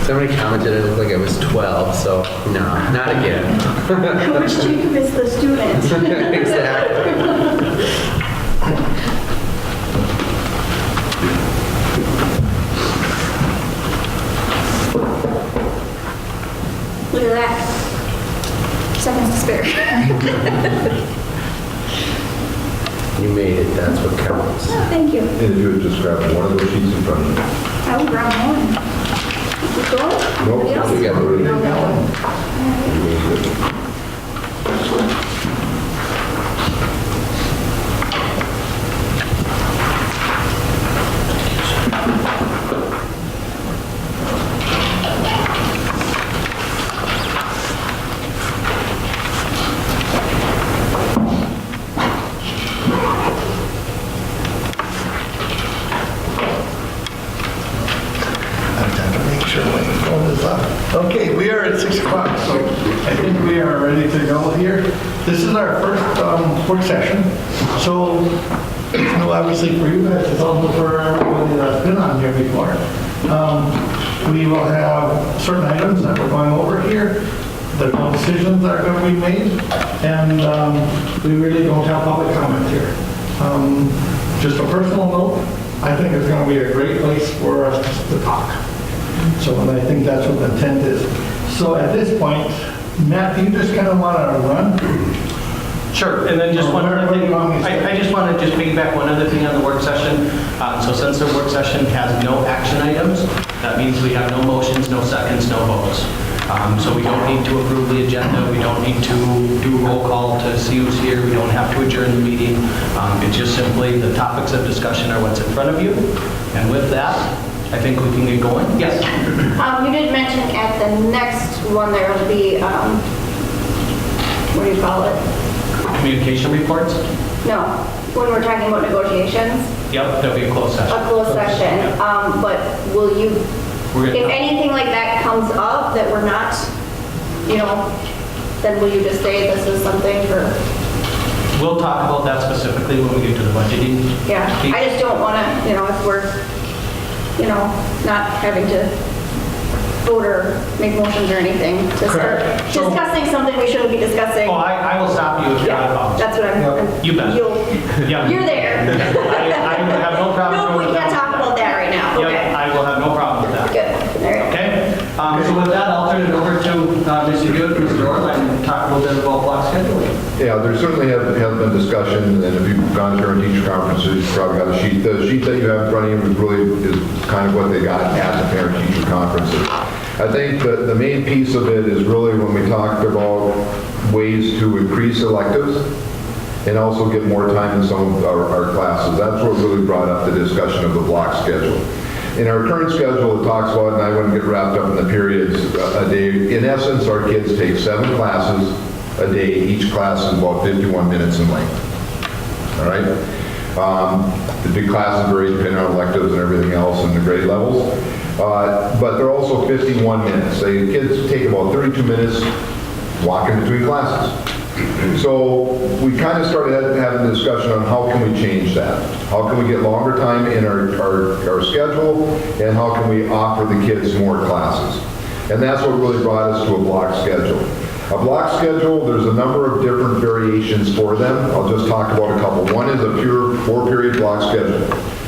Somebody commented it looked like I was 12, so no, not again. Coach Jacob is the student. Exactly. Look at that. Seconds to spare. You made it, that's what counts. Oh, thank you. And if you would just grab one of those sheets in front of you. I will grab one. You going? Nope, Anybody else? we got one. No, that one. Okay, we are at 6 o'clock, so I think we are ready to go here. This is our first work session, so obviously for you guys, it's also for everybody that's been on here before. We will have certain items that we're going over here. There's no decisions that are going to be made, and we really don't have public comment here. Just a personal note, I think it's going to be a great place for us to talk. So, and I think that's what the intent is. So at this point, Matt, do you just kind of want to run? Sure, and then just one other thing, I just want to just piggyback one other thing on the work session. So since the work session has no action items, that means we have no motions, no seconds, no votes. So we don't need to approve the agenda, we don't need to do roll call to see who's here, we don't have to adjourn the meeting. It's just simply the topics of discussion are what's in front of you. And with that, I think we can get going. Yes? You did mention at the next one there will be, what do you call it? Communication reports? No, when we're talking about negotiations, Yep, there'll be a closed session. a closed session. But will you, We're if gonna- anything like that comes up that we're not, then will you just say this is something for, We'll talk about that specifically when we get to the budgeting. yeah. I just don't want to, if we're, not having to vote or make motions or anything to start Correct. So- discussing something we shouldn't be discussing. Oh, I will stop you if you're out of bounds. That's what I'm, You bet. Yeah. you're there. I have no problem. No, we with can't that. talk about that right now. Yep, Okay, I will have no problem with that. good. All right. Okay? So with that, I'll turn it over to Mr. Good, Mr. Orland, and talk a little bit about block scheduling. Yeah, there certainly has been discussion, and if you've gone to our teacher conferences, you've probably got a sheet. The sheet that you have in front of you really is kind of what they got at the parent-teacher conferences. I think that the main piece of it is really when we talked about ways to increase electives and also get more time in some of our classes. That's what really brought up the discussion of the block schedule. In our current schedule, it talks about, and I wouldn't get wrapped up in the periods a day. In essence, our kids take 7 classes a day. Each class is about 51 minutes in length. All right? The big classes vary depending on electives and everything else and the grade levels. But they're also 51 minutes. The kids take about 32 minutes walking between classes. So we kind of started having a discussion on how can we change that? How can we get longer time in our schedule, and how can we offer the kids more classes? And that's what really brought us to a block schedule. A block schedule, there's a number of different variations for them. I'll just talk about a couple. One is a pure 4-period block schedule.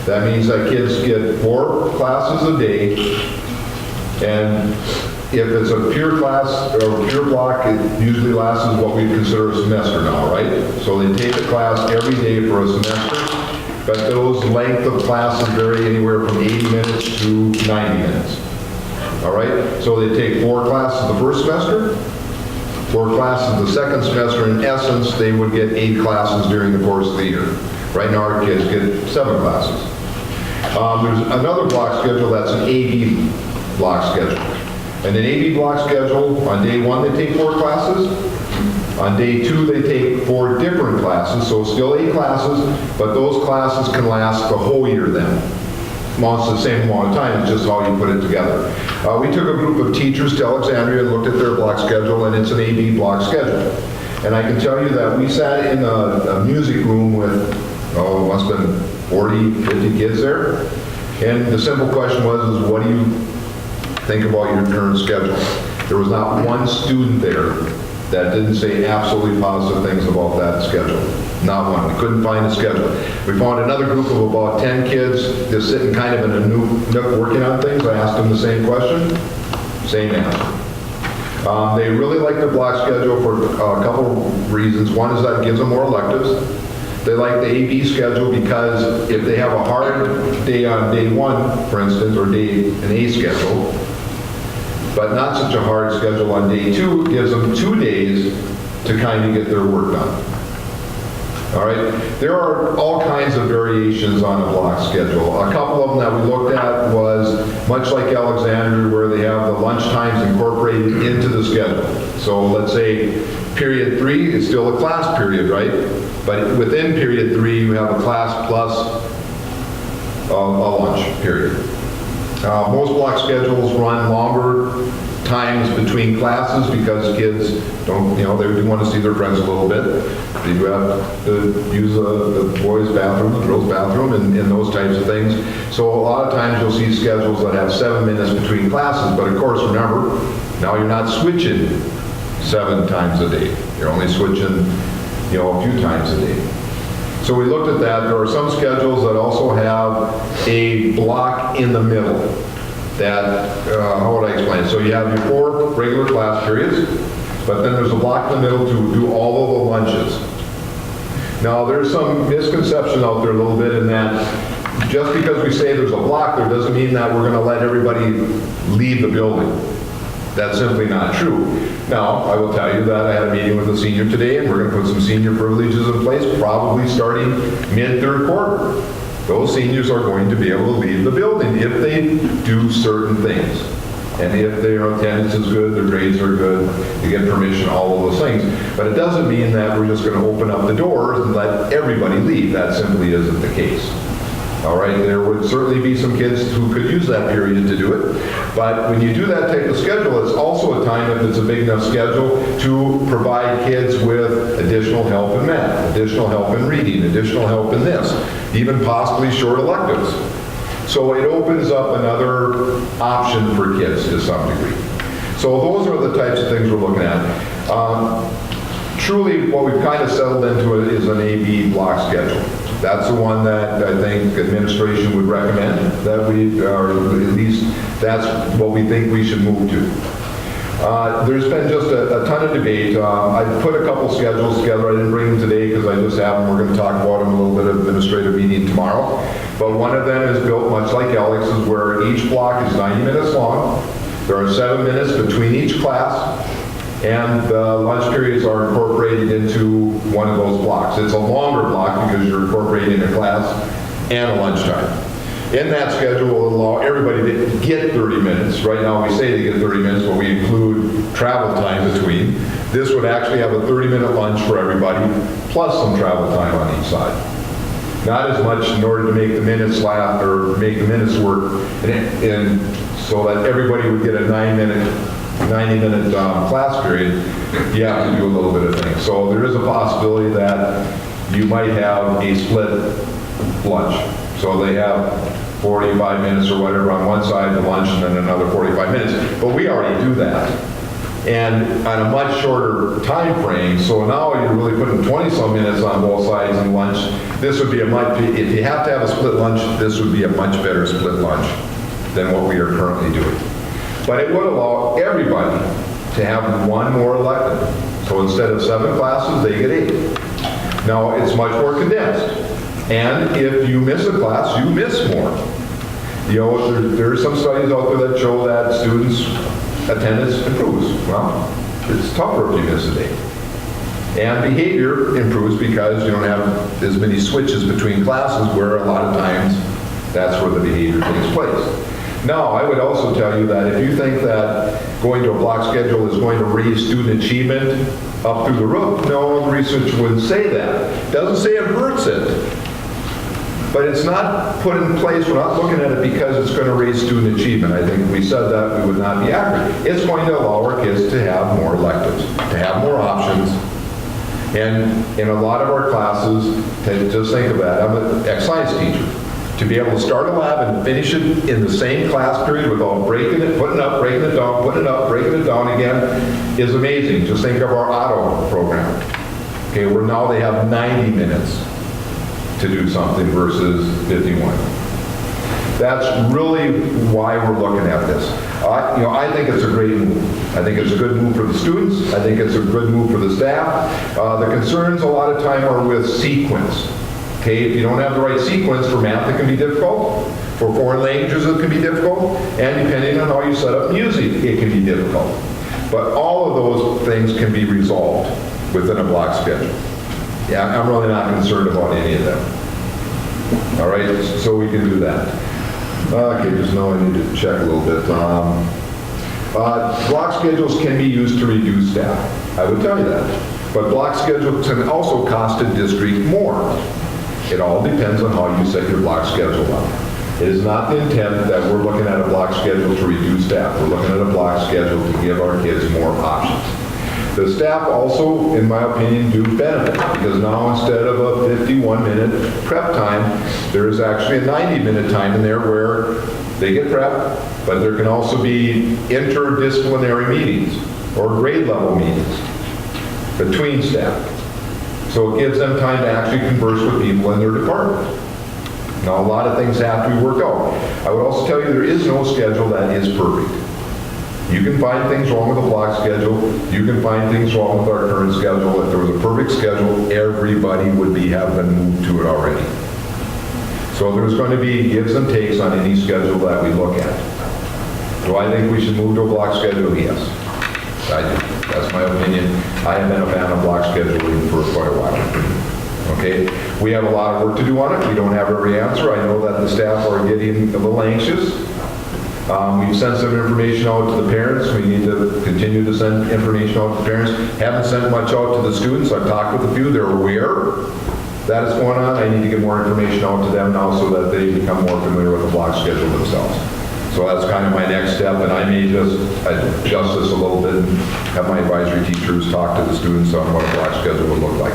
That means that kids get 4 classes a day, and if it's a pure class or pure block, it usually lasts what we consider a semester now, right? So they take a class every day for a semester, but those length of classes vary anywhere from 80 minutes to 90 minutes. All right? So they take 4 classes the first semester, 4 classes the second semester. In essence, they would get 8 classes during the course of the year. Right now, our kids get 7 classes. There's another block schedule that's an AB block schedule. And an AB block schedule, on day 1 they take 4 classes. On day 2 they take 4 different classes, so still 8 classes, but those classes can last the whole year then. Amounts to the same amount of time, it's just how you put it together. We took a group of teachers to Alexandria and looked at their block schedule, and it's an AB block schedule. And I can tell you that we sat in a music room with, must have been 40, 50 kids there. And the simple question was, is what do you think about your current schedule? There was not one student there that didn't say absolutely positive things about that schedule. Not one. We couldn't find a schedule. We found another group of about 10 kids just sitting kind of in a nook working on things. I asked them the same question, same answer. They really like the block schedule for a couple reasons. One is that it gives them more electives. They like the AB schedule because if they have a hard day on day one, for instance, or an A schedule, but not such a hard schedule on day two, it gives them 2 days to kind of get their work done. All right, there are all kinds of variations on a block schedule. A couple of them that we looked at was much like Alexandria, where they have the lunch times incorporated into the schedule. So let's say period 3 is still a class period, right? But within period 3, you have a class plus a lunch period. Most block schedules run longer times between classes because kids don't, they do want to see their friends a little bit. They do have to use the boys' bathroom, the girls' bathroom, and those types of things. So a lot of times you'll see schedules that have 7 minutes between classes, but of course, remember, now you're not switching 7 times a day. You're only switching, a few times a day. So we looked at that. There are some schedules that also have a block in the middle. That, how would I explain it? So you have your 4 regular class periods, but then there's a block in the middle to do all of the lunches. Now, there's some misconception out there a little bit in that just because we say there's a block there doesn't mean that we're going to let everybody leave the building. That's simply not true. Now, I will tell you that I had a meeting with a senior today, and we're going to put some senior privileges in place, probably starting mid-3rd quarter. Those seniors are going to be able to leave the building if they do certain things. And if their attendance is good, their grades are good, they get permission, all of those things. But it doesn't mean that we're just going to open up the doors and let everybody leave. That simply isn't the case. All right, there would certainly be some kids who could use that period to do it. But when you do that type of schedule, it's also a time, if it's a big enough schedule, to provide kids with additional help in math, additional help in reading, additional help in this, even possibly short electives. So it opens up another option for kids to some degree. So those are the types of things we're looking at. Truly, what we've kind of settled into is an AB block schedule. That's the one that I think administration would recommend, that we, or at least that's what we think we should move to. There's been just a ton of debate. I put a couple schedules together. I didn't bring them today because I just have them. We're going to talk about them a little bit at administrative meeting tomorrow. But one of them is built much like Alex's, where each block is 90 minutes long. There are 7 minutes between each class, and the lunch periods are incorporated into one of those blocks. It's a longer block because you're incorporating a class and a lunchtime. In that schedule, will allow everybody to get 30 minutes. Right now, we say they get 30 minutes, but we include travel time between. This would actually have a 30-minute lunch for everybody, plus some travel time on each side. Not as much in order to make the minutes last or make the minutes work, and so that everybody would get a 90-minute class period. You have to do a little bit of things. So there is a possibility that you might have a split lunch. So they have 45 minutes or whatever on one side to lunch and then another 45 minutes. But we already do that. And on a much shorter time frame, so now you're really putting 20-some minutes on both sides and lunch. This would be if you have to have a split lunch, this would be a much better split lunch than what we are currently doing. But it would allow everybody to have one more elective. So instead of 7 classes, they get 8. Now, it's much more condensed. And if you miss a class, you miss more. There are some studies out there that show that students' attendance improves. Well, it's tougher if you miss a day. And behavior improves because you don't have as many switches between classes, where a lot of times that's where the behavior takes place. Now, I would also tell you that if you think that going to a block schedule is going to raise student achievement up through the roof, no, the research wouldn't say that. It doesn't say it hurts it. But it's not put in place, we're not looking at it because it's going to raise student achievement. I think if we said that, we would not be accurate. It's going to allow our kids to have more electives, to have more options. And in a lot of our classes, just think of that, I'm an ex-science teacher. to be able to start a lab and finish it in the same class period without breaking it, putting it up, breaking it down, putting it up, breaking it down again is amazing. Just think of our auto program. Okay, where now they have 90 minutes to do something versus 51. That's really why we're looking at this. I think it's a great move. I think it's a good move for the students. I think it's a good move for the staff. The concerns a lot of time are with sequence. Okay, if you don't have the right sequence for math, it can be difficult. For foreign languages, it can be difficult. And depending on how you set up music, it can be difficult. But all of those things can be resolved within a block schedule. Yeah, I'm really not concerned about any of them. All right, so we can do that. Okay, just know I need to check a little bit. Block schedules can be used to reduce staff. I would tell you that. But block schedules can also cost a district more. It all depends on how you set your block schedule up. It is not the intent that we're looking at a block schedule to reduce staff. We're looking at a block schedule to give our kids more options. The staff also, in my opinion, do benefit because now instead of a 51-minute prep time, there is actually a 90-minute time in there where they get prep, but there can also be interdisciplinary meetings or grade level meetings between staff. So it gives them time to actually converse with people in their department. Now, a lot of things have to be worked out. I would also tell you there is no schedule that is perfect. You can find things wrong with the block schedule. You can find things wrong with our current schedule. If there was a perfect schedule, everybody would have been moved to it already. So there's going to be gives and takes on any schedule that we look at. Do I think we should move to a block schedule? Yes. I do. That's my opinion. I have been a fan of block scheduling for quite a while. Okay? We have a lot of work to do on it. We don't have every answer. I know that the staff are getting a little anxious. We've sent some information out to the parents. We need to continue to send information out to the parents. Haven't sent much out to the students. I've talked with a few. They're aware that is going on. I need to get more information out to them now so that they become more familiar with the block schedule themselves. So that's kind of my next step, and I may just adjust this a little bit and have my advisory teachers talk to the students on what a block schedule would look like,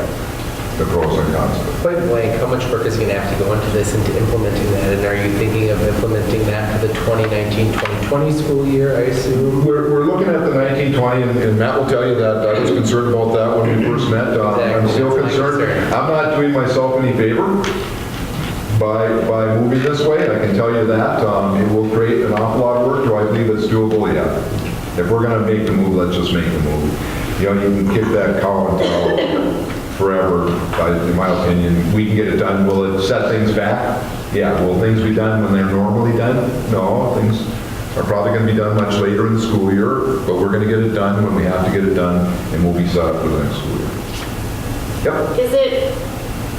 the pros and cons of it. Point blank, how much work is going to have to go into this, into implementing that? And are you thinking of implementing that for the 2019-2020 school year, I assume? We're looking at the 1920, and Matt will tell you that I was concerned about that when we first met. I'm still concerned. I'm not doing myself any favor by moving this way, and I can tell you that. It will create an awful lot of work. Do I believe it's doable? Yeah. If we're going to make the move, let's just make the move. You know, you can kick that cow until forever, in my opinion. We can get it done. Will it set things back? Yeah. Will things be done when they're normally done? No. Things are probably going to be done much later in the school year, but we're going to get it done when we have to get it done, and we'll be set up for the next school year. Yep.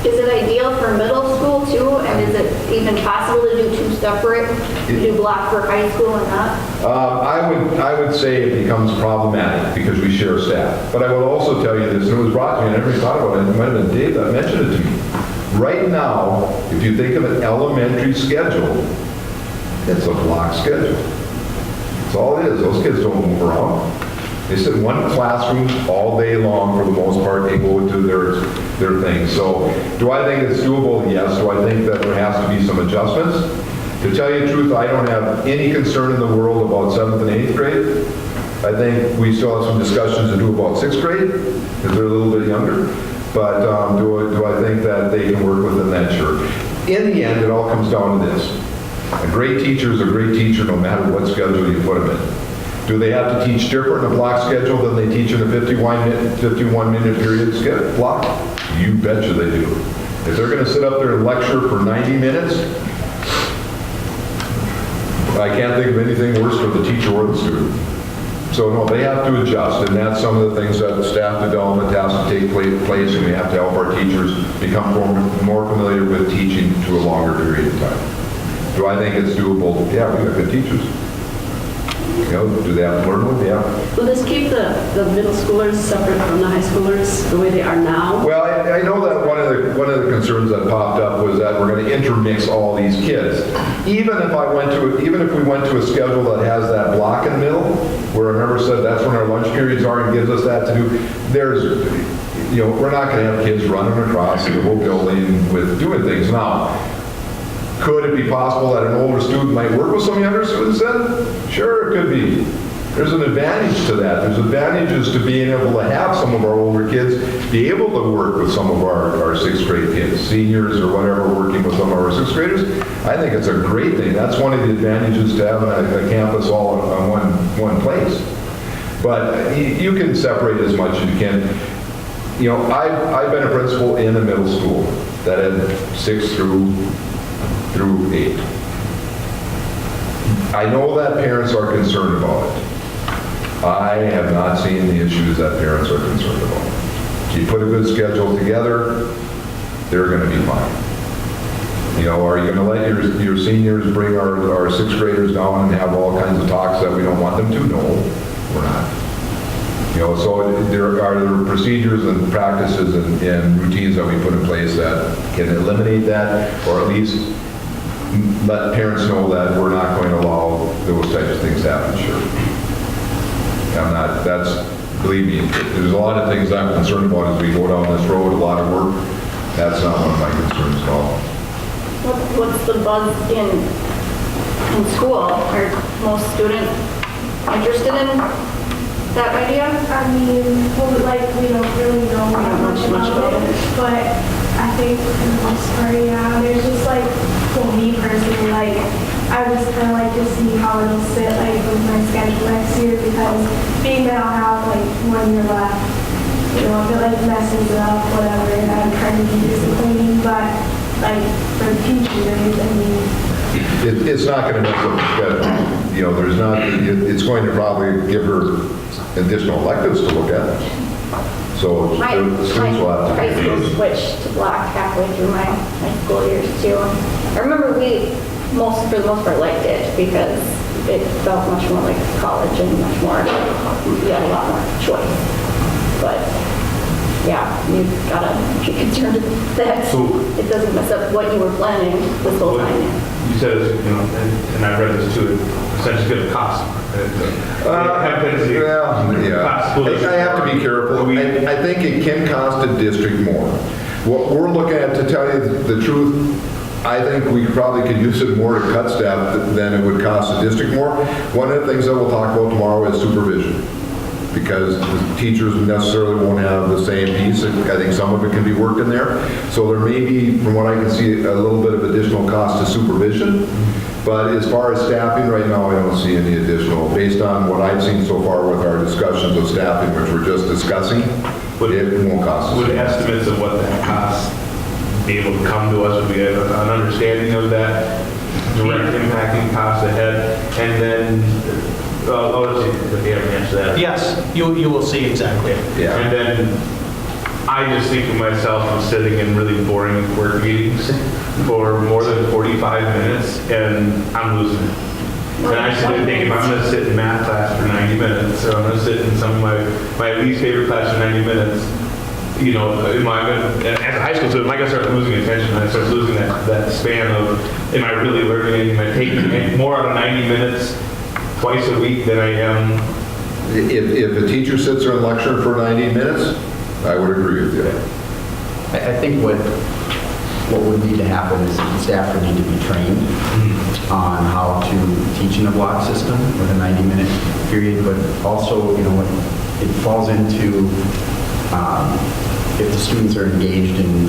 Is it ideal for middle school too? And is it even possible to do two separate, do block for high school and not? I would say it becomes problematic because we share staff. But I will also tell you this, and it was brought to me, and I never thought about it. It might have been Dave that mentioned it to me. Right now, if you think of an elementary schedule, it's a block schedule. That's all it is. Those kids don't move around. They sit in one classroom all day long for the most part. They go to their thing. So do I think it's doable? Yes. Do I think that there has to be some adjustments? To tell you the truth, I don't have any concern in the world about 7th and 8th grade. I think we still have some discussions to do about 6th grade because they're a little bit younger. But do I think that they can work within that? Sure. In the end, it all comes down to this. A great teacher is a great teacher no matter what schedule you put them in. Do they have to teach different in a block schedule than they teach in a 51-minute period block? You betcha they do. If they're going to sit up there and lecture for 90 minutes, I can't think of anything worse for the teacher or the student. So no, they have to adjust, and that's some of the things that the staff development has to take place, and we have to help our teachers become more familiar with teaching to a longer period of time. Do I think it's doable? Yeah, we got good teachers. You know, do they have to learn with? Yeah. Will this keep the middle schoolers separate from the high schoolers the way they are now? Well, I know that one of the concerns that popped up was that we're going to intermix all these kids. Even if we went to a schedule that has that block in the middle, where I remember said that's when our lunch periods are and gives us that to do, we're not going to have kids running across the whole building with doing things. Now, Could it be possible that an older student might work with some younger students then? Sure, it could be. There's an advantage to that. There's advantages to being able to have some of our older kids be able to work with some of our sixth grade kids, seniors or whatever, working with some of our sixth graders. I think it's a great thing. That's one of the advantages to having a campus all on one place. But you can separate as much as you can. You know, I've been a principal in a middle school that had 6 through 8. I know that parents are concerned about it. I have not seen the issues that parents are concerned about. So you put a good schedule together, they're going to be fine. You know, are you going to let your seniors bring our sixth graders down and have all kinds of talks that we don't want them to? No, we're not. You know, so there are procedures and practices and routines that we put in place that can eliminate that, or at least let parents know that we're not going to allow those types of things to happen, sure. Believe me, there's a lot of things I'm concerned about as we go down this road, a lot of work. That's not one of my concerns at all. What's the buzz in school? Are most students interested in that idea? I mean, well, like, we don't really know that much about it, but I think for the most part, yeah, there's just like, well, me personally, like, I just kind of like to see how it'll sit, like, with my schedule next year, because being that I'll have, like, 1 year left, you know, if it, like, messes up, whatever, and I'm trying to be disciplining, but, like, for the future, I mean, It's not going to mess up the schedule. You know, there's not, it's going to probably give her additional electives to look at. So My the students will have to high take school those. switched to block halfway through my school years too. I remember for the most part, liked it because it felt much more like college and much more, you had a lot more choice. But yeah, you've got to be concerned that it doesn't mess up what you were planning this whole time. You said, you know, and I read this too, essentially going to cost. I have to be careful. I think it can cost a district more. What we're looking at, to tell you the truth, I think we probably could use it more to cut staff than it would cost the district more. One of the things that we'll talk about tomorrow is supervision, because the teachers necessarily won't have the same piece. I think some of it can be worked in there. So there may be, from what I can see, a little bit of additional cost to supervision. But as far as staffing, right now, I don't see any additional. Based on what I've seen so far with our discussions of staffing, which we're just discussing, it won't cost us. Would estimates of what that costs be able to come to us? Would we have an understanding of that direct impacting costs ahead? And then, let's see if you haven't answered that. Yes, you will see exactly. Yeah. And then I just think of myself as sitting in really boring work meetings for more than 45 minutes and I'm losing it. And I sit there thinking, I'm going to sit in math class for 90 minutes, or I'm going to sit in some of my least favorite class for 90 minutes. You know, as a high school student, am I going to start losing attention? And I start losing that span of, am I really learning anything? Am I taking more out of 90 minutes twice a week than I am? If a teacher sits there and lectures for 90 minutes, I would agree with you. I think what would need to happen is staff would need to be trained on how to teach in a block system with a 90-minute period, but also, you know, it falls into if the students are engaged in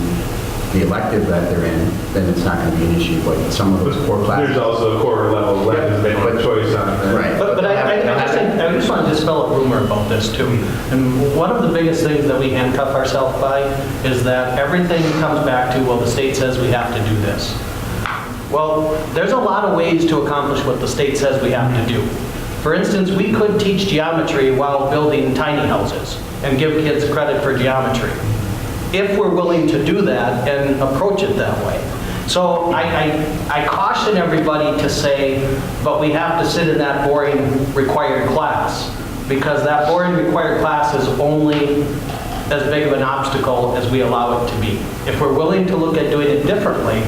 the elective that they're in, then it's not going to be an issue, but some of those core classes. There's also a core level of lessons they don't have choice on. Right. But I just want to dispel a rumor about this too. And one of the biggest things that we handcuff ourselves by is that everything comes back to, well, the state says we have to do this. Well, there's a lot of ways to accomplish what the state says we have to do. For instance, we could teach geometry while building tiny houses and give kids credit for geometry, if we're willing to do that and approach it that way. So I caution everybody to say, but we have to sit in that boring required class, because that boring required class is only as big of an obstacle as we allow it to be. If we're willing to look at doing it differently,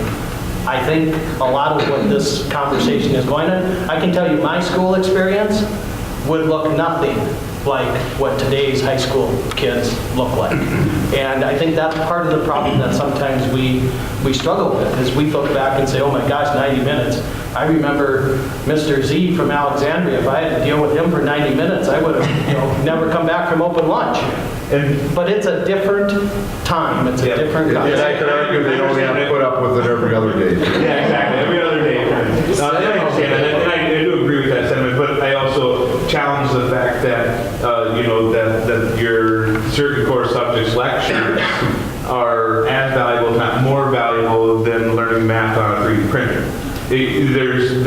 I think a lot of what this conversation is going on, I can tell you my school experience would look nothing like what today's high school kids look like. And I think that's part of the problem that sometimes we struggle with, is we look back and say, oh my gosh, 90 minutes. I remember Mr. Z from Alexandria. If I had to deal with him for 90 minutes, I would have, never come back from open lunch. But it's a different time. It's a different And concept. I could argue they only have to put up with it every other day. Yeah, exactly, every other day. I understand, and I do agree with that sentiment, but I also challenge the fact that, that your certain core subjects lectures are as valuable, if not more valuable, than learning math on a 3D printer. There's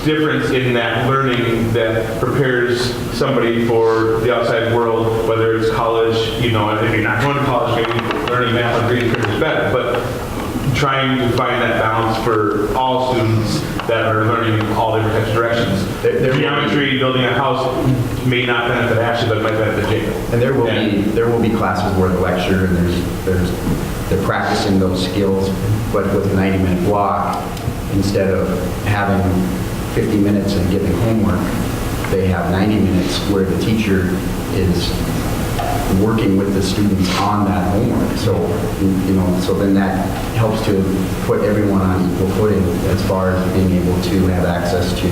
difference in that learning that prepares somebody for the outside world, whether it's college, if you're not going to college, maybe learning math on 3D printers is better, but trying to find that balance for all students that are learning in all different types of directions. Geometry, building a house may not benefit Ashley, but it might benefit Jacob. And there will be classes where the lecture and they're practicing those skills, but with a 90-minute block, instead of having 50 minutes and giving homework, they have 90 minutes where the teacher is working with the students on that homework. So, so then that helps to put everyone on equal footing as far as being able to have access to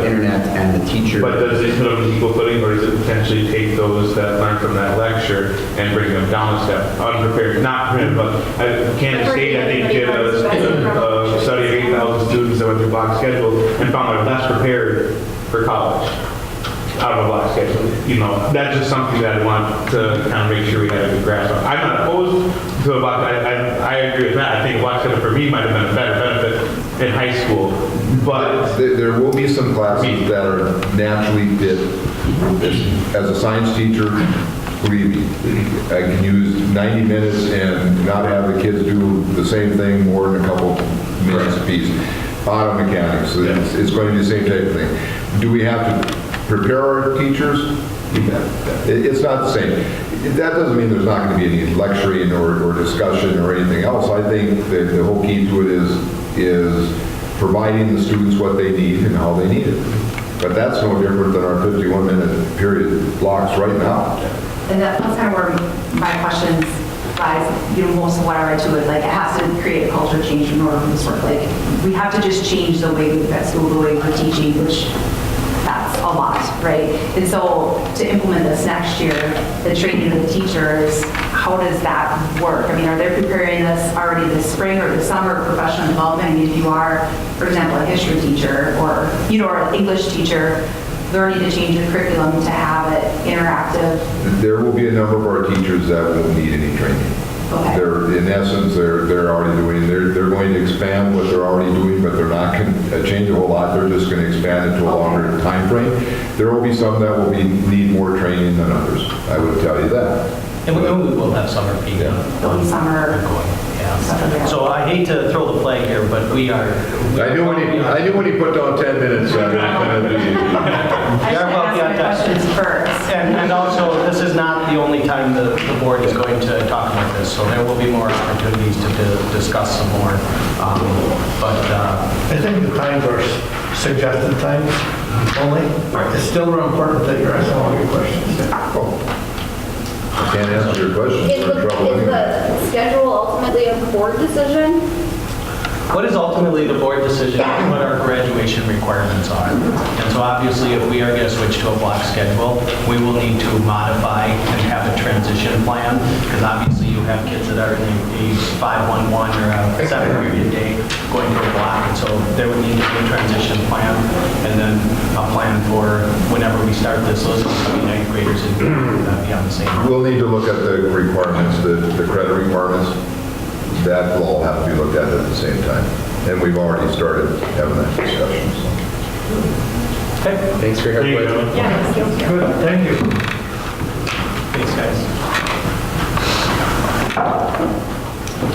internet and the teacher. But does it put them on equal footing, or does it potentially take those that learn from that lecture and bring them down a step, unprepared, not prepared, but Kansas State, I think, did a study of 8,000 students that went through block schedule and found they're less prepared for college out of a block schedule. That's just something that I want to kind of make sure we have a good grasp on. I'm not opposed to a block. I agree with that. I think a block schedule for me might have been a better benefit in high school, but There will be some classes that are naturally fit. As a science teacher, believe me, I can use 90 minutes and not have the kids do the same thing more than a couple minutes apiece. Auto mechanics, it's going to be the same type of thing. Do we have to prepare our teachers? It's not the same. That doesn't mean there's not going to be any lecturing or discussion or anything else. I think that the whole key to it is providing the students what they need and how they need it. But that's no different than our 51-minute period blocks right now. And that's kind of where my questions lies. Most of what I read to is it has to create a culture change in order for this work. We have to just change the way we look at school, the way we're teaching, which that's a lot, right? And so to implement this next year, the training of the teachers, how does that work? Are they preparing this already this spring or this summer, professional development? If you are, for example, a history teacher or, an English teacher, learning to change your curriculum to have it interactive. There will be a number of our teachers that won't need any training. Okay. In essence, they're already doing, they're going to expand what they're already doing, but they're not going to change a whole lot. They're just going to expand it to a longer time frame. There will be some that will need more training than others. I would tell you that. And we will have summer peak. There'll be summer. Yeah. So I hate to throw the flag here, but we are. I knew when he put down 10 minutes. I just want to ask my questions first. And also, this is not the only time the board is going to talk about this, so there will be more opportunities to discuss some more. I think the times are suggested times only. It's still real important that you're asking all your questions. I can't answer your question. Is the schedule ultimately a board decision? What is ultimately the board decision on what our graduation requirements are? And so obviously, if we are going to switch to a block schedule, we will need to modify and have a transition plan, because obviously you have kids that are in a 5-1-1 or a 7-period day going to a block, and so there would need to be a transition plan, and then a plan for whenever we start this, those will be ninth graders and be on the same. We'll need to look at the requirements, the credit requirements. That will all have to be looked at the same time. And we've already started having that discussion. So. Okay. Thanks for your help. Yeah. Good, thank you. Thanks, guys.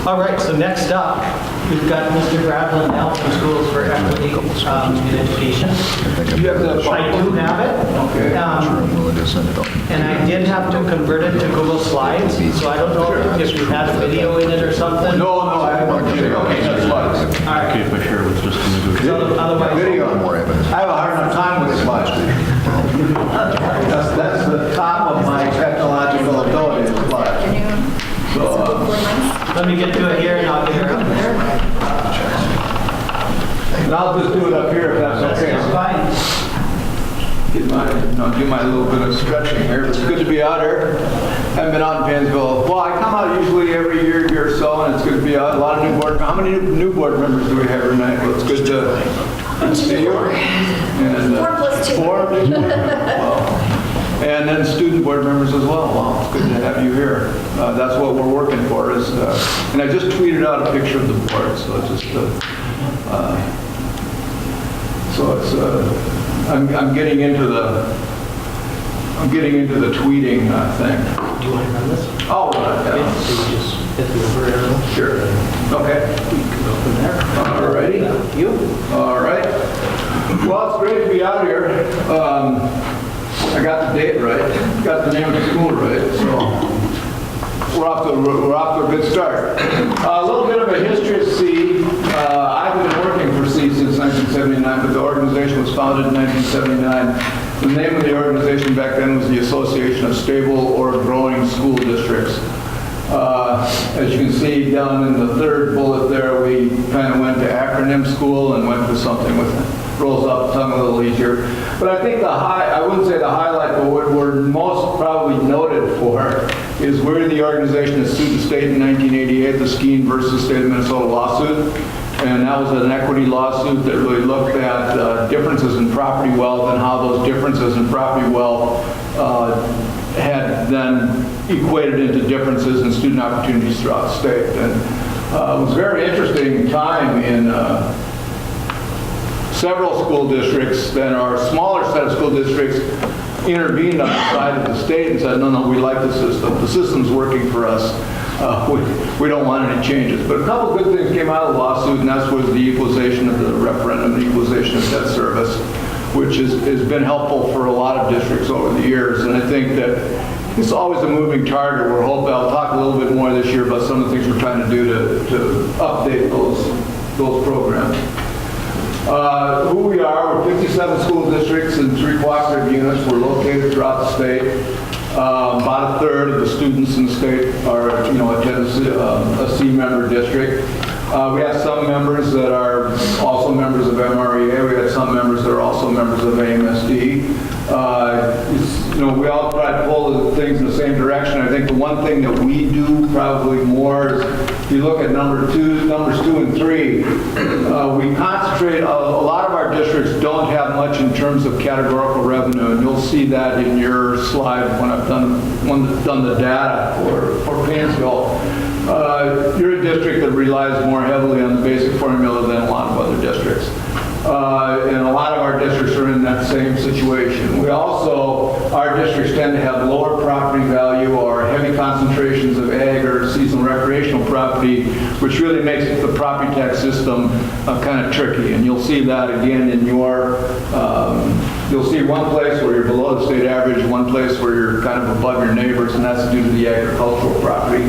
All right, so next up, we've got Mr. Gradlin now from Schools for Equity in Education. You have the, I do have it. And I did have to convert it to Google Slides, so I don't know if you had a video in it or something. No, I haven't watched it. Okay, that's slides. All right. If I share with just a minute. Otherwise, Video on more evidence. I have a hard enough time with slides. That's I'll just do it up here if that's okay. That's fine. Do my little bit of stretching here. It's good to be out here. Haven't been out in Paynesville. Well, I come out usually every year or so, and it's good to be out. A lot of new board. How many new board members do we have tonight? Well, it's good to see you. And, 4 plus 2. 4 new board members. Wow. And then student board members as well. Wow, it's good to have you here. That's what we're working for. And I just tweeted out a picture of the board, so it's just. I'm getting into the tweeting thing. Do you want to run this? Oh, right, Yeah, yeah. so you just hit the over arrow. Sure. Okay. We can go from there. All righty. You? All right. Well, it's great to be out here. I got the date right, got the name of the school right, so we're off to a good start. A little bit of a history of C. I've been working for C since 1979, but the organization was founded in 1979. The name of the organization back then was the Association of Stable or Growing School Districts. As you can see down in the third bullet there, we kind of went to acronym school and went to something with rolls off the tongue a little easier. But I think I wouldn't say the highlight, but what we're most probably noted for is we're the organization that sued the state in 1988, the Skeen versus State of Minnesota lawsuit. And that was an equity lawsuit that really looked at differences in property wealth and how those differences in property wealth had then equated into differences in student opportunities throughout the state. And it was a very interesting time in several school districts. Then our smaller set of school districts intervened on the side of the state and said, no, we like the system. The system's working for us. We don't want any changes. But a couple good things came out of the lawsuit, and that was the equalization of the referendum, the equalization of debt service, which has been helpful for a lot of districts over the years. And I think that it's always a moving target. I'll talk a little bit more this year about some of the things we're trying to do to update those programs. Who we are, we're 57 school districts and 3 cooperative units. We're located throughout the state. About a third of the students in the state are, attend a C member district. We have some members that are also members of MREA. We have some members that are also members of AMSD. We all try to pull the things in the same direction. I think the one thing that we do probably more is, if you look at numbers 2 and 3, we concentrate, a lot of our districts don't have much in terms of categorical revenue, and you'll see that in your slide when I've done the data for Paynesville. You're a district that relies more heavily on the basic formula than a lot of other districts. And a lot of our districts are in that same situation. Our districts tend to have lower property value or heavy concentrations of ag or seasonal recreational property, which really makes the property tax system kind of tricky. And you'll see that again in you'll see one place where you're below the state average, one place where you're kind of above your neighbors, and that's due to the agricultural property.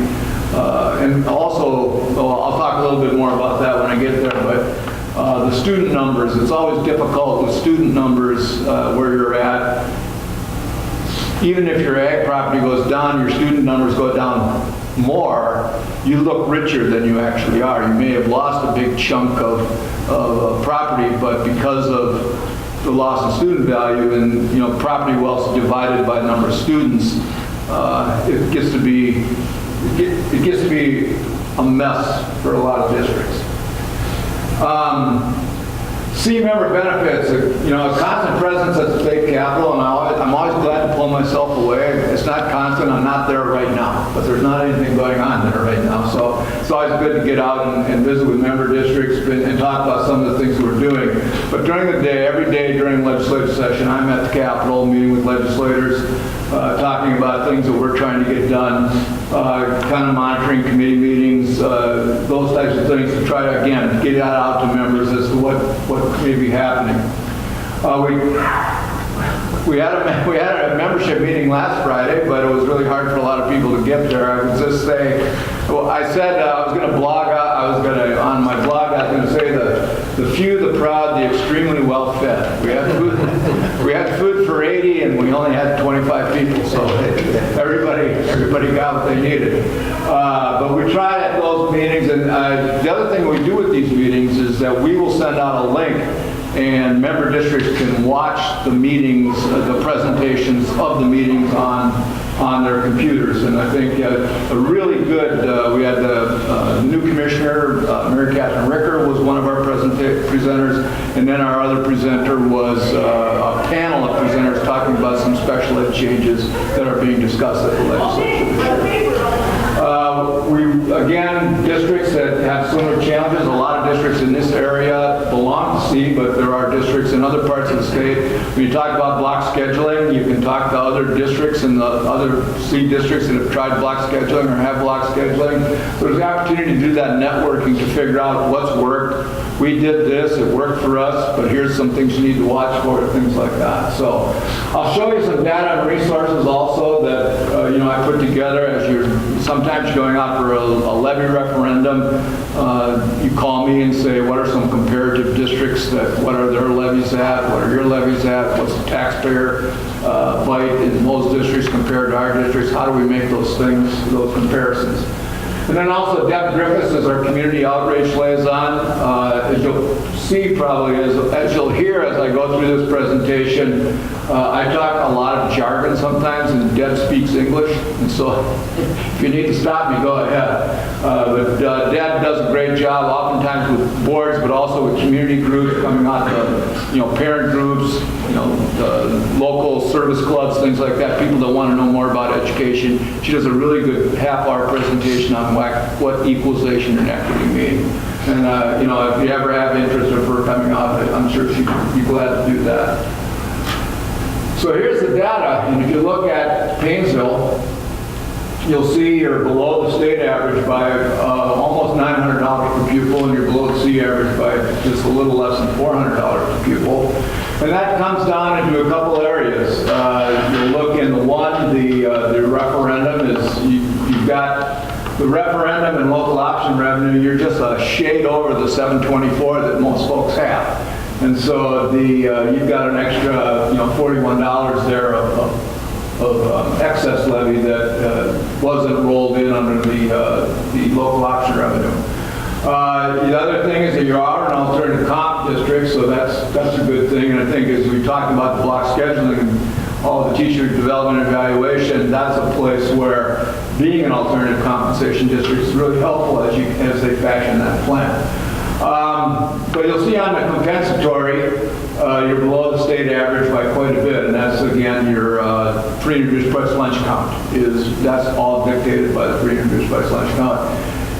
And also, I'll talk a little bit more about that when I get there, but the student numbers, it's always difficult with student numbers where you're at. Even if your ag property goes down, your student numbers go down more, you look richer than you actually are. You may have lost a big chunk of property, but because of the loss in student value and property wealth divided by the number of students, it gets to be a mess for a lot of districts. C member benefits, a constant presence at the state capitol, and I'm always glad to pull myself away. It's not constant, I'm not there right now, but there's not anything going on there right now. So it's always good to get out and visit with member districts and talk about some of the things we're doing. But during the day, every day during legislative session, I'm at the capitol meeting with legislators, talking about things that we're trying to get done, kind of monitoring committee meetings, those types of things to try to, again, get that out to members as to what may be happening. We had a membership meeting last Friday, but it was really hard for a lot of people to get there. I would just say, I said I was going to blog, on my blog, I was going to say the few, the proud, the extremely well fed. We had food for 80 and we only had 25 people, so everybody got what they needed. But we tried at those those meetings, and the other thing we do with these meetings is that we will send out a link, and member districts can watch the meetings, the presentations of the meetings on their computers. And I think a really good, we had the new commissioner, Mary Catherine Ricker was one of our presenters, and then our other presenter was a panel of presenters talking about some special ed changes that are being discussed at the legislature. Again, districts that have similar challenges, a lot of districts in this area belong to C, but there are districts in other parts of the state. When you talk about block scheduling, you can talk to other districts in the other C districts that have tried block scheduling or have block scheduling. So there's the opportunity to do that networking to figure out what's worked. We did this, it worked for us, but here's some things you need to watch for, things like that. So I'll show you some data and resources also that I put together as you're sometimes going out for a levy referendum. You call me and say, what are some comparative districts what are their levies at? What are your levies at? What's the taxpayer bite in those districts compared to our districts? How do we make those comparisons? And then also Deb Griffiths is our community outreach liaison. As you'll see probably, as you'll hear as I go through this presentation, I talk a lot of jargon sometimes, and Deb speaks English, and so if you need to stop me, go ahead. But Deb does a great job, oftentimes with boards, but also with community groups coming out of, parent groups, local service clubs, things like that, people that want to know more about education. She does a really good half-hour presentation on what equalization and equity mean. And, if you ever have interest of her coming out, I'm sure she'd be glad to do that. So here's the data, and if you look at Paynesville, you'll see you're below the state average by almost $900 per pupil, and you're below the C average by just a little less than $400 per pupil. And that comes down into a couple areas. You look in the referendum is, you've got the referendum and local option revenue, you're just a shade over the 724 that most folks have. And so you've got an extra, $41 there of excess levy that wasn't rolled in under the local option revenue. The other thing is that you are an alternative comp district, so that's a good thing. And I think as we talked about the block scheduling and all the teacher development evaluation, that's a place where being an alternative compensation district is really helpful as they fashion that plan. But you'll see on the compensatory, you're below the state average by quite a bit, and that's again your free and reduced price lunch count. That's all dictated by the free and reduced price lunch count.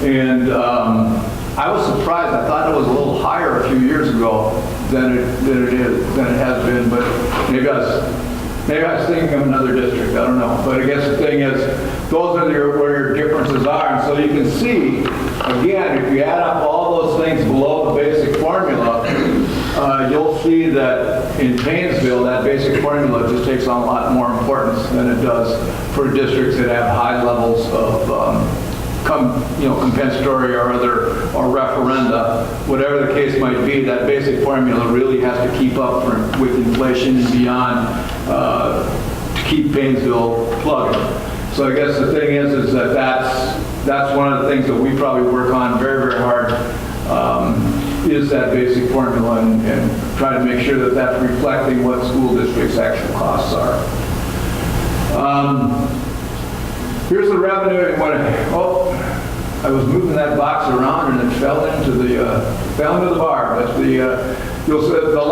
And I was surprised. I thought it was a little higher a few years ago than it has been, but maybe I was thinking of another district. I don't know. But I guess the thing is, those are where your differences are. And so you can see, again, if you add up all those things below the basic formula, you'll see that in Paynesville, that basic formula just takes on a lot more importance than it does for districts that have high levels of compensatory or referenda, whatever the case might be. That basic formula really has to keep up with inflation and beyond to keep Paynesville plugging. So I guess the thing is that's one of the things that we probably work on very, very hard, is that basic formula and try to make sure that that's reflecting what school districts' actual costs are. Here's the revenue, and I was moving that box around and it fell into the bar. But you'll see the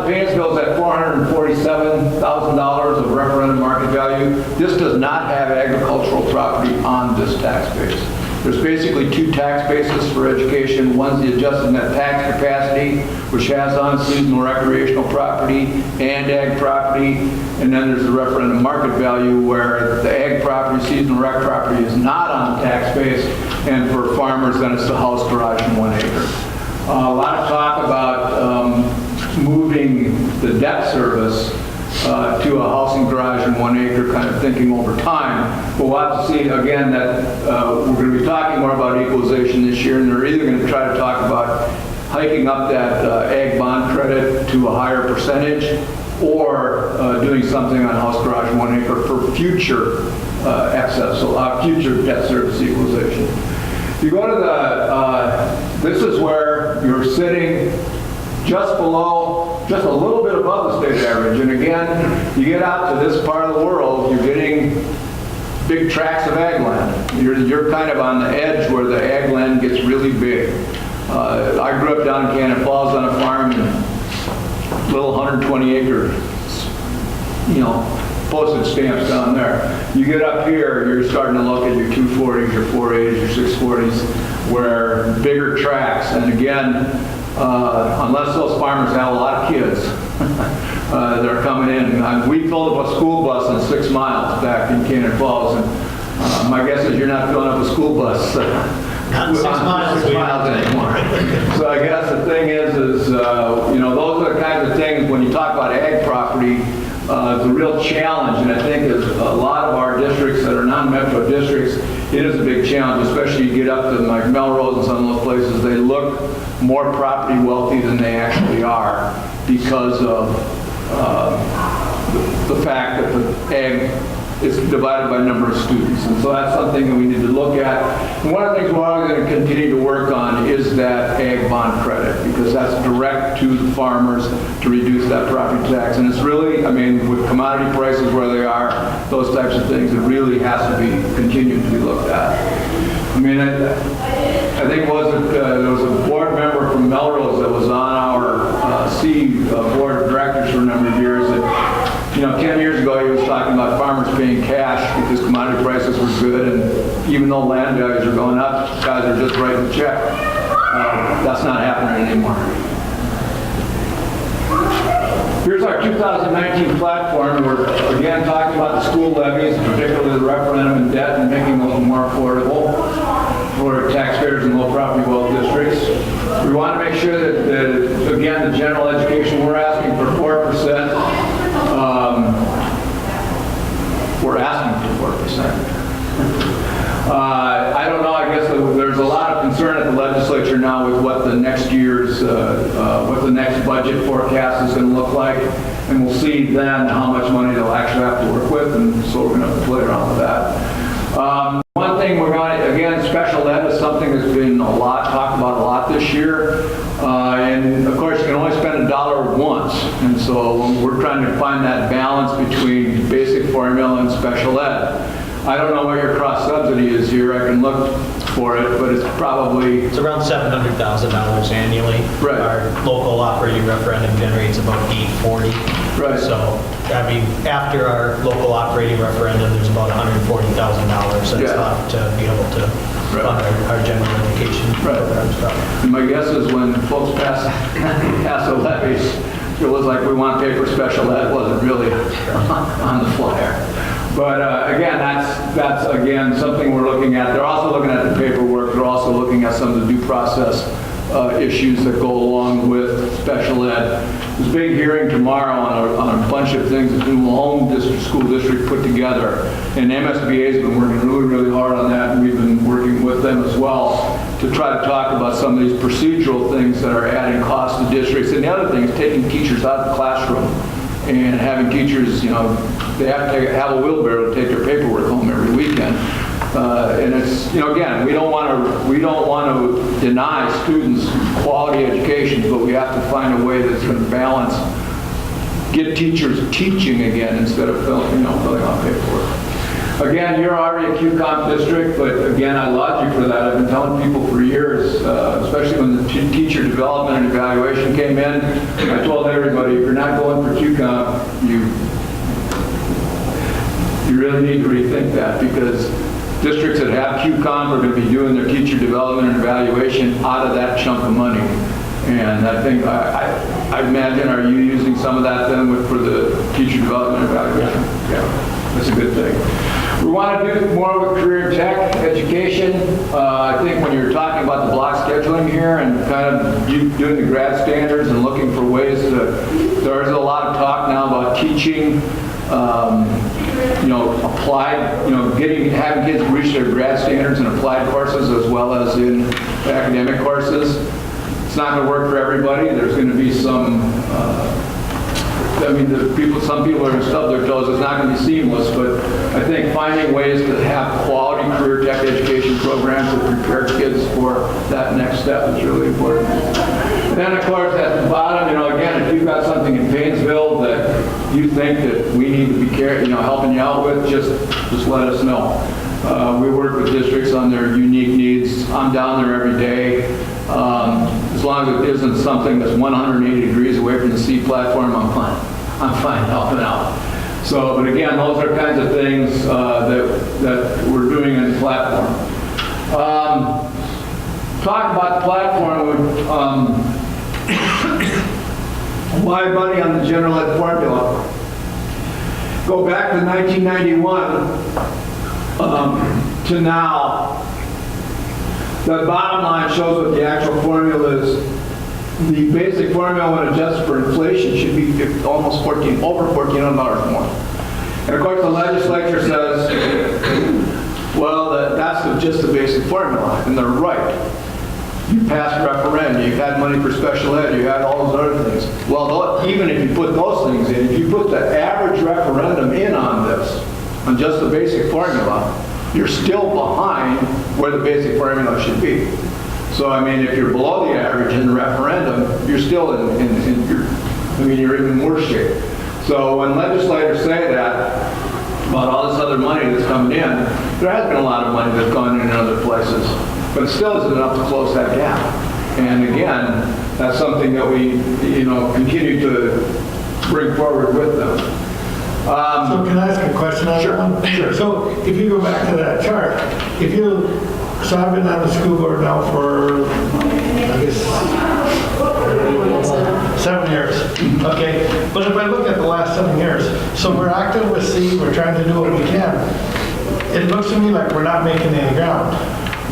Paynesville's at $447,000 of referendum market value. This does not have agricultural property on this tax base. There's basically two tax bases for education. One's the adjusted net tax capacity, which has unseasonal recreational property and ag property. And then there's the referendum market value, where the ag property, seasonal rec property is not on the tax base. And for farmers, then it's the house, garage, and 1 acre. A lot of talk about moving the debt service to a house and garage and 1 acre, kind of thinking over time. But we'll have to see again that we're going to be talking more about equalization this year, and they're either going to try to talk about hiking up that ag bond credit to a higher percentage, or doing something on house, garage, and 1 acre for future excess, so future debt service equalization. You go to the, this is where you're sitting just below, just a little bit above the state average. And again, you get out to this part of the world, you're getting big tracts of ag land. You're kind of on the edge where the ag land gets really big. I grew up down in Cannon Falls on a farm, and little 120-acre, postage stamps down there. You get up here, you're starting to look at your 240s, your 480s, your 640s, where bigger tracts. And again, unless those farmers have a lot of kids, they're coming in. We filled up a school bus in 6 miles back in Cannon Falls, and my guess is you're not filling up a school bus. Not 6 miles. 6 miles anymore. So I guess the thing is those are the kinds of things when you talk about ag property. The real challenge, and I think is a lot of our districts that are non-metro districts, it is a big challenge, especially you get up to like Melrose and some of those places, they look more property wealthy than they actually are because of the fact that the ag is divided by number of students. And so that's something that we need to look at. And one of the things we're always going to continue to work on is that ag bond credit, because that's direct to the farmers to reduce that property tax. And it's really, I mean, with commodity prices where they are, those types of things, it really has to be continued to be looked at. I mean, I think there was a board member from Melrose that was on our board of directors for a number of years. That, 10 years ago he was talking about farmers paying cash because commodity prices were good, and even though land values are going up, guys are just writing a check. That's not happening anymore. Here's our 2019 platform. We're again talking about the school levies, particularly the referendum and debt, and making those more affordable for taxpayers in low property wealth districts. We want to make sure that again, the general education, we're asking for 4%. We're asking for 4%. I don't know, I guess there's a lot of concern at the legislature now with what the next year's, what the next budget forecast is going to look like. And we'll see then how much money they'll actually have to work with, and so we're going to have to play around with that. One thing we're going to, again, special ed is something that's been talked about a lot this year. And of course, you can only spend $1 once. And so we're trying to find that balance between basic formula and special ed. I don't know what your cross subsidy is here. I can look for it, but it's probably... It's around $700,000 annually. Right. Our local operating referendum generates about $840. Right. So, I mean, after our local operating referendum, there's about $140,000 that's left to be able to fund our general education program stuff. And my guess is when folks pass the levies, it was like we want to pay for special ed. It wasn't really on the flyer. But again, that's again something we're looking at. They're also looking at the paperwork. They're also looking at some of the due process issues that go along with special ed. There's a big hearing tomorrow on a bunch of things that the Malone School District put together. And MSBA has been working really, really hard on that, and we've been working with them as well to try to talk about some of these procedural things that are adding cost to districts. And the other thing is taking teachers out of the classroom and having teachers, they have to have a wheelbarrow to take their paperwork home every weekend. And it's, again, we don't want to deny students quality education, but we have to find a way that's going to balance, get teachers teaching again instead of filling out paperwork. Again, you're already a QComp district, but again, I laud you for that. I've been telling people for years, especially when the teacher development and evaluation came in, I told everybody, if you're not going for QComp, you really need to rethink that, because districts that have QComp are going to be doing their teacher development and evaluation out of that chunk of money. And I think, I imagine, are you using some of that then for the teacher development and evaluation? Yeah, that's a good thing. We want to do more with career tech education. I think when you're talking about the block scheduling here and kind of doing the grad standards and looking for ways to, there's a lot of talk now about teaching, applied, having kids reach their grad standards in applied courses as well as in academic courses. It's not going to work for everybody. There's going to be some I mean, some people are going to stub their toes. It's not going to be seamless, but I think finding ways to have quality career tech education programs that prepare kids for that next step is really important. And then, of course, at the bottom, again, if you've got something in Paynesville that you think that we need to be helping you out with, just let us know. We work with districts on their unique needs. I'm down there every day. As long as it isn't something that's 180 degrees away from the C platform, I'm fine. I'm fine helping out. So, but again, those are kinds of things that we're doing in the platform. Talk about the platform. Why money on the general ed formula? Go back to 1991 to now. The bottom line shows what the actual formula is. The basic formula when adjusted for inflation should be almost over $1,400 more. And of course the legislature says, well, that's just the basic formula, and they're right. You passed referendum, you had money for special ed, you had all those other things. Well, even if you put those things in, if you put the average referendum in on this, on just the basic formula, you're still behind where the basic formula should be. So, I mean, if you're below the average in the referendum, you're still you're in worse shape. So when legislators say that about all this other money that's coming in, there has been a lot of money that's gone in other places, but it still isn't enough to close that gap. And again, that's something that we, continue to bring forward with them. So can I ask a question on that one? Sure. So if you go back to that chart, so I've been on the school board now for, I guess, 7 years. Okay, but if I look at the last 7 years, so we're active with C, we're trying to do what we can. It looks to me like we're not making any ground.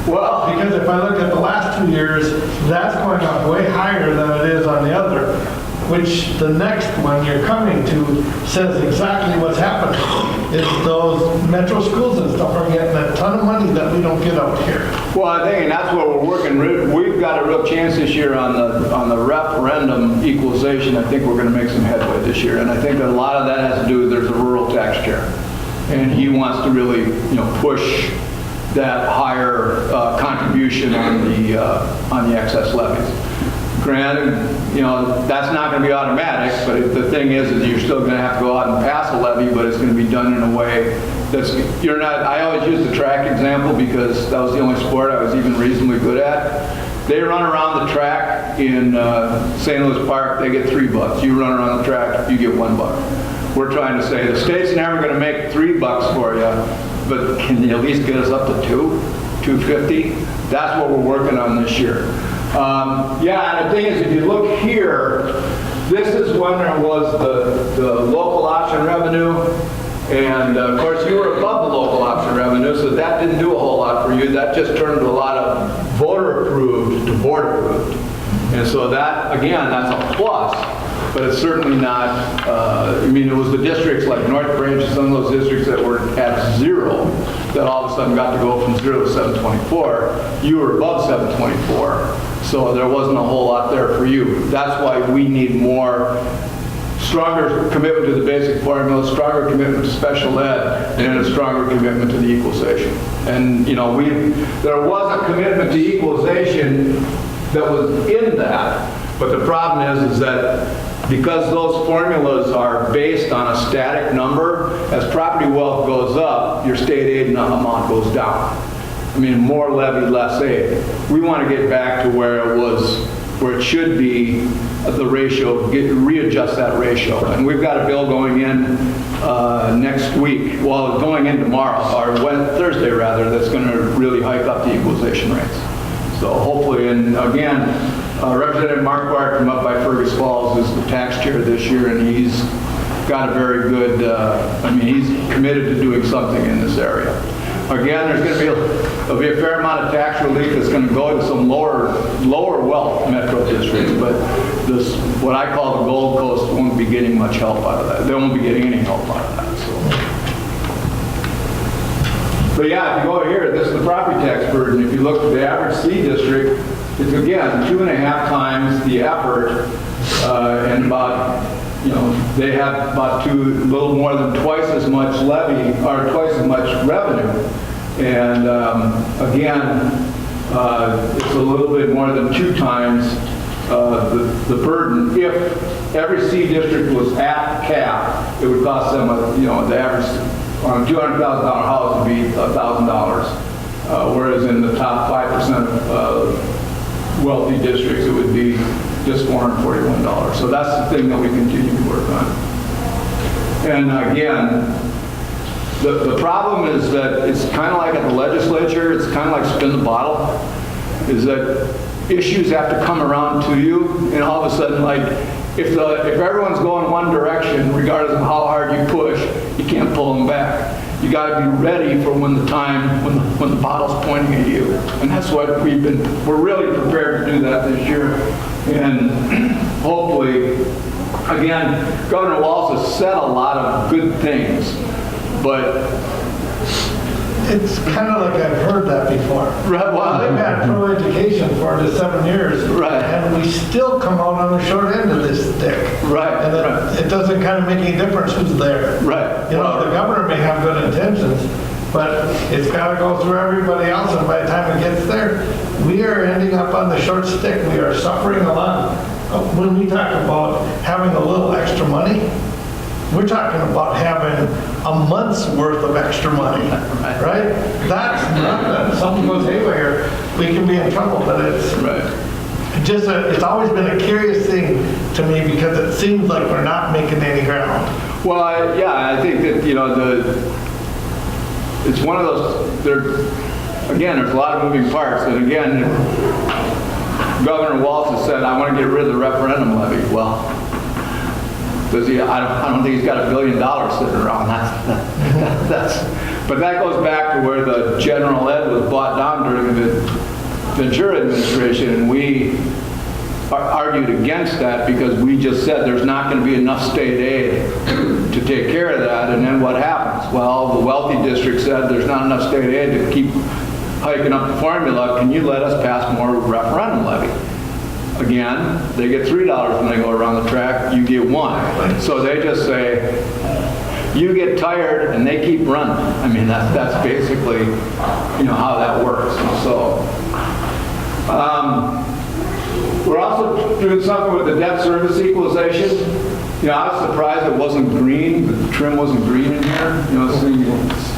Well, because if I look at the last 2 years, that's going up way higher than it is on the other, which the next one you're coming to says exactly what's happening. Is those metro schools and stuff are getting a ton of money that we don't get out here. Well, I think, and that's what we're working. We've got a real chance this year on the referendum equalization. I think we're going to make some headway this year, and I think that a lot of that has to do with there's a rural tax share, and he wants to really, push that higher contribution on the excess levies. Granted, that's not going to be automatic, but the thing is you're still going to have to go out and pass a levy, but it's going to be done in a way that's, I always use the track example because that was the only sport I was even reasonably good at. They run around the track in St. Louis Park, they get $3. You run around the track, you get $1. We're trying to say the state's never going to make $3 for you, but can you at least get us up to $2.50? That's what we're working on this year. And the thing is, if you look here, this is when there was the local option revenue, and of course you were above the local option revenue, so that didn't do a whole lot for you. That just turned a lot of voter approved to board approved. And so that, again, that's a plus, but it's certainly not, it was the districts like North Branch and some of those districts that were at 0 that all of a sudden got to go from 0 to 724. You were above 724, so there wasn't a whole lot there for you. That's why we need stronger commitment to the basic formula, stronger commitment to special ed, and a stronger commitment to the equalization. And, there was a commitment to equalization that was in that, but the problem is that because those formulas are based on a static number, as property wealth goes up, your state aid amount goes down. More levy, less aid. We want to get back to where it should be, the ratio, readjust that ratio. And we've got a bill going in next week, well, going in tomorrow, or Thursday rather, that's going to really hike up the equalization rates. So hopefully, and again, Representative Mark Barr from up by Fergus Falls is the tax chair this year, and he's got a very good, he's committed to doing something in this area. Again, there'll be a fair amount of tax relief that's going to go to some lower wealth metro districts, but this, what I call the Gold Coast, won't be getting much help out of that. They won't be getting any help out of that. So. But yeah, if you go here, this is the property tax burden. If you look at the average C district, it's again 2.5 times the effort and about they have about a little more than twice as much levy, or twice as much revenue. And again, it's a little bit more than 2 times the burden. If every C district was at cap, it would cost them, the average on a $200,000 house would be $1,000, whereas in the top 5% of wealthy districts, it would be just $441. So that's the thing that we continue to work on. And again, the problem is that it's kind of like at the legislature, it's kind of like spin the bottle, is that issues have to come around to you, and all of a sudden, like, if everyone's going one direction, regardless of how hard you push, you can't pull them back. You got to be ready for when the bottle's pointing at you, and that's what we're really prepared to do that this year, and hopefully, again, Governor Walz has said a lot of good things, but it's kind of like I've heard that before. Right, well, I've had pro-education for the 7 years. Right. And we still come out on the short end of this stick. Right. And it doesn't kind of make any difference who's there. Right. The governor may have good intentions, but it's got to go through everybody else, and by the time it gets there, we are ending up on the short stick. We are suffering a lot. When we talk about having a little extra money, we're talking about having a month's worth of extra money, right? That's nothing. Something goes haywire, we can be in trouble, but it's it's always been a curious thing to me because it seems like we're not making any ground. Well, I think that, it's one of those, there's a lot of moving parts, and again, Governor Walz has said, I want to get rid of the referendum levy. Well, I don't think he's got $1 billion sitting around. But that goes back to where the general ed was bought down during the Ventura administration, and we argued against that because we just said there's not going to be enough state aid to take care of that. And then what happens? Well, the wealthy district said there's not enough state aid to keep hiking up the formula. Can you let us pass more referendum levy? Again, they get $3 when they go around the track, you get $1. So they just say, you get tired and they keep running. I mean, that's basically, how that works. So, we're also doing something with the debt service equalization. I was surprised it wasn't green, the trim wasn't green in here. It's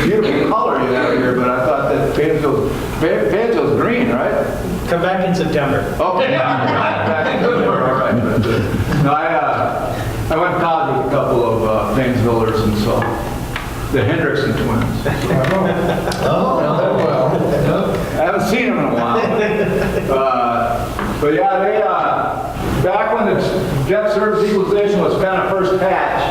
beautiful color you have here, but I thought that Paynesville's green, right? Come back in September. Okay, yeah. All right. No, I went to college with a couple of Paynesvillers, and so the Hendrickson twins. I haven't seen them in a while. But yeah, they back when the debt service equalization was kind of first patched,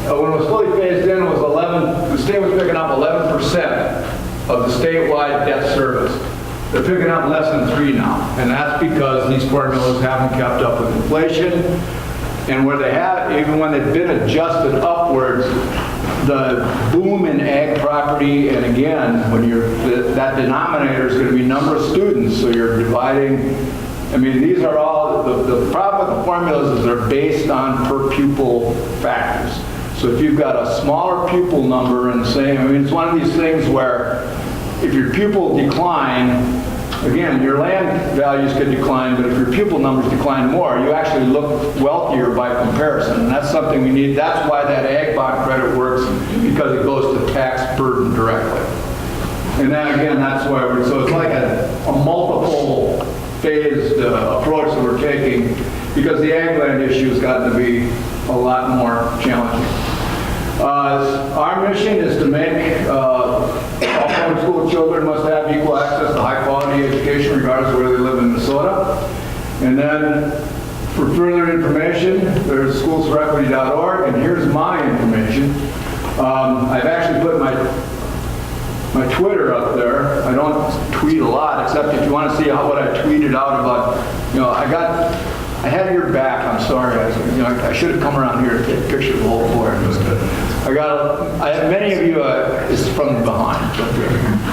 when it was fully phased in, it was 11. The state was picking up 11% of the statewide debt service. They're picking up less than 3 now, and that's because these formulas haven't kept up with inflation. And where they have, even when they've been adjusted upwards, the boom in ag property, and again, when that denominator is going to be number of students, so you're dividing. I mean, these are all the problem with the formulas is they're based on per pupil factors. So if you've got a smaller pupil number and it's one of these things where if your pupil decline, again, your land values could decline, but if your pupil numbers decline more, you actually look wealthier by comparison. And that's something we need. That's why that ag bond credit works, because it goes to tax burden directly. And then again, that's why so it's like a multiple phased approach that we're taking, because the ag land issue has gotten to be a lot more challenging. Our mission is to make all public school children must have equal access to high quality education regardless of where they live in Minnesota. And then for further information, there's schoolsforequity.org, and here's my information. I've actually put my Twitter up there. I don't tweet a lot, except if you want to see what I tweeted out about, I had your back. I'm sorry. I should have come around here to take a picture of the whole floor. I have many of you. It's from behind.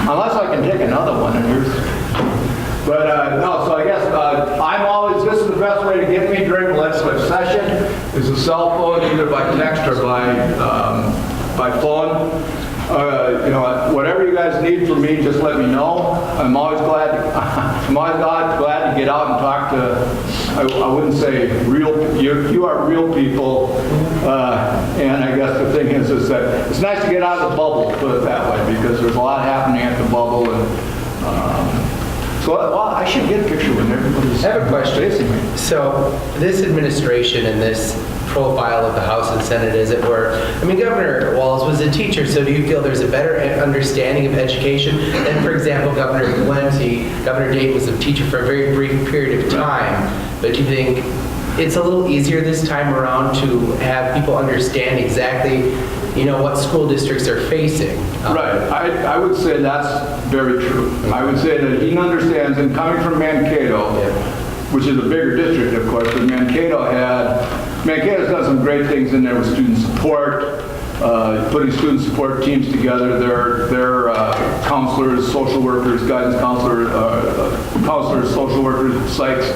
Unless I can take another one. And But no, so I guess this is the best way to get me during the legislative session is a cell phone, either by text or by phone. Whatever you guys need from me, just let me know. I'm always glad to get out and talk to, I wouldn't say real, you are real people. And I guess the thing is that it's nice to get out of the bubble, put it that way, because there's a lot happening at the bubble. And well, I should get a picture when everybody's. I have a question. Facing me. So this administration and this profile of the House and Senate, as it were, I mean, Governor Walz was a teacher, so do you feel there's a better understanding of education than, for example, Governor Valenti? Governor Dayton was a teacher for a very brief period of time, but do you think it's a little easier this time around to have people understand exactly, what school districts are facing? Right. I would say that's very true. I would say that he understands, and coming from Mankato, which is a bigger district, of course, but Mankato's done some great things in there with student support, putting student support teams together. Their counselors, social workers, guidance counselors, social workers, psychs,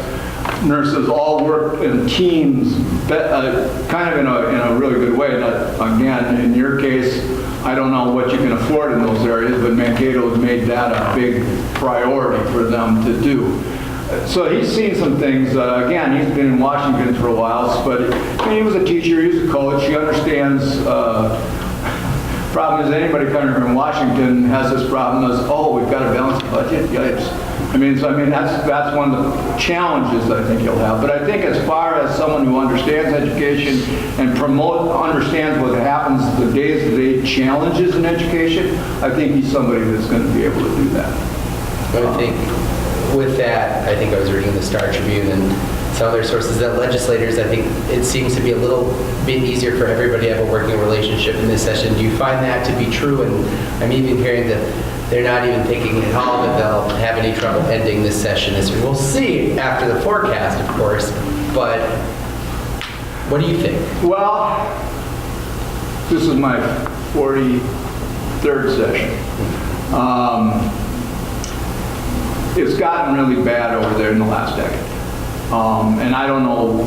nurses all work in teams, kind of in a really good way. Now, again, in your case, I don't know what you can afford in those areas, but Mankato has made that a big priority for them to do. So he's seen some things. Again, he's been in Washington for a while, but he was a teacher, he was a coach, he understands. Problem is, anybody coming from Washington has this problem as, we've got to balance the budget. Yikes. I mean, that's one of the challenges that I think you'll have. But I think as far as someone who understands education and understands what happens, the day-to-day challenges in education, I think he's somebody that's going to be able to do that. I think with that, I think I was reading the Star Tribune and some other sources that legislators, I think it seems to be a little bit easier for everybody to have a working relationship in this session. Do you find that to be true? And I'm even hearing that they're not even thinking at all that they'll have any trouble ending this session. We'll see after the forecast, of course, but what do you think? Well, this is my 43rd session. It's gotten really bad over there in the last decade. And I don't know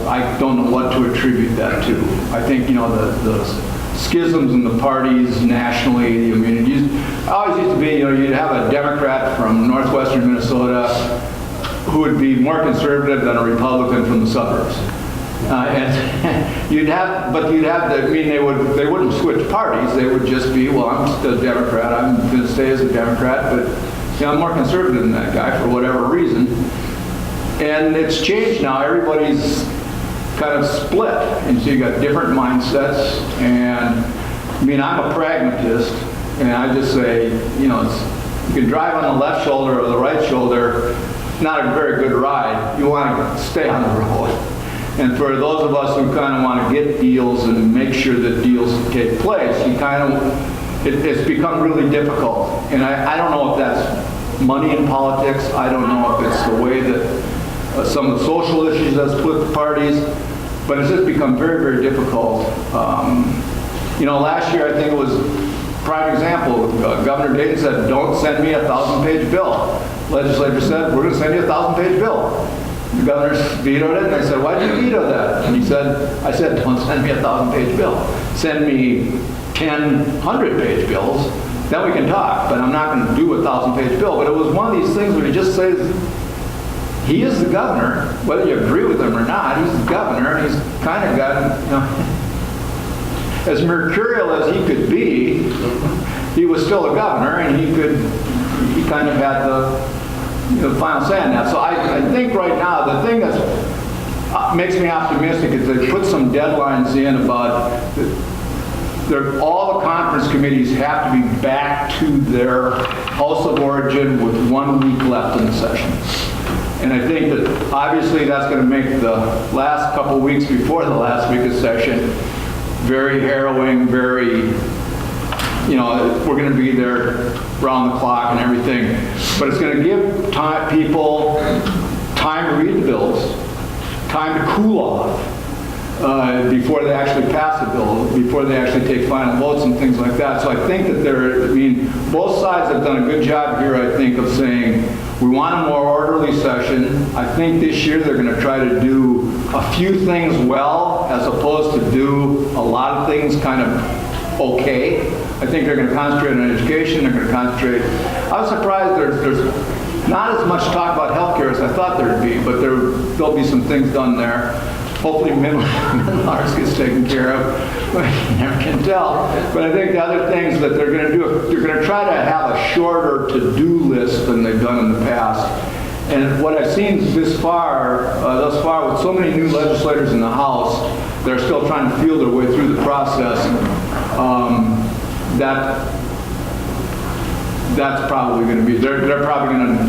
what to attribute that to. I think, the schisms in the parties nationally, I mean, it always used to be, you'd have a Democrat from northwestern Minnesota who would be more conservative than a Republican from the suburbs. And you'd have they wouldn't switch parties. They would just be, well, I'm still a Democrat. I'm going to stay as a Democrat, but I'm more conservative than that guy for whatever reason. And it's changed now. Everybody's kind of split. And so you got different mindsets. And I'm a pragmatist. And I just say, you can drive on the left shoulder or the right shoulder. Not a very good ride. You want to stay on the road. And for those of us who kind of want to get deals and make sure that deals take place, it's become really difficult. And I don't know if that's money in politics. I don't know if it's the way that some of the social issues that's split the parties, but it's just become very, very difficult. Last year, I think it was a prime example. Governor Dayton said, don't send me a 1,000-page bill. Legislature said, we're going to send you a 1,000-page bill. The governor vetoed it, and I said, why did you veto that? And I said, don't send me a 1,000-page bill. Send me 10 100-page bills, then we can talk, but I'm not going to do a 1,000-page bill. But it was one of these things where he just says, he is the governor, whether you agree with him or not, he's the governor, and he's kind of got, as mercurial as he could be, he was still a governor, and he kind of had the final say on that. So I think right now, the thing that makes me optimistic is they put some deadlines in about all the conference committees have to be back to their house of origin with 1 week left in the session. And I think that obviously that's going to make the last couple weeks before the last week of session very harrowing, very, we're going to be there around the clock and everything. But it's going to give people time to read the bills, time to cool off before they actually pass the bill, before they actually take final votes and things like that. So I think that both sides have done a good job here, I think, of saying, We want a more orderly session. I think this year they're going to try to do a few things well as opposed to do a lot of things kind of okay. I think they're going to concentrate on education. They're going to concentrate. I was surprised there's not as much talk about healthcare as I thought there'd be, but there'll be some things done there. Hopefully ours gets taken care of. You never can tell. But I think the other things that they're going to do, they're going to try to have a shorter to-do list than they've done in the past. And what I've seen thus far, with so many new legislators in the House, they're still trying to feel their way through the process. That's probably going to be, they're probably going to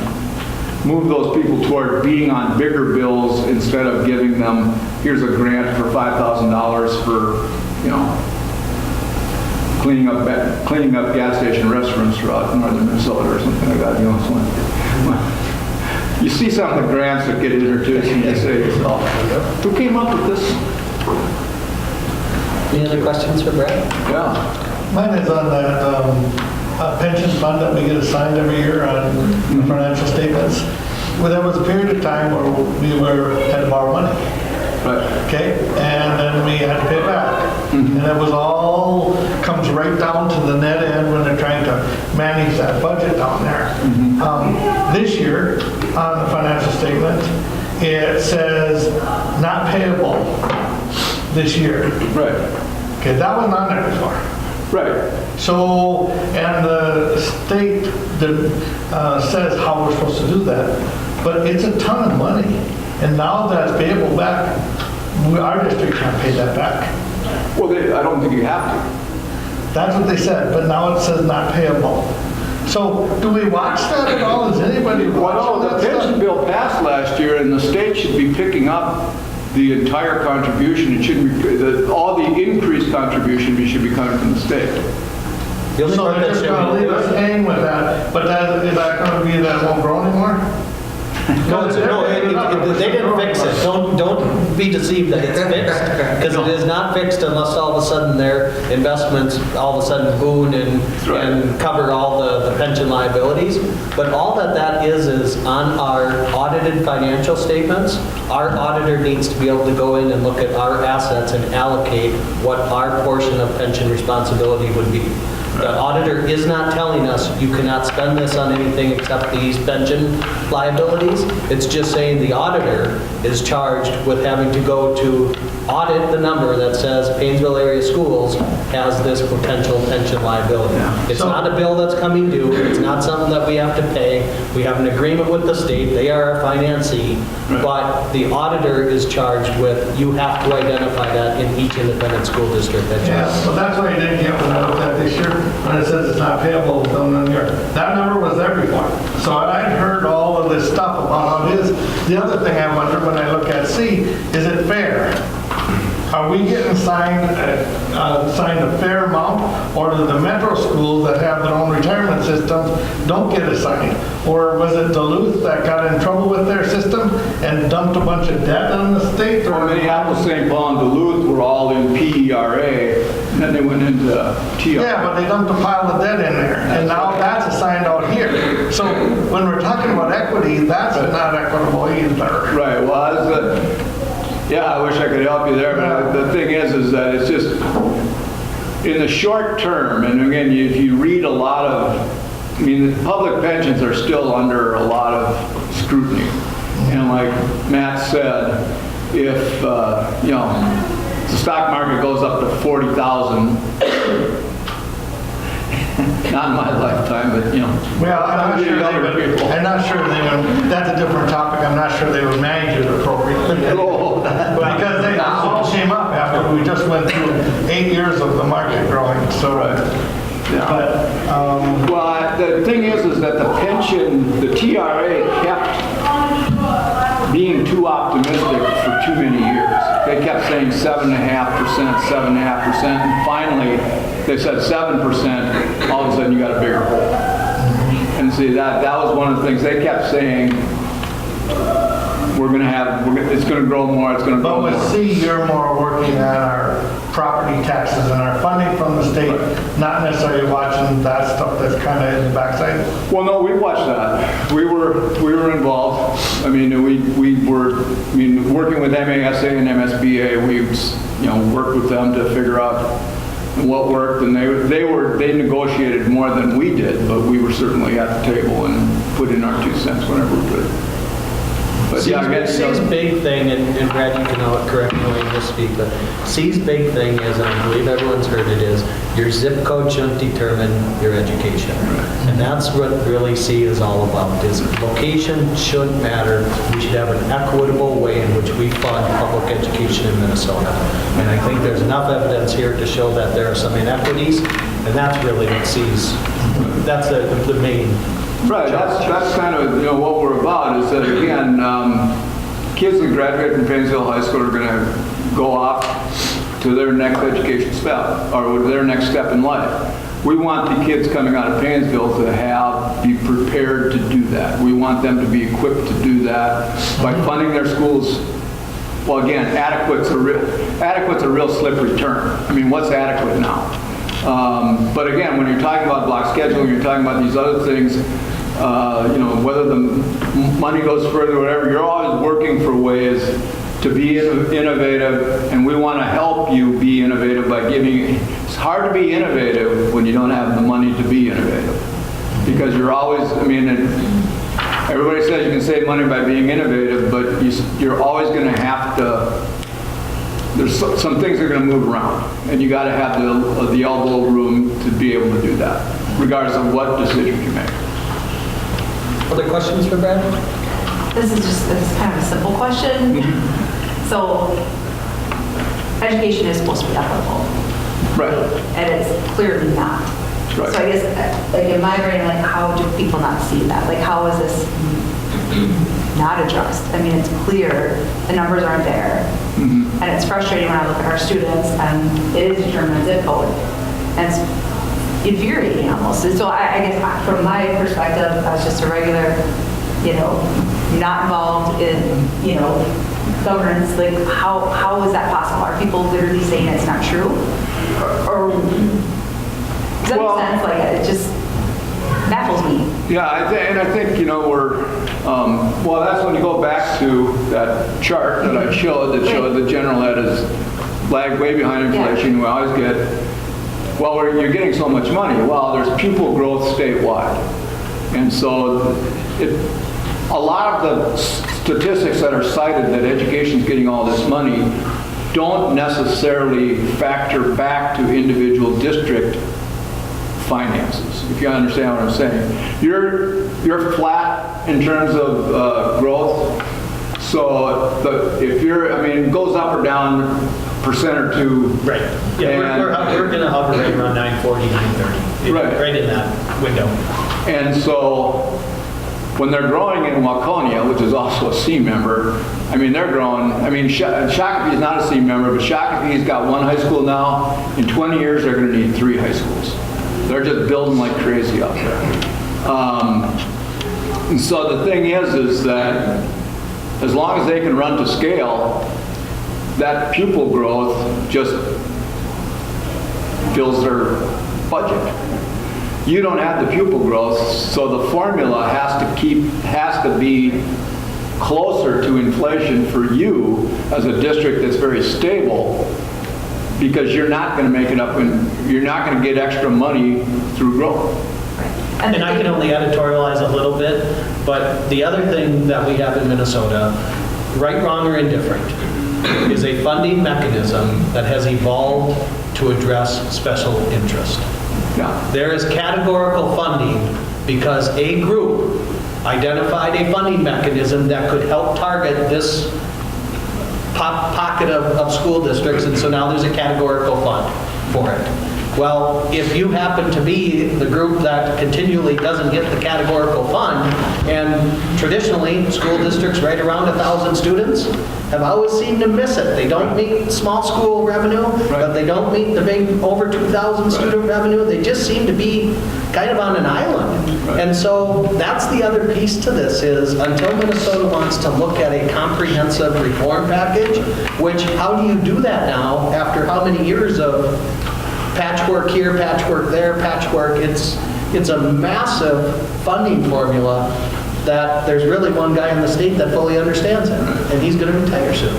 move those people toward being on bigger bills instead of giving them, here's a grant for $5,000 for, you know, cleaning up gas station restaurants throughout northern Minnesota or something like that. You know, you see some of the grants that get introduced and you say to yourself, who came up with this? Any other questions for Brett? Yeah. Mine is on that pension fund that we get assigned every year on the financial statements. Well, there was a period of time where we had to borrow money. Right. Okay, and then we had to pay it back. And it was all, comes right down to the net end when they're trying to manage that budget down there. This year, on the financial statement, it says not payable this year. Right. Okay, that was not there before. Right. So, and the state says how we're supposed to do that, but it's a ton of money. And now that it's payable back, our district can't pay that back. Well, I don't think you have to. That's what they said, but now it says not payable. So do we watch that at all? Is anybody watching Well, that the pension stuff? bill passed last year, and the state should be picking up the entire contribution. It shouldn't be, all the increased contribution should be coming from the state. The only So part they're that just should going to be- leave us hanging with that, but is that going to be that won't grow anymore? No, they didn't fix it. Don't be deceived that it's fixed, because it is not fixed unless all of a sudden their investments all of a sudden boom and cover all the pension liabilities. But all that is on our audited financial statements, our auditor needs to be able to go in and look at our assets and allocate what our portion of pension responsibility would be. The auditor is not telling us you cannot spend this on anything except these pension liabilities. It's just saying the auditor is charged with having to go to audit the number that says Paynesville area schools has this potential pension liability. It's not a bill that's coming due. It's not something that we have to pay. We have an agreement with the state. They are our financee. But the auditor is charged with, you have to identify that in each independent school district. Yeah, well, that's why you didn't get when I looked at this year, when it says it's not payable, that number was there before. So I'd heard all of this stuff about how it is. The other thing I wonder when I look at C, is it fair? Are we getting signed a fair amount, or do the metro schools that have their own retirement systems don't get assigned? Or was it Duluth that got in trouble with their system and dumped a bunch of debt on the state? Or Minneapolis, St. Paul, and Duluth were all in PERA, and then they went into TR. Yeah, but they dumped a pile of debt in there, and now that's assigned out here. So when we're talking about equity, that's not equitable either. Right, well, yeah, I wish I could help you there, but the thing is that it's just, in the short term, and again, if you read a lot of, I mean, the public pensions are still under a lot of scrutiny. And like Matt said, if, you know, the stock market goes up to 40,000, not in my lifetime, but, you know. Well, I'm not sure they would, that's a different topic, I'm not sure they would manage it appropriately. Because they all came up after we just went through 8 years of the market growing, so. Right. Yeah. But, well, the thing is that the pension, the TRA kept being too optimistic for too many years. They kept saying 7.5%, 7.5%, and finally they said 7%, all of a sudden you got a bigger hole. And see, that was one of the things they kept saying, it's going to grow more, it's going to grow But more. with C, you're more working on our property taxes and our funding from the state, not necessarily watching that stuff that's kind of in the backside. Well, no, we watched that. We were involved. I mean, working with MASA and MSBA, we worked with them to figure out what worked, and they negotiated more than we did, but we were certainly at the table and put in our 2 cents whenever we could. But yeah, I guess C's big thing, and Brad, you can correct me when you speak, but C's big thing is, and I believe everyone's heard it, is your zip code shouldn't determine your education. And that's what really C is all about, is location shouldn't matter. We should have an equitable way in which we fund public education in Minnesota. And I think there's enough evidence here to show that there are some inequities, and that's really what C's, that's the main. Right, that's kind of what we're about, is that again, kids that graduate from Paynesville High School are going to go off to their next education step, or their next step in life. We want the kids coming out of Paynesville to be prepared to do that. We want them to be equipped to do that by funding their schools. Well, again, adequate's a real slippery term. I mean, what's adequate now? But again, when you're talking about block scheduling, you're talking about these other things, whether the money goes further or whatever, you're always working for ways to be innovative, and we want to help you be innovative by it's hard to be innovative when you don't have the money to be innovative. Because you're always, everybody says you can save money by being innovative, but you're always going to have to, there's some things that are going to move around, and you got to have the elbow room to be able to do that, regardless of what decision you make. Other questions for Brad? This is kind of a simple question. So, education is supposed to be equitable. Right. And it's clearly not. Right. So I guess, like in my brain, like how do people not see that? Like how is this not addressed? I mean, it's clear, the numbers aren't there. And it's frustrating when I look at our students, and it is determined zip code. And it's infuriating almost. And so I guess from my perspective, as just a regular, not involved in, governance, like how is that possible? Are people literally saying it's not true? Or does that make sense? Like it just baffles me. Yeah, I think we're, that's when you go back to that chart that I showed that showed the general ed is lagged way behind inflation. We always get, you're getting so much money. Well, there's pupil growth statewide. And so a lot of the statistics that are cited that education's getting all this money don't necessarily factor back to individual district finances, if you understand what I'm saying. You're flat in terms of growth, so if it goes up or down percent or two. Right. Yeah, we're going to hover right around 940, 930. Right in that window. And so when they're growing in Waconia, which is also a C member, they're growing. Shakopee is not a C member, but Shakopee's got 1 high school now. In 20 years, they're going to need 3 high schools. They're just building like crazy out there. And so the thing is that as long as they can run to scale, that pupil growth just fills their budget. You don't have the pupil growth, so the formula has to be closer to inflation for you as a district that's very stable, because you're not going to make it up and you're not going to get extra money through growth. And I can only editorialize a little bit, but the other thing that we have in Minnesota, right, wrong, or indifferent, is a funding mechanism that has evolved to address special interest. Yeah. There is categorical funding because a group identified a funding mechanism that could help target this pocket of school districts, and so now there's a categorical fund for it. Well, if you happen to be the group that continually doesn't get the categorical fund, and traditionally, school districts right around 1,000 students have always seemed to miss it. They don't meet small school revenue, but they don't meet the big over 2,000 student revenue. They just seem to be kind of on an island. And so that's the other piece to this is until Minnesota wants to look at a comprehensive reform package, which how do you do that now after how many years of patchwork here, patchwork there, patchwork? It's a massive funding formula that there's really one guy in the state that fully understands it, and he's going to retire soon.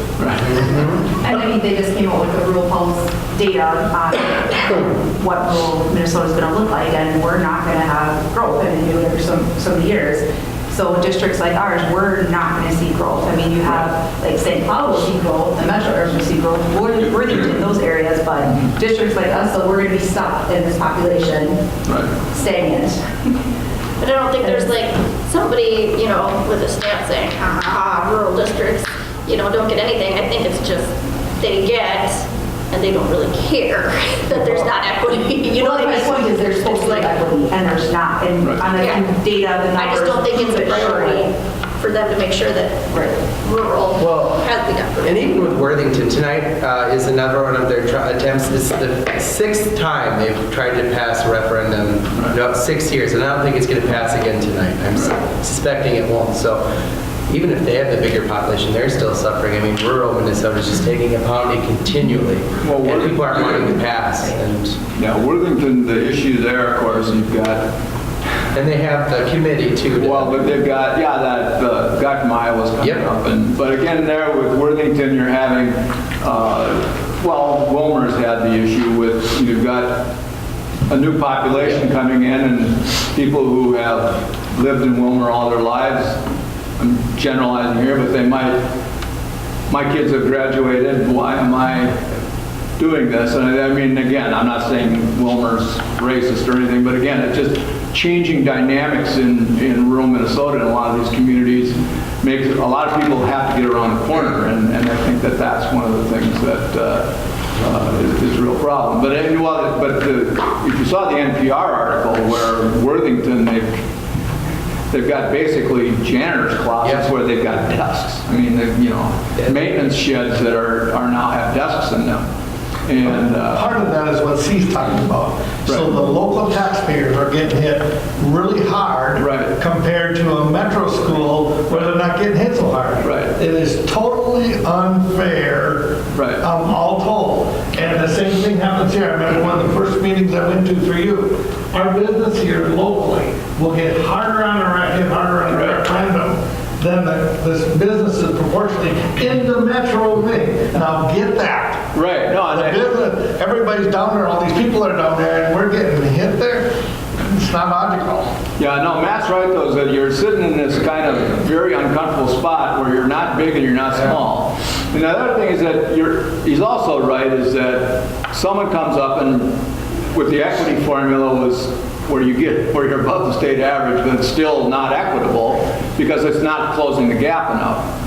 And I mean, they just came out with the rural pulse data on what rural Minnesota's going to look like, and we're not going to have growth. I mean, you look over some years. So districts like ours, we're not going to see growth. I mean, you have like St. Cloud will see growth, the metro areas will see growth, Worthington in those areas, but districts like us, so we're going to be stuck in this population, stagnant. But I don't think there's like somebody, with a stamp saying, rural districts, don't get anything. I think it's just they get, and they don't really care that there's not equity. You know what I mean? My point is there's supposed to be equity, and there's not. And on the data, the numbers. I just don't think it's a priority for them to make sure that rural has the equity. And even with Worthington, tonight is another one of their attempts. This is the sixth time they've tried to pass a referendum, 6 years, and I don't think it's going to pass again tonight. I'm suspecting it won't. So even if they have the bigger population, they're still suffering. I mean, rural Minnesota is just taking a pounding continually, and people aren't wanting to pass. And Worthington, the issue there, of course, you've got. And they have the committee too. Well, but they've got, that Guyton, Iowa's coming up. But again, there with Worthington, you're having, Wilmer's had the issue with, you've got a new population coming in and people who have lived in Wilmer all their lives. I'm generalizing here, but my kids have graduated, why am I doing this? And I mean, again, I'm not saying Wilmer's racist or anything, but again, it's just changing dynamics in rural Minnesota and a lot of these communities makes a lot of people have to get around the corner, and I think that's one of the things that is a real problem. But if you saw the NPR article where Worthington, they've got basically janitor's closets where they've got desks. I mean, maintenance sheds that are now have desks in them. And part of that is what C's talking about. So the local taxpayers are getting hit really hard compared to a metro school where they're not getting hit so hard. It is totally unfair, all told. And the same thing happens here. I remember one of the first meetings I went to for you. Our business here locally will get harder on the referendum than this business is proportionally in the metro thing. Now get that. Business, everybody's down there, all these people are down there, and we're getting hit there. It's not logical. Matt's right though, is that you're sitting in this kind of very uncomfortable spot where you're not big and you're not small. And the other thing is that he's also right, is that someone comes up and with the equity formula was where you're above the state average, but it's still not equitable because it's not closing the gap enough.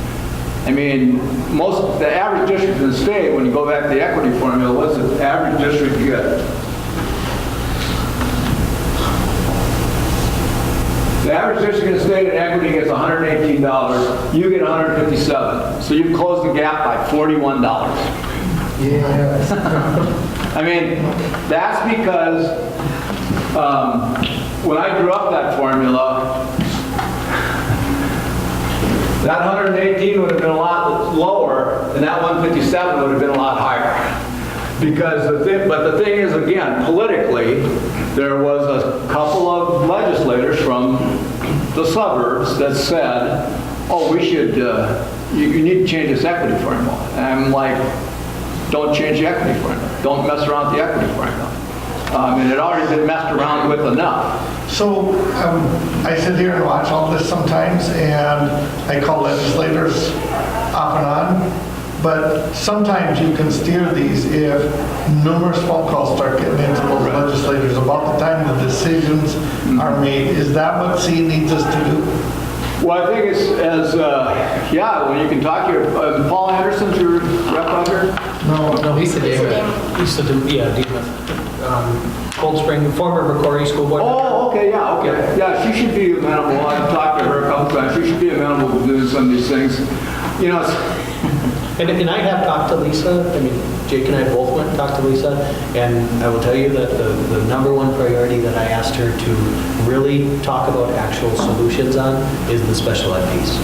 I mean, the average district in the state, when you go back to the equity formula, what's the average district you get? The average district in the state in equity gets $118. You get $157. So you've closed the gap by $41. I mean, that's because when I drew up that formula, that 118 would have been a lot lower, and that 157 would have been a lot higher. Because the thing is, again, politically, there was a couple of legislators from the suburbs that said, oh, we should, you need to change this equity formula. And I'm like, don't change the equity formula. Don't mess around with the equity formula. And it already been messed around with enough. So I sit here and watch all this sometimes, and I call legislators off and on, but sometimes you can steer these if numerous phone calls start getting into those legislators about the time the decisions are made. Is that what C needs us to do? Well, I think it's when you can talk to your, Paul Anderson's your rep out here? No, Lisa Damon. Lisa, Demuth. Cold Spring, former Macquarie School Board member. Oh, okay, yeah, okay. Yeah, she should be amenable. I've talked to her a couple times. She should be amenable to doing some of these things. You know, And I have talked to Lisa, I mean, Jake and I both went and talked to Lisa, and I will tell you that the number one priority that I asked her to really talk about actual solutions on is the special ed piece.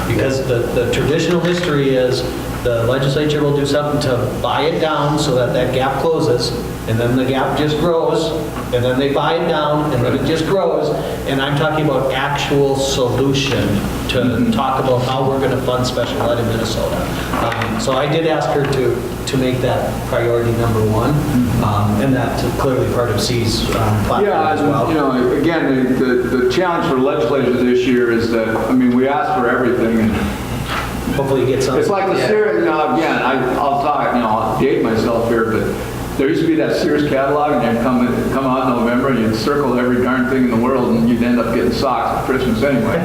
Because the traditional history is the legislature will do something to buy it down so that that gap closes, and then the gap just grows, and then they buy it down, and then it just grows. And I'm talking about actual solution to talk about how we're going to fund special ed in Minnesota. So I did ask her to make that priority number one, and that's clearly part of C's platform yeah, as well. you know, again, the challenge for legislators this year is that, I mean, we ask for everything, and Hopefully you get some. it's like the Sears, you know, again, I'll talk, you know, I'll date myself here, but there used to be that Sears catalog, and you'd come out in November, and you'd circle every darn thing in the world, and you'd end up getting socks at Christmas anyway.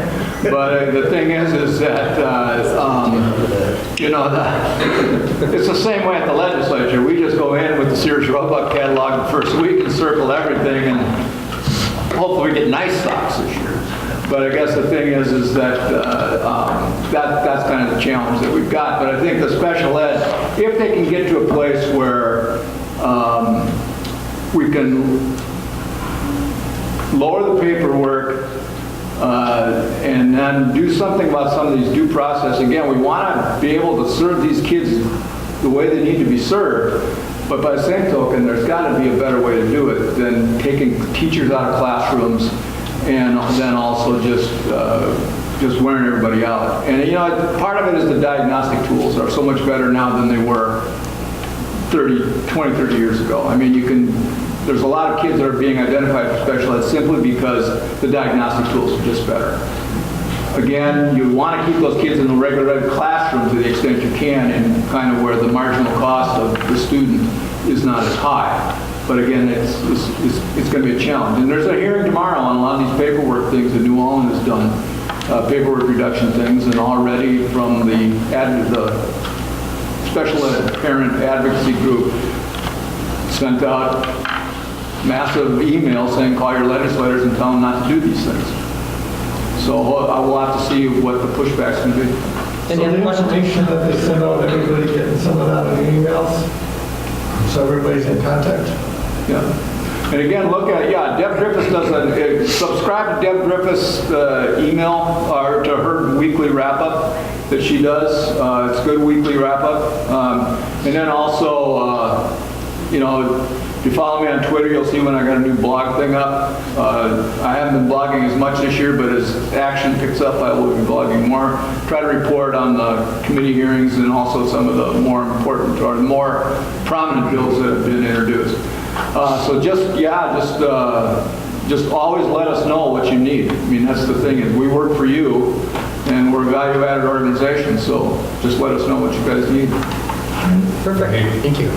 But the thing is that, you know, it's the same way at the legislature. We just go in with the Sears Roebuck catalog the first week and circle everything, and hopefully we get nice socks this year. But I guess the thing is that that's kind of the challenge that we've got. But I think the special ed, if they can get to a place where we can lower the paperwork and then do something about some of these due process. Again, we want to be able to serve these kids the way they need to be served. But by the same token, there's got to be a better way to do it than taking teachers out of classrooms and then also just wearing everybody out. And you know, part of it is the diagnostic tools are so much better now than they were 20, 30 years ago. I mean, there's a lot of kids that are being identified for special ed simply because the diagnostic tools are just better. Again, you want to keep those kids in the regular ed classroom to the extent you can, and kind of where the marginal cost of the student is not as high. But again, it's going to be a challenge. And there's a hearing tomorrow on a lot of these paperwork things that New Ulm has done, paperwork reduction things, and already from the special ed parent advocacy group sent out massive emails saying call your legislators and tell them not to do these things. So I will have to see what the pushback's going to be. So the information that they send out, everybody getting some of that in the emails, so everybody's in contact. Yeah. And again, look at, Deb Griffiths does subscribe to Deb Griffiths' email or to her weekly wrap-up that she does. It's a good weekly wrap-up. And then also, you know, if you follow me on Twitter, you'll see when I got a new blog thing up. I haven't been blogging as much this year, but as action picks up, I will be blogging more. Try to report on the committee hearings and also some of the more important or more prominent bills that have been introduced. So just always let us know what you need. I mean, that's the thing is we work for you and we're a value-added organization, so just let us know what you guys need. Perfect. Thank you.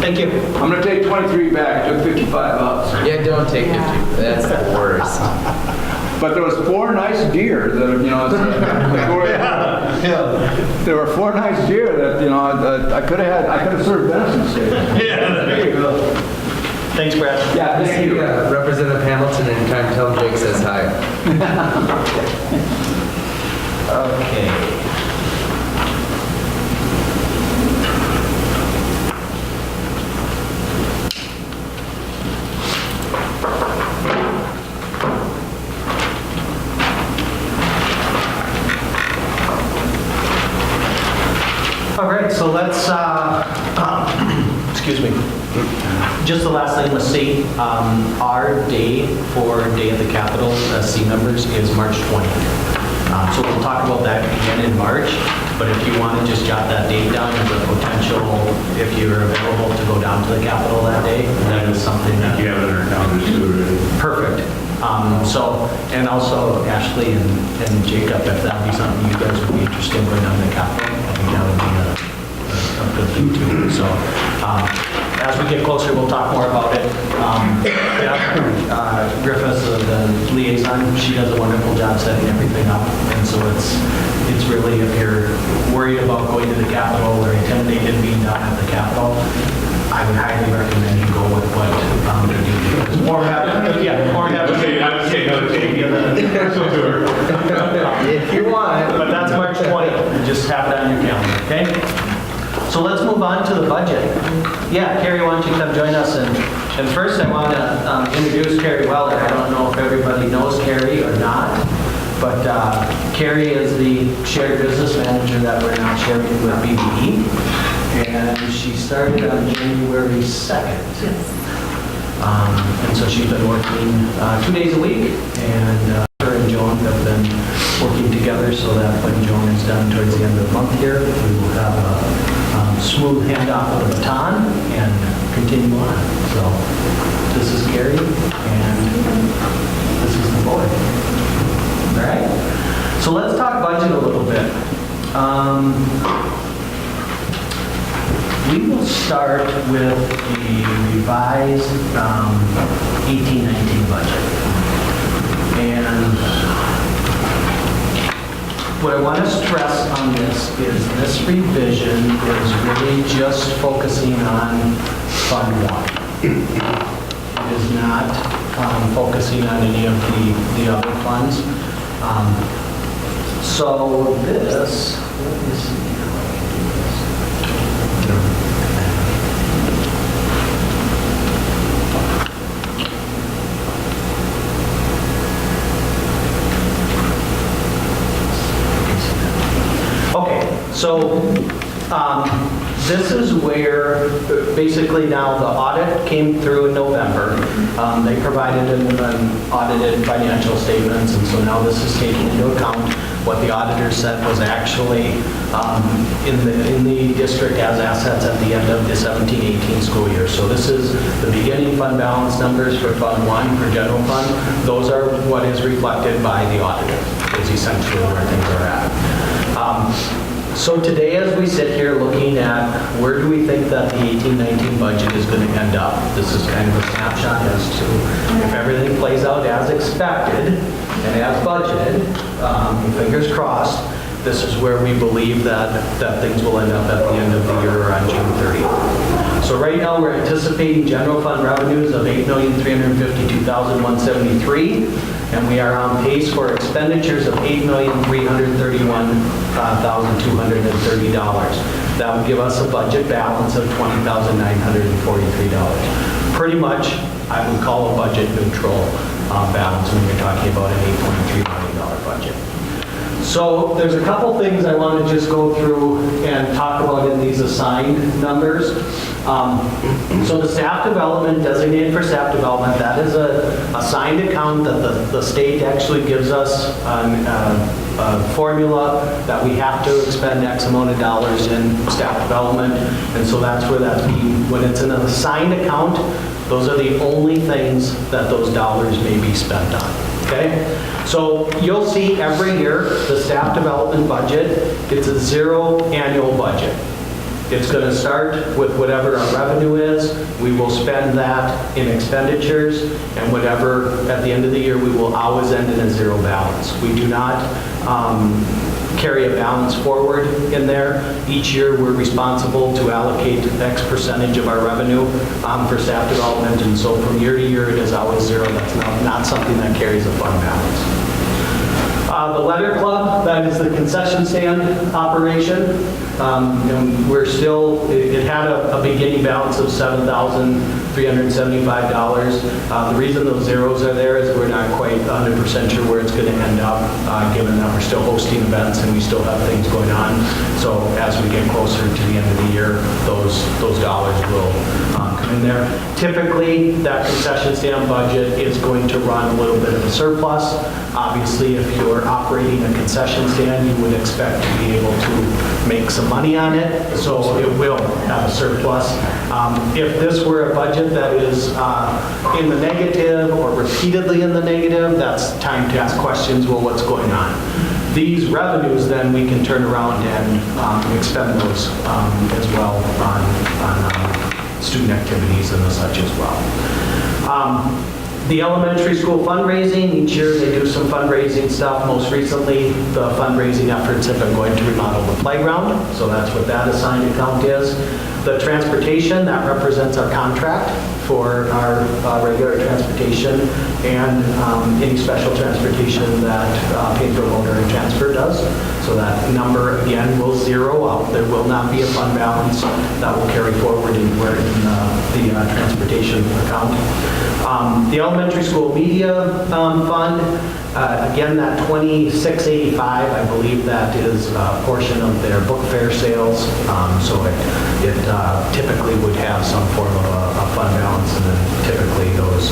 Thank you. I'm going to take 23 back. I took 55 out. Yeah, don't take 50. That's the worst. But there was 4 nice deer that, you know, there were 4 nice deer that, you know, I could have served venison steak. Yeah, there you go. Thanks, Brad. Yeah, thank you. Representative Hamilton, and time tell him Jake says hi. Okay. All right, so let's, excuse me. Just the last thing, let's see, our day for Day of the Capitol as C members is March 20th. So we'll talk about that again in March, but if you want to just jot that date down as a potential, if you're available to go down to the Capitol that day, that is something that... You have it in our calendars too already. Perfect. So, and also Ashley and Jacob, if that'd be something you guys would be interested in going down to the Capitol, I think that would be a good thing too. So, as we get closer, we'll talk more about it. Griffiths, the liaison, she does a wonderful job setting everything up. And so it's really, if you're worried about going to the Capitol or intimidated being down at the Capitol, I would highly recommend you go with what they do. Or have, Okay, I'm saying, personal tour. If you want. but that's March 20th. Just have it on your calendar, okay? So let's move on to the budget. Yeah, Carrie, why don't you come join us? And first I want to introduce Carrie Weller. I don't know if everybody knows Carrie or not, but Carrie is the shared business manager that we're now sharing with BBE. And she started on January 2nd. And so she's been working 2 days a week, and her and Joan have been working together so that when Joan is done towards the end of the month here, we will have a smooth handoff of the baton and continue on. So this is Carrie, and this is the board. All right? So let's talk budget a little bit. We will start with the revised 18-19 budget. And what I want to stress on this revision is really just focusing on Fund 1. It is not focusing on any of the other funds. So this, let me see here. Okay, so this is where basically now the audit came through in November. They provided an audited financial statements, and so now this is taking into account what the auditor said was actually in the district as assets at the end of the 17-18 school year. So this is the beginning fund balance numbers for Fund 1 for general fund. Those are what is reflected by the auditor, is essentially where things are at. So today, as we sit here looking at where do we think that the 18-19 budget is going to end up, this is kind of a snapshot as to if everything plays out as expected and as budgeted, fingers crossed, this is where we believe that things will end up at the end of the year or on June 30th. So right now, we're anticipating general fund revenues of $8,352,173. And we are on pace for expenditures of $8,331,230. That would give us a budget balance of $20,943. Pretty much, I would call a budget neutral balance when you're talking about an $8.3 million budget. So there's a couple things I want to just go through and talk about in these assigned numbers. So the staff development, designated for staff development, that is a assigned account that the state actually gives us a formula that we have to expend X amount of dollars in staff development. And so that's where that's being, when it's in an assigned account, those are the only things that those dollars may be spent on. Okay? So you'll see every year the staff development budget, it's a zero annual budget. It's going to start with whatever our revenue is. We will spend that in expenditures, and whatever at the end of the year, we will always end in a zero balance. We do not carry a balance forward in there. Each year, we're responsible to allocate X percentage of our revenue for staff development, and so from year to year, it is always zero. That's not something that carries a fund balance. The letter club, that is the concession stand operation. And we're still, it had a beginning balance of $7,375. The reason those zeros are there is we're not quite 100% sure where it's going to end up, given that we're still hosting events and we still have things going on. So as we get closer to the end of the year, those dollars will come in there. Typically, that concession stand budget is going to run a little bit of a surplus. Obviously, if you're operating a concession stand, you would expect to be able to make some money on it, so it will have a surplus. If this were a budget that is in the negative or repeatedly in the negative, that's time to ask questions, well, what's going on? These revenues, then, we can turn around and expend those as well on student activities and the such as well. The elementary school fundraising, each year they do some fundraising stuff. Most recently, the fundraising efforts have been going to remodel the playground, so that's what that assigned account is. The transportation, that represents our contract for our regular transportation and any special transportation that Paynesville Motor and Transfer does. So that number, again, will zero out. There will not be a fund balance that will carry forward anywhere in the transportation account. The elementary school media fund, again, that 2685, I believe that is a portion of their book fair sales. So it typically would have some form of a fund balance, and then typically those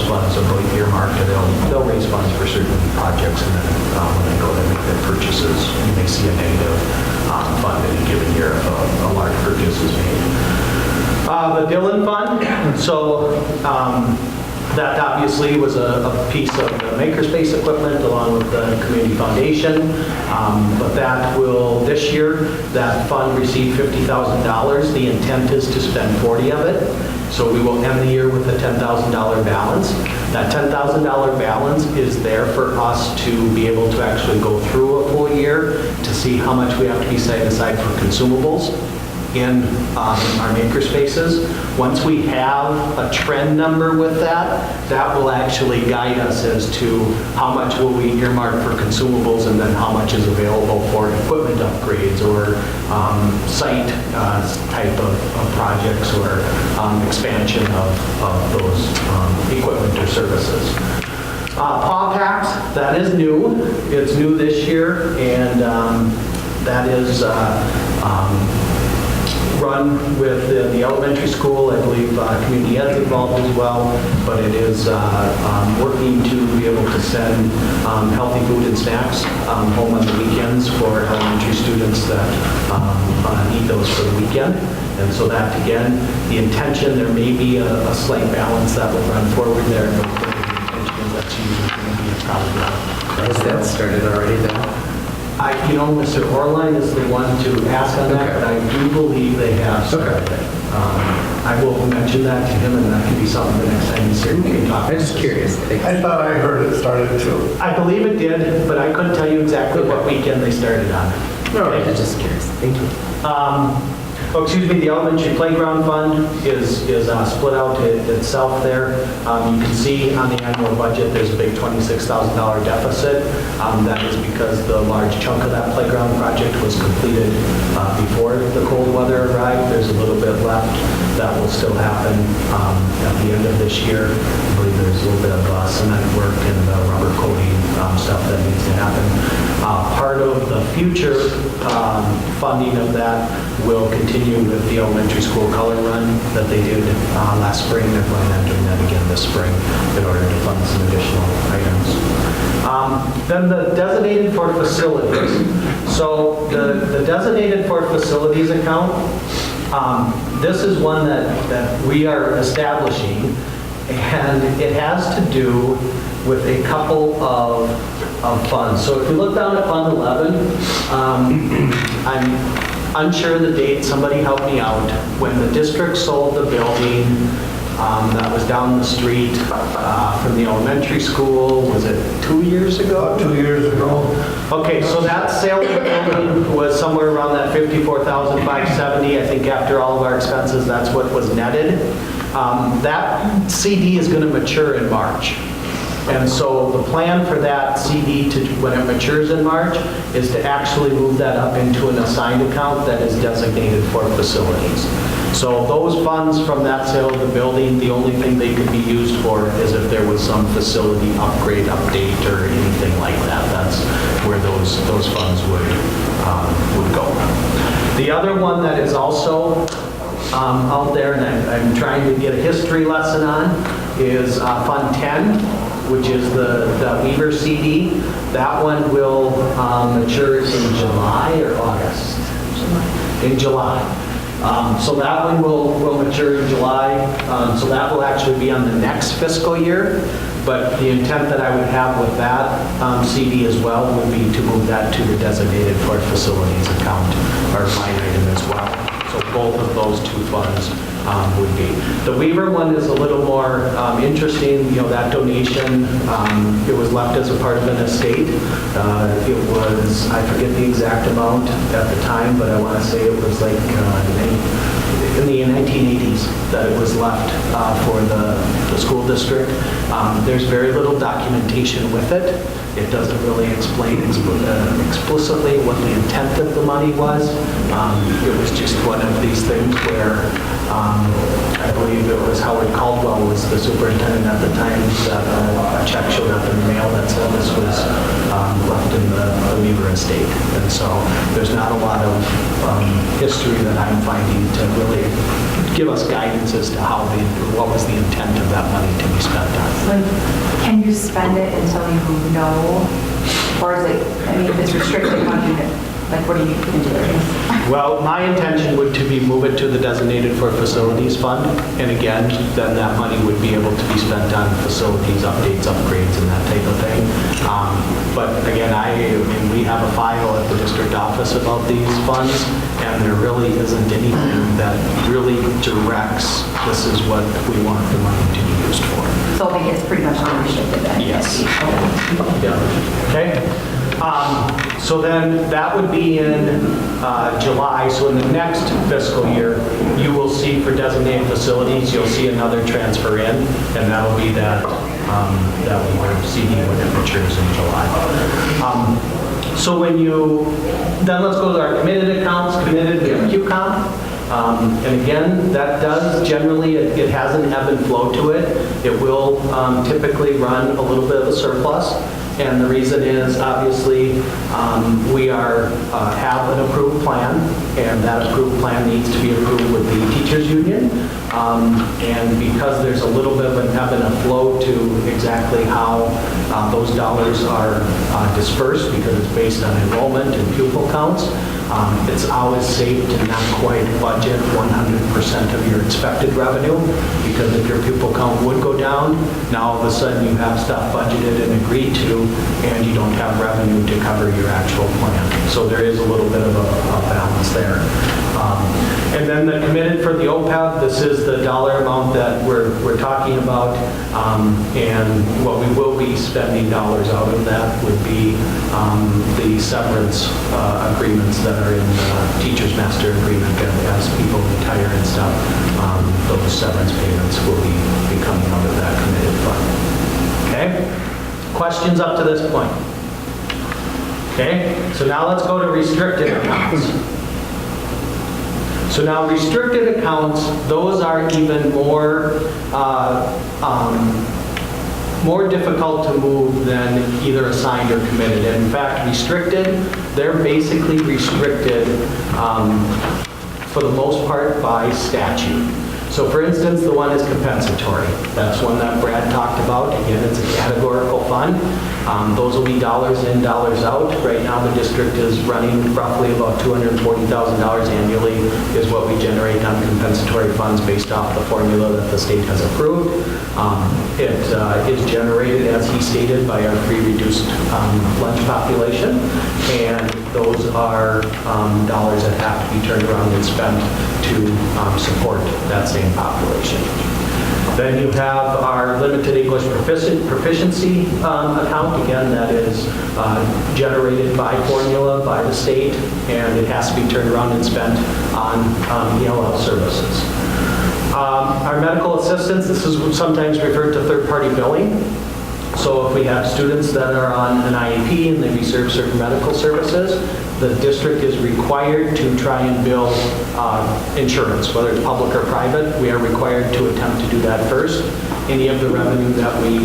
funds will be earmarked, or they'll raise funds for certain projects, and then when they go to make their purchases, you may see a negative fund in a given year if a large purchase is made. The Dillon Fund, so that obviously was a piece of the makerspace equipment along with the community foundation, but that will, this year, that fund received $50,000. The intent is to spend 40 of it, so we will end the year with a $10,000 balance. That $10,000 balance is there for us to be able to actually go through a full year to see how much we have to be set aside for consumables in our maker spaces. Once we have a trend number with that, that will actually guide us as to how much will we earmark for consumables, and then how much is available for equipment upgrades or site type of projects, or expansion of those equipment or services. Paw Tax, that is new. It's new this year, and that is run with the elementary school. I believe community ed's involved as well, but it is working to be able to send healthy food and snacks home on the weekends for elementary students that need those for the weekend. And so that, again, the intention, there may be a slight balance that will run forward there, but the intention is that's usually going to be probably Has that started already then? Mr. Orline is the one to ask on that, but I do believe they have started it. I will mention that to him, and that can be something the next time he's here we can talk. I'm just curious. I thought I heard it started too. I believe it did, but I couldn't tell you exactly what weekend they started on. No, I'm just curious. Thank you. The elementary playground fund is split out itself there. You can see on the annual budget, there's a big $26,000 deficit. That is because the large chunk of that playground project was completed before the cold weather arrived. There's a little bit left that will still happen at the end of this year. I believe there's a little bit of cement work and rubber coating stuff that needs to happen. Part of the future funding of that will continue with the elementary school color run that they did last spring. They're planning on doing that again this spring in order to fund some additional items. Then the designated for facilities. So the designated for facilities account, this is one that we are establishing, and it has to do with a couple of funds. So if you look down at Fund 11, I'm unsure of the date, somebody help me out. When the district sold the building that was down the street from the elementary school, was it 2 years ago? About 2 years ago. Okay, so that sale of the building was somewhere around that $54,570. I think after all of our expenses, that's what was netted. That CD is going to mature in March. And so the plan for that CD, when it matures in March, is to actually move that up into an assigned account that is designated for facilities. So those funds from that sale of the building, the only thing they could be used for is if there was some facility upgrade, update, or anything like that. That's where those funds would go. The other one that is also out there, and I'm trying to get a history lesson on, is Fund 10, which is the Weaver CD. That one will mature in July or August? In July. So that one will mature in July. So that will actually be on the next fiscal year. But the intent that I would have with that CD as well would be to move that to the designated for facilities account or line item as well. So both of those two funds would be. The Weaver one is a little more interesting, that donation, it was left as a part of an estate. It was, I forget the exact amount at the time, but I want to say it was like in the 1980s that it was left for the school district. There's very little documentation with it. It doesn't really explain explicitly what the intent of the money was. It was just one of these things where I believe it was Howard Caldwell was the superintendent at the time that a check showed up in the mail that said this was left in the Weaver estate. And so there's not a lot of history that I'm finding to really give us guidance as to what was the intent of that money to be spent on. Like, can you spend it until you know? Or is it, if it's restricted, how do you, what are you going to do? Well, my intention would to be move it to the designated for facilities fund. And again, then that money would be able to be spent on facilities, updates, upgrades, and that type of thing. But again, we have a file at the district office about these funds, and there really isn't anything that really directs this is what we want the money to be used for. So I think it's pretty much unrestricted then? Yes. Yeah. Okay. So then that would be in July. So in the next fiscal year, you will see for designated facilities, you'll see another transfer in, and that'll be that Weaver CD when it matures in July. So then let's go to our committed accounts, committed QCOM. And again, that does generally, it has an ebb and flow to it. It will typically run a little bit of a surplus. And the reason is, obviously, we have an approved plan, and that approved plan needs to be approved with the teachers union. And because there's a little bit of an ebb and a flow to exactly how those dollars are dispersed, because it's based on enrollment and pupil counts, it's always safe to not quite budget 100% of your expected revenue, because if your pupil count would go down, now all of a sudden you have stuff budgeted and agreed to, and you don't have revenue to cover your actual plan. So there is a little bit of a balance there. And then the committed for the OPEB, this is the dollar amount that we're talking about, and what we will be spending dollars out of that would be the severance agreements that are in the teacher's master agreement, and as people retire and stuff, those severance payments will be coming out of that committed fund. Okay? Questions up to this point? Okay? So now let's go to restricted accounts. So now restricted accounts, those are even more difficult to move than either assigned or committed. And in fact, restricted, they're basically restricted for the most part by statute. So for instance, the one is compensatory. That's one that Brad talked about. Again, it's a categorical fund. Those will be dollars in, dollars out. Right now, the district is running roughly about $240,000 annually is what we generate on compensatory funds based off the formula that the state has approved. It is generated, as he stated, by our free reduced lunch population, and those are dollars that have to be turned around and spent to support that same population. Then you have our limited English proficiency account. Again, that is generated by formula by the state, and it has to be turned around and spent on ELL services. Our medical assistance, this is sometimes referred to third-party billing. So if we have students that are on an IEP and they receive certain medical services, the district is required to try and bill insurance, whether it's public or private. We are required to attempt to do that first. Any of the revenue that we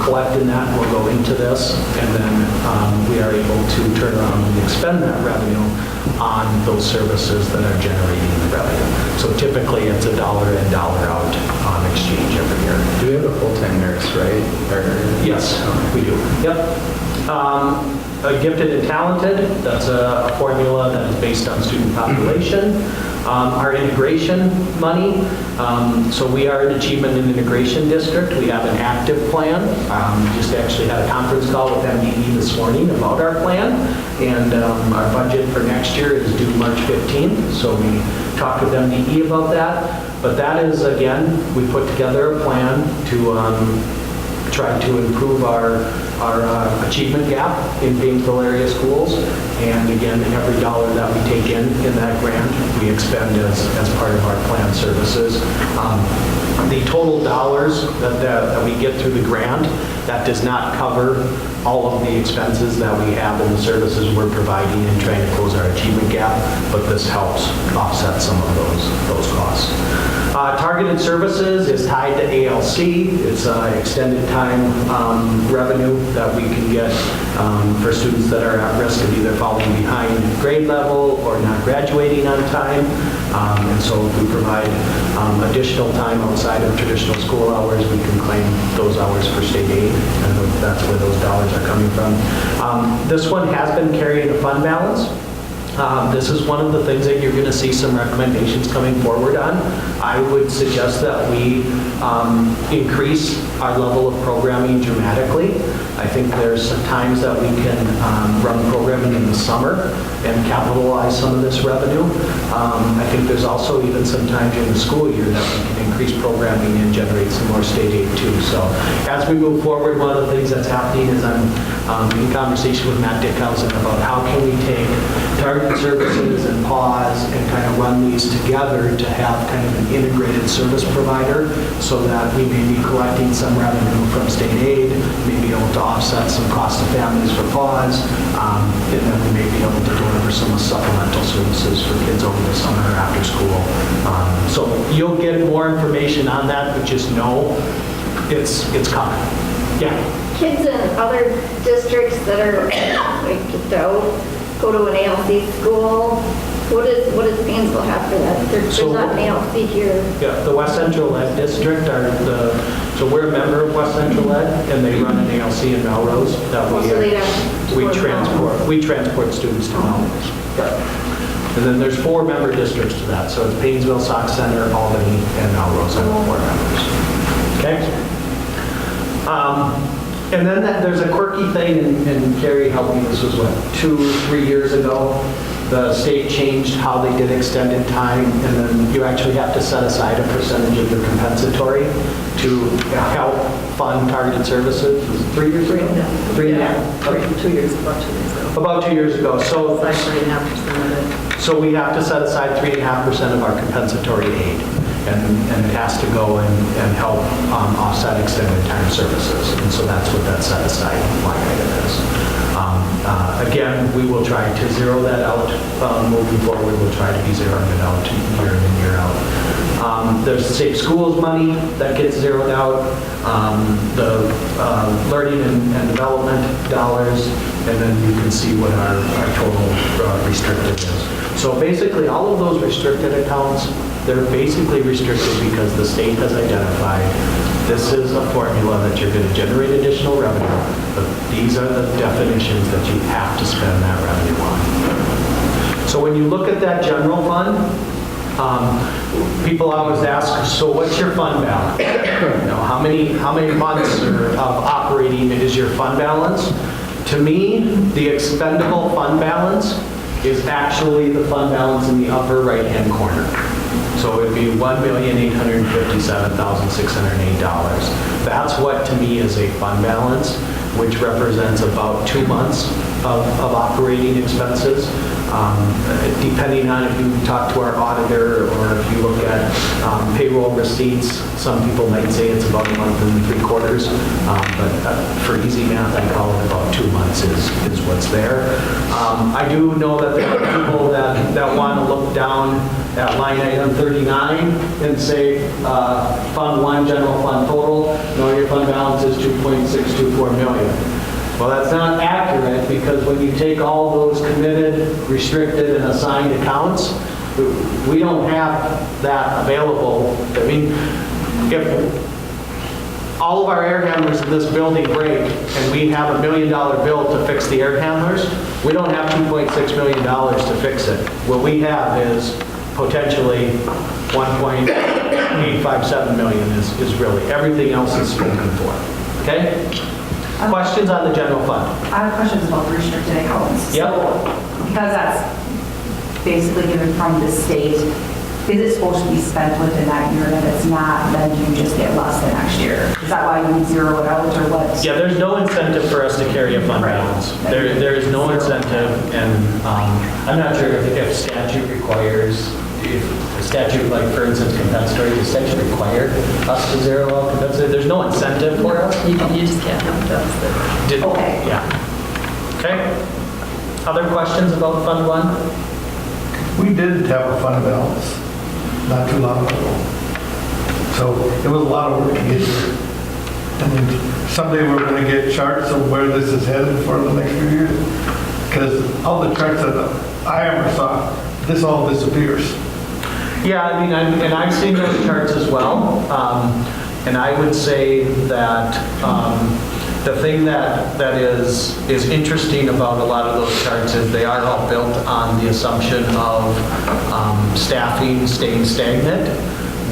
collect in that will go into this, and then we are able to turn around and expend that revenue on those services that are generating the revenue. So typically it's $1 in, $1 out on exchange every year. Do we have a full-time nurse, right? Yes, we do. Yep. Gifted and talented, that's a formula that is based on student population. Our integration money, so we are an achievement and integration district. We have an active plan. We just actually had a conference call with MDE this morning about our plan, and our budget for next year is due March 15th, so we talked with MDE about that. But that is, again, we put together a plan to try to improve our achievement gap in Paynesville area schools. And again, every dollar that we take in that grant, we expend as part of our plan services. The total dollars that we get through the grant, that does not cover all of the expenses that we have in the services we're providing and trying to close our achievement gap, but this helps offset some of those costs. Targeted services is tied to ALC. It's extended time revenue that we can get for students that are at risk of either falling behind grade level or not graduating on time. And so if we provide additional time outside of traditional school hours, we can claim those hours for state aid, and that's where those dollars are coming from. This one has been carrying a fund balance. This is one of the things that you're going to see some recommendations coming forward on. I would suggest that we increase our level of programming dramatically. I think there's some times that we can run programming in the summer and capitalize some of this revenue. I think there's also even some time during the school year that we can increase programming and generate some more state aid too. So as we move forward, one of the things that's happening is I'm in conversation with Matt Dickhausen about how can we take targeted services and pause and kind of run these together to have kind of an integrated service provider so that we may be collecting some revenue from state aid, may be able to offset some cost to families for pause, and then we may be able to deliver some supplemental services for kids over the summer or after school. So you'll get more information on that, but just know it's coming. Yeah. Kids in other districts that are like don't go to an ALC school, what does Paynesville have for that? There's not an ALC here. Yeah, the West Central Ed District so we're a member of West Central Ed, and they run an ALC in Melrose that we transport students to Melrose. And then there's 4 member districts to that, so it's Paynesville, Sauk Center, Albany, and Melrose are the 4 members. Okay? And then there's a quirky thing, and Carrie helped me, this was 2-3 years ago. The state changed how they did extended time, and then you actually have to set aside a percentage of your compensatory to help fund targeted services. Was it 3 years ago? 3.5? About 2 years ago. About 2 years ago. So, Like 3.5% of it. so we have to set aside 3.5% of our compensatory aid. And it has to go and help offset extended time services. And so that's what that set aside line item is. Again, we will try to zero that out moving forward. We'll try to be zeroing it out year in and year out. There's the Safe Schools money that gets zeroed out, the learning and development dollars, and then you can see what our total restricted is. So basically, all of those restricted accounts, they're basically restricted because the state has identified this is a formula that you're going to generate additional revenue, but these are the definitions that you have to spend that revenue on. So when you look at that general fund, people always ask, so what's your fund balance? You know, how many months of operating is your fund balance? To me, the expendable fund balance is actually the fund balance in the upper right-hand corner. So it would be $1,857,608. That's what to me is a fund balance, which represents about 2 months of operating expenses. Depending on if you talk to our auditor or if you look at payroll receipts, some people might say it's about 1 month and 3/4. But for easy math, I call it about 2 months is what's there. I do know that there are people that want to look down at line item 39 and say, Fund 1, general fund total, no, your fund balance is $2.624 million. Well, that's not accurate because when you take all those committed, restricted, and assigned accounts, we don't have that available. I mean, if all of our air handlers in this building break and we have $1 million bill to fix the air handlers, we don't have $2.6 million to fix it. What we have is potentially $1.857 million is really, everything else is spoken for. Okay? Questions on the general fund? I have questions about the restricted accounts. Yep. So, because that's basically given from the state, is it supposed to be spent within that year? And if it's not, then do you just get less the next year? Is that why you zero it out or what? Yeah, there's no incentive for us to carry a fund Right. balance. There is no incentive, and I'm not sure if statute requires, if the statute, like for instance compensatory, does statute require us to zero out compensatory? There's no incentive for us. You just can't have a deficit. Okay. Yeah. Okay. Other questions about Fund 1? We did have a fund balance not too long ago. So it was a lot of work to get here. And someday we're going to get charts of where this is headed for the next few years. Because all the charts that I ever saw, this all disappears. Yeah, I mean, and I've seen those charts as well. And I would say that the thing that is interesting about a lot of those charts is they are all built on the assumption of staffing staying stagnant,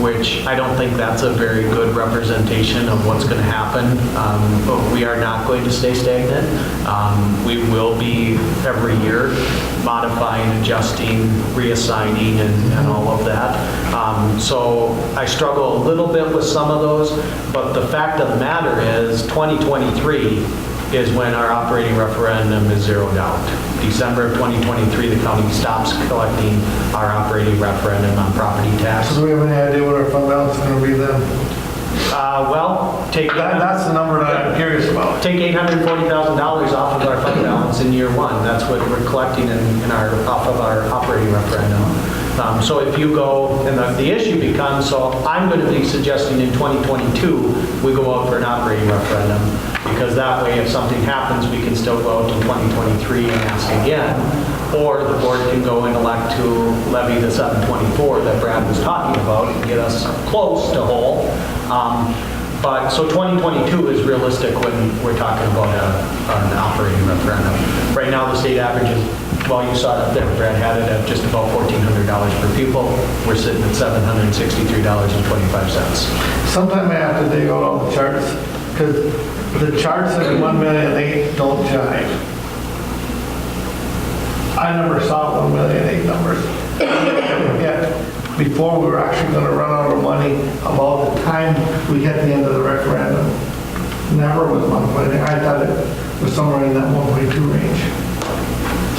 which I don't think that's a very good representation of what's going to happen. But we are not going to stay stagnant. We will be every year modifying, adjusting, reassigning, and all of that. So I struggle a little bit with some of those, but the fact of the matter is 2023 is when our operating referendum is zeroed out. December of 2023, the county stops collecting our operating referendum on property tax. So do we have any idea what our fund balance is going to be then? Well, That's the number that I'm curious about. Take $840,000 off of our fund balance in year one. That's what we're collecting off of our operating referendum. So if you go, and the issue becomes, so I'm going to be suggesting in 2022, we go out for an operating referendum, because that way if something happens, we can still go out to 2023 and ask again. Or the board can go and elect to levy the 724 that Brad was talking about and get us close to whole. But so 2022 is realistic when we're talking about an operating referendum. Right now, the state average is, well, you saw it up there, Brad had it at just about $1,400 per pupil. We're sitting at $763.25. Sometime I have to dig out all the charts, because the charts at 1,000,008 don't jive. I never saw 1,000,008 numbers. Yet, before we were actually going to run out of money about the time we hit the end of the referendum. Never was 1.8. I thought it was somewhere in that 1.2 range.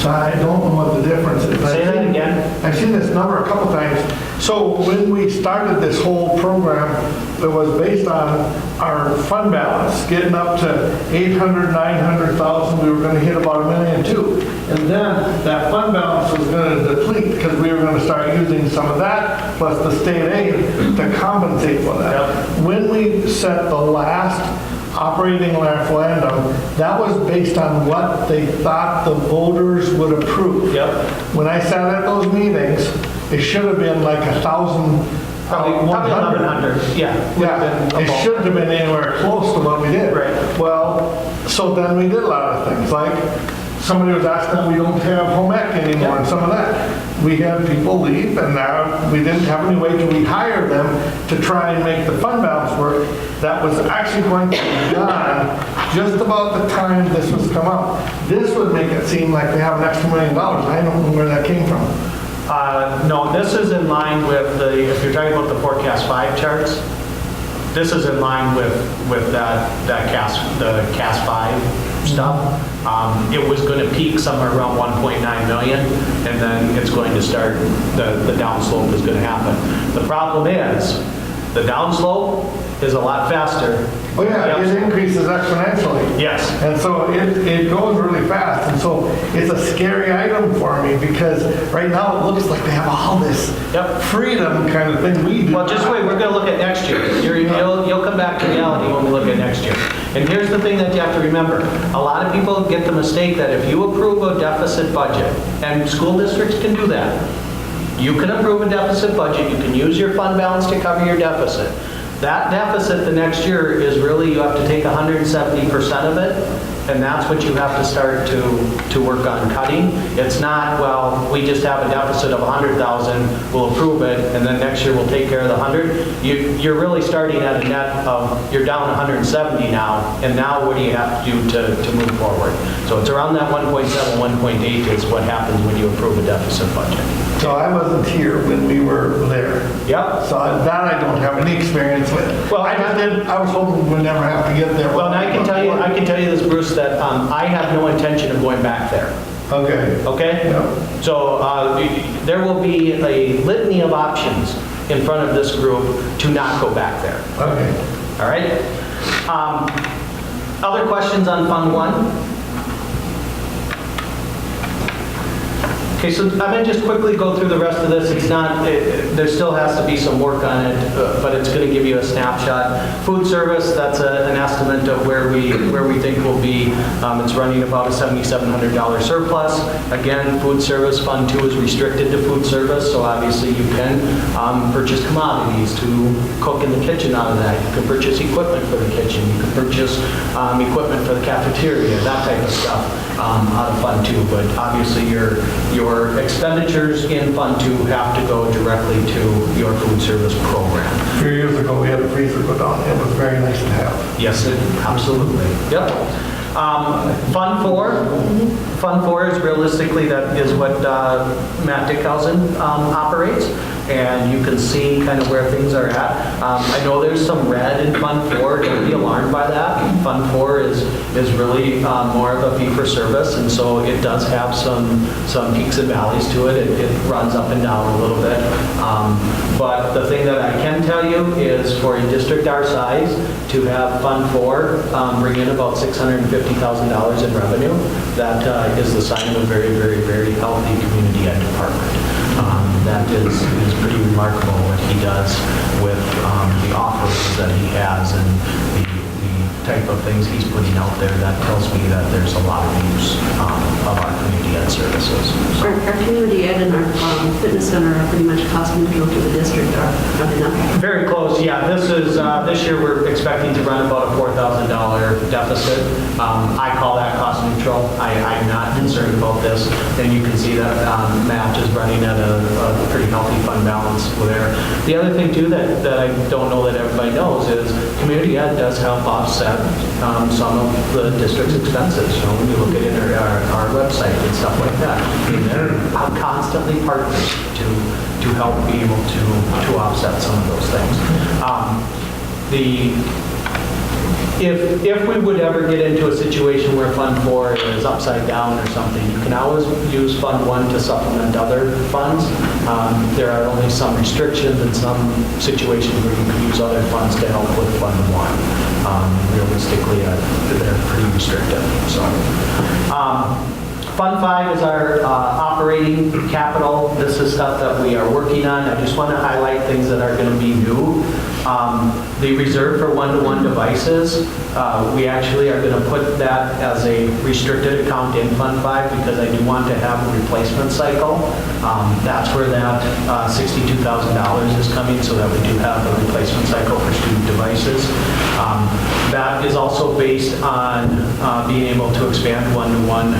So I don't know what the difference is. Say that again. I've seen this number a couple times. So when we started this whole program, it was based on our fund balance, getting up to 800, 900,000. We were going to hit about $1,000,002. And then that fund balance was going to deplete because we were going to start using some of that plus the state aid to compensate for that. Yep. When we set the last operating referendum, that was based on what they thought the voters would approve. Yep. When I sat at those meetings, it should have been like 1,000, Probably 1,100, yeah. Yeah, it shouldn't have been anywhere close to what we did. Right. Well, so then we did a lot of things, like somebody was asking, we don't have home ec anymore and some of that. We had people leave and now we didn't have any way to rehire them to try and make the fund balance work. That was actually going to be done just about the time this was come out. This would make it seem like we have an extra $1 million. I don't know where that came from. No, this is in line with if you're talking about the forecast 5 charts, this is in line with the CAS 5 stuff. It was going to peak somewhere around 1.9 million, and then it's going to start, the downslope is going to happen. The problem is, the downslope is a lot faster. Oh yeah, it increases exponentially. Yes. And so it goes really fast. And so it's a scary item for me because right now it looks like they have all this freedom kind of thing we do. Well, just wait, we're going to look at next year. You'll come back to reality when we look at next year. And here's the thing that you have to remember. A lot of people get the mistake that if you approve a deficit budget, and school districts can do that, you can approve a deficit budget, you can use your fund balance to cover your deficit. That deficit the next year is really, you have to take 170% of it And that's what you have to start to work on cutting. It's not, well, we just have a deficit of 100,000, we'll approve it, and then next year we'll take care of the 100. You're really starting at a net of, you're down 170 now, and now what do you have to do to move forward? So it's around that 1.7, 1.8 is what happens when you approve a deficit budget. So I wasn't here when we were there. Yep. So that I don't have any experience with. Well, I was hoping we'd never have to get there. Well, and I can tell you this, Bruce, that I have no intention of going back there. Okay. Okay? Yep. So there will be a litany of options in front of this group to not go back there. Okay. All right? Other questions on Fund 1? Okay, so I'm going to just quickly go through the rest of this. It's not, there still has to be some work on it, but it's going to give you a snapshot. Food service, that's an estimate of where we think we'll be. It's running about a $7,700 surplus. Again, food service, Fund 2 is restricted to food service, so obviously you can purchase commodities to cook in the kitchen out of that. You can purchase equipment for the kitchen. You can purchase equipment for the cafeteria, that type of stuff. Out of Fund 2, but obviously your expenditures in Fund 2 have to go directly to your food service program. A few years ago, we had a freezer go down. It was very nice to have. Yes, absolutely. Yep. Fund 4 is realistically, that is what Matt Dickhausen operates. And you can see kind of where things are at. I know there's some red in Fund 4, don't be alarmed by that. Fund 4 is really more of a fee-for-service, and so it does have some peaks and valleys to it. It runs up and down a little bit. But the thing that I can tell you is for a district our size to have Fund 4 bring in about $650,000 in revenue, that is the sign of a very, very, very healthy community ed department. That is pretty remarkable what he does with the offers that he has and the type of things he's putting out there. That tells me that there's a lot of use of our community ed services. Our community ed and our fitness center are pretty much cost neutral to the district, are they not? Very close, yeah. This year we're expecting to run about a $4,000 deficit. I call that cost neutral. I'm not concerned about this. And you can see that Matt is running at a pretty healthy fund balance there. The other thing too that I don't know that everybody knows is community ed does help offset some of the district's expenses. You know, when you look at our website and stuff like that, I mean, they're constantly partners to help be able to offset some of those things. If we would ever get into a situation where Fund 4 is upside down or something, you can always use Fund 1 to supplement other funds. There are only some restrictions in some situations where you can use other funds to help with Fund 1. Realistically, they're pretty restrictive. So, Fund 5 is our operating capital. This is stuff that we are working on. I just want to highlight things that are going to be new. The reserve for one-to-one devices, we actually are going to put that as a restricted account in Fund 5 because I do want to have a replacement cycle. That's where that $62,000 is coming, so that we do have a replacement cycle for student devices. That is also based on being able to expand one-to-one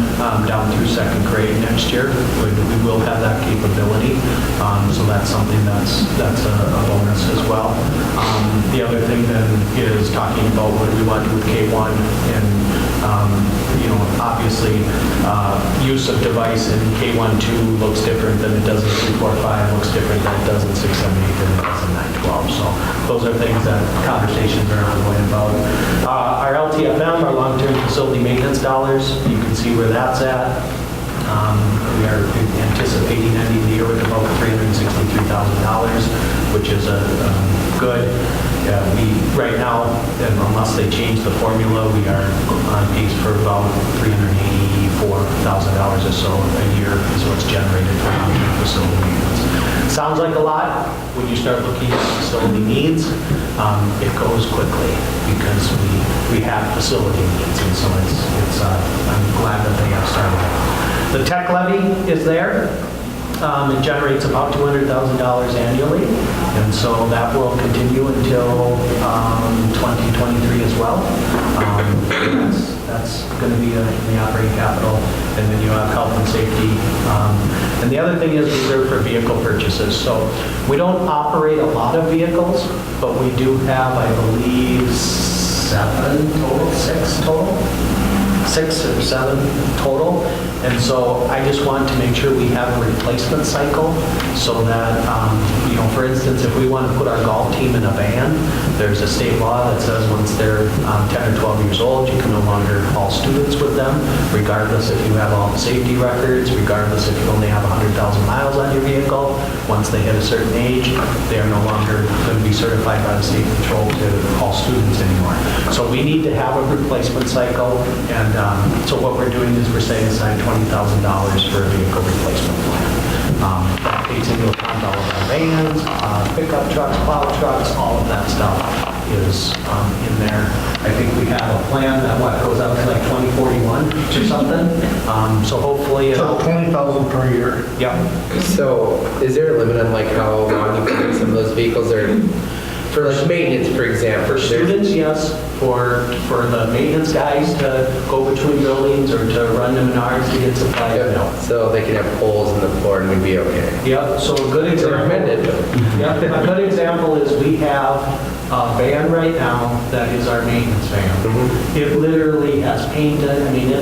down through second grade next year. We will have that capability, so that's something that's a bonus as well. The other thing then is talking about what we want to do with K1 and obviously use of device in K1-2 looks different than it does in 3-4-5, looks different than it does in 6-7-8 than it does in 9-12. So those are things that conversations are ongoing about. Our LTFM, our long-term facility maintenance dollars, you can see where that's at. We are anticipating ending the year with about $363,000, which is a good. We right now, unless they change the formula, we are on pace for about $384,000 or so a year is what's generated from facility maintenance. Sounds like a lot. When you start looking at facility needs, it goes quickly because we have facility needs, and so it's I'm glad that they have started. The tech levy is there. It generates about $200,000 annually, and so that will continue until 2023 as well. That's going to be in the operating capital, and then you have health and safety. And the other thing is reserved for vehicle purchases. So we don't operate a lot of vehicles, but we do have, I believe, 6 or 7 total. And so I just want to make sure we have a replacement cycle so that, for instance, if we want to put our golf team in a van, there's a state law that says once they're 10 or 12 years old, you can no longer haul students with them, regardless if you have all the safety records, regardless if you only have 100,000 miles on your vehicle. Once they hit a certain age, they are no longer going to be certified by the state patrol to haul students anymore. So we need to have a replacement cycle, and so what we're doing is we're setting aside $20,000 for a vehicle replacement plan. That takes into account all of our vans, pickup trucks, plow trucks, all of that stuff is in there. I think we have a plan that goes out to like 2041 or something. So hopefully So 20,000 per year. Yep. So is there a limit on like how long you can use some of those vehicles, or for like maintenance, for example? For students, yes. For the maintenance guys to go between buildings or to run to Menards to get supplies, no. So they can have holes in the floor and we'd be okay. Yep, so a good example. Recommended. Yep, a good example is we have a van right now that is our maintenance van. Mm-hmm. It literally has painted, I mean,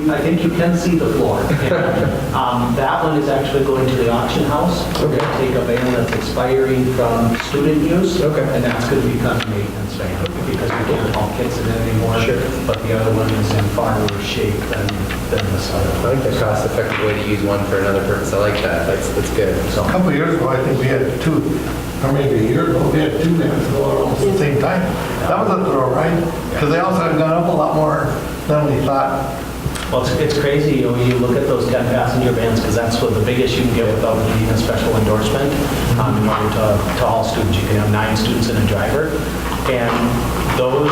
I think you can see the floor. That one is actually going to the auction house. We're going to take a van that's expiring from student use, and that's going to become a maintenance van because we can't haul kids in it anymore. Sure. But the other one is in far worse shape than this other I one. like the cost-effective way to use one for another purpose. I like that. That's good. So, A couple of years ago, I think we had 2, or maybe a year ago, we had 2 vans go almost at the same time. That was a throw, right? Because they also had gone up a lot more than we thought. well, it's crazy, you look at those 10-passenger vans, because that's what the biggest you can get without needing a special endorsement. In order to haul students, you can have 9 students and a driver. And those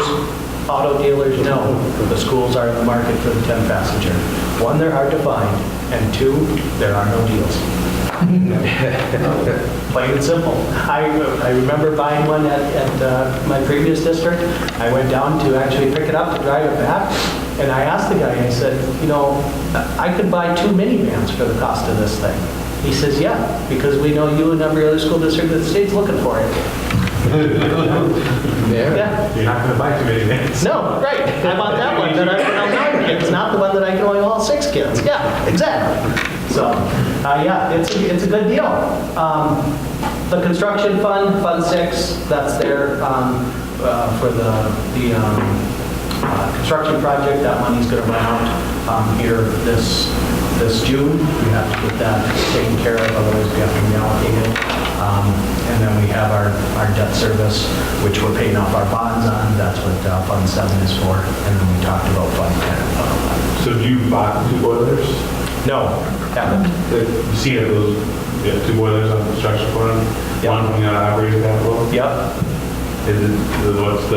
auto dealers know the schools are in the market for the 10-passenger. 1, they're hard to find, and 2, there are no deals. Plain and simple. I remember buying one at my previous district. I went down to actually pick it up to drive it back, and I asked the guy, I said, I could buy 2 minivans for the cost of this thing. He says, yeah, because we know you and every other school district in the state's looking for it. Yeah. You're not going to buy too many vans. No, right. I bought that one that I can haul 9 kids, not the one that I can only haul 6 kids. Yeah, exactly. So, yeah, it's a good deal. The construction fund, Fund 6, that's there for the construction project. That money's going to run out here this June. We have to get that taken care of, otherwise we have to reallocate it. And then we have our debt service, which we're paying off our bonds on. That's what Fund 7 is for. And then we talked about Fund 10 and Fund 11. So do you bought 2 boilers? No, haven't. You see those 2 boilers on construction fund? Yep. One coming out of operating capital? Yep. What's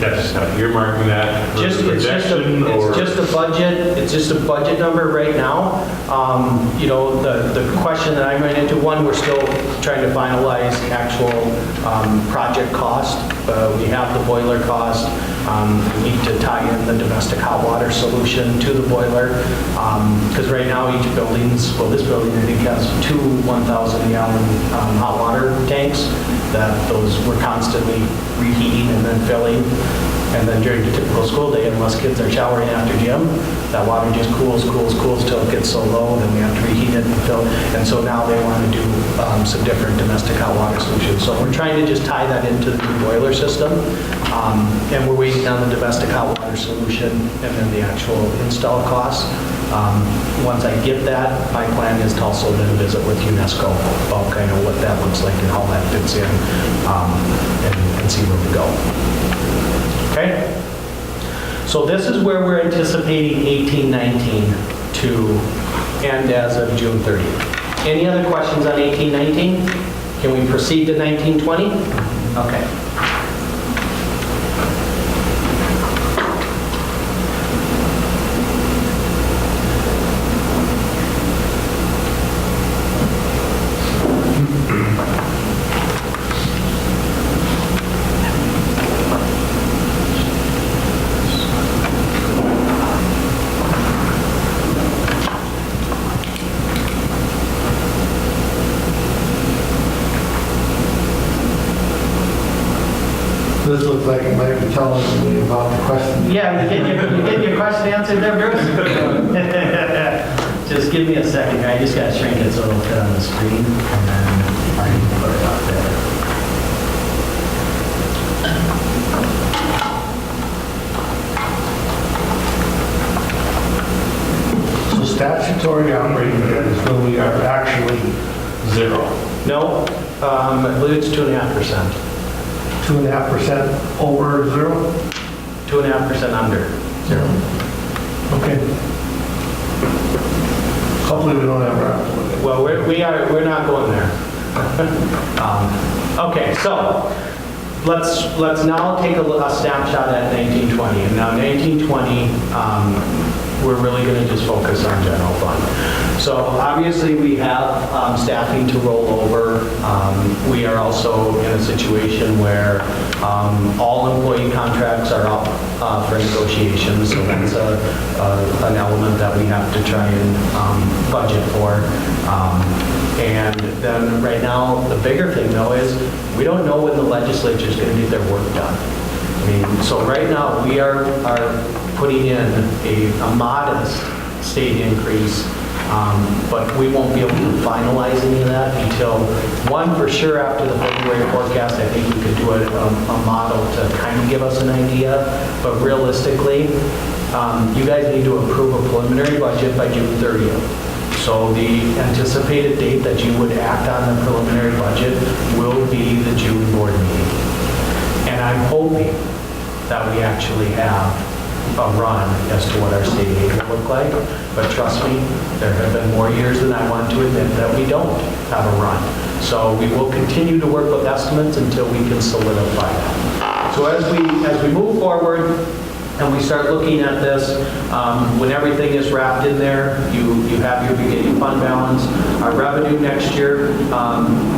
that's just kind of earmarking that for It's projection, or? just a budget. It's just a budget number right now. The question that I ran into, one, we're still trying to finalize actual project cost. We have the boiler cost. We need to tie in the domestic hot water solution to the boiler. Because right now each this building I think has 2 1,000-gallon hot water tanks that those we're constantly reheating and then filling. And then during the typical school day, unless kids are showering after gym, that water just cools till it gets so low, then we have to reheat it and fill. And so now they want to do some different domestic hot water solutions. So we're trying to just tie that into the new boiler system. And we're waiting on the domestic hot water solution and then the actual install costs. Once I get that, my plan is to also then visit with UNESCO about kind of what that looks like and how that fits in and see where we go. Okay? So this is where we're anticipating 18-19 to end as of June 30th. Any other questions on 18-19? Can we proceed to 19-20? Okay. telling me about the question. Yeah, you get your question answered there, Bruce? Just give me a second here. I just gotta shrink it so it'll fit on the screen, and then I can put it up there. So statutory operating debt is when we are actually zero. No, I believe it's 2.5%. 2.5% over zero? 2.5% under zero. Okay. Hopefully we don't ever have to look at it. Well, we're not going there. Okay, so let's now take a snapshot at 1920. And now 1920, we're really going to just focus on general fund. So obviously we have staffing to roll over. We are also in a situation where all employee contracts are up for negotiations, so that's an element that we have to try and budget for. And then right now, the bigger thing though is we don't know when the legislature is going to get their work done. I mean, so right now we are putting in a modest state increase, but we won't be able to finalize any of that until, one, for sure after the February forecast. I think we could do a model to kind of give us an idea, but realistically, you guys need to approve a preliminary budget by June 30th. So the anticipated date that you would act on the preliminary budget will be the June board meeting. And I'm hoping that we actually have a run as to what our state aid will look like. But trust me, there have been more years than I want to admit that we don't have a run. So we will continue to work with estimates until we can solidify that. So as we move forward, and we start looking at this, when everything is wrapped in there, you have your beginning fund balance. Our revenue next year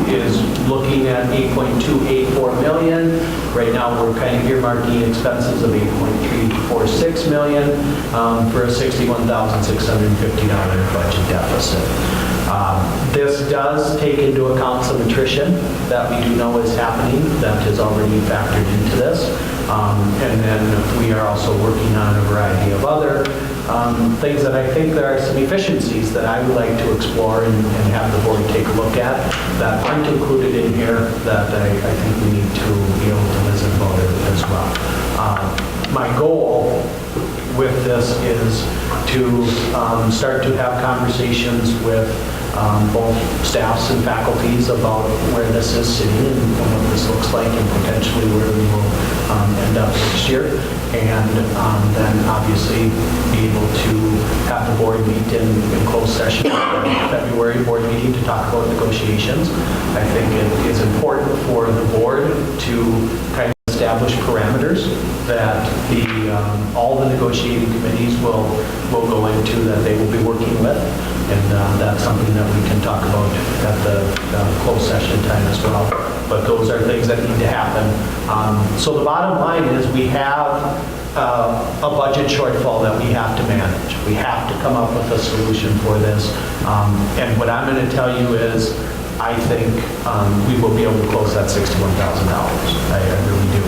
is looking at $8.284 million. Right now, we're kind of earmarking expenses of $8.346 million for a $61,650 budget deficit. This does take into account some attrition that we do know is happening, that is already factored into this. And then we are also working on a variety of other things that I think there are some efficiencies that I would like to explore and have the board take a look at that aren't included in here that I think we need to be able to visit about it as well. My goal with this is to start to have conversations with both staffs and faculties about where this is sitting and what this looks like and potentially where we will end up next year. And then obviously be able to have the board meet in closed session at the February board meeting to talk about negotiations. I think it is important for the board to kind of establish parameters that all the negotiating committees will go into, that they will be working with. And that's something that we can talk about at the closed session time as well. But those are things that need to happen. So the bottom line is we have a budget shortfall that we have to manage. We have to come up with a solution for this. And what I'm going to tell you is I think we will be able to close that $61,000. I really do.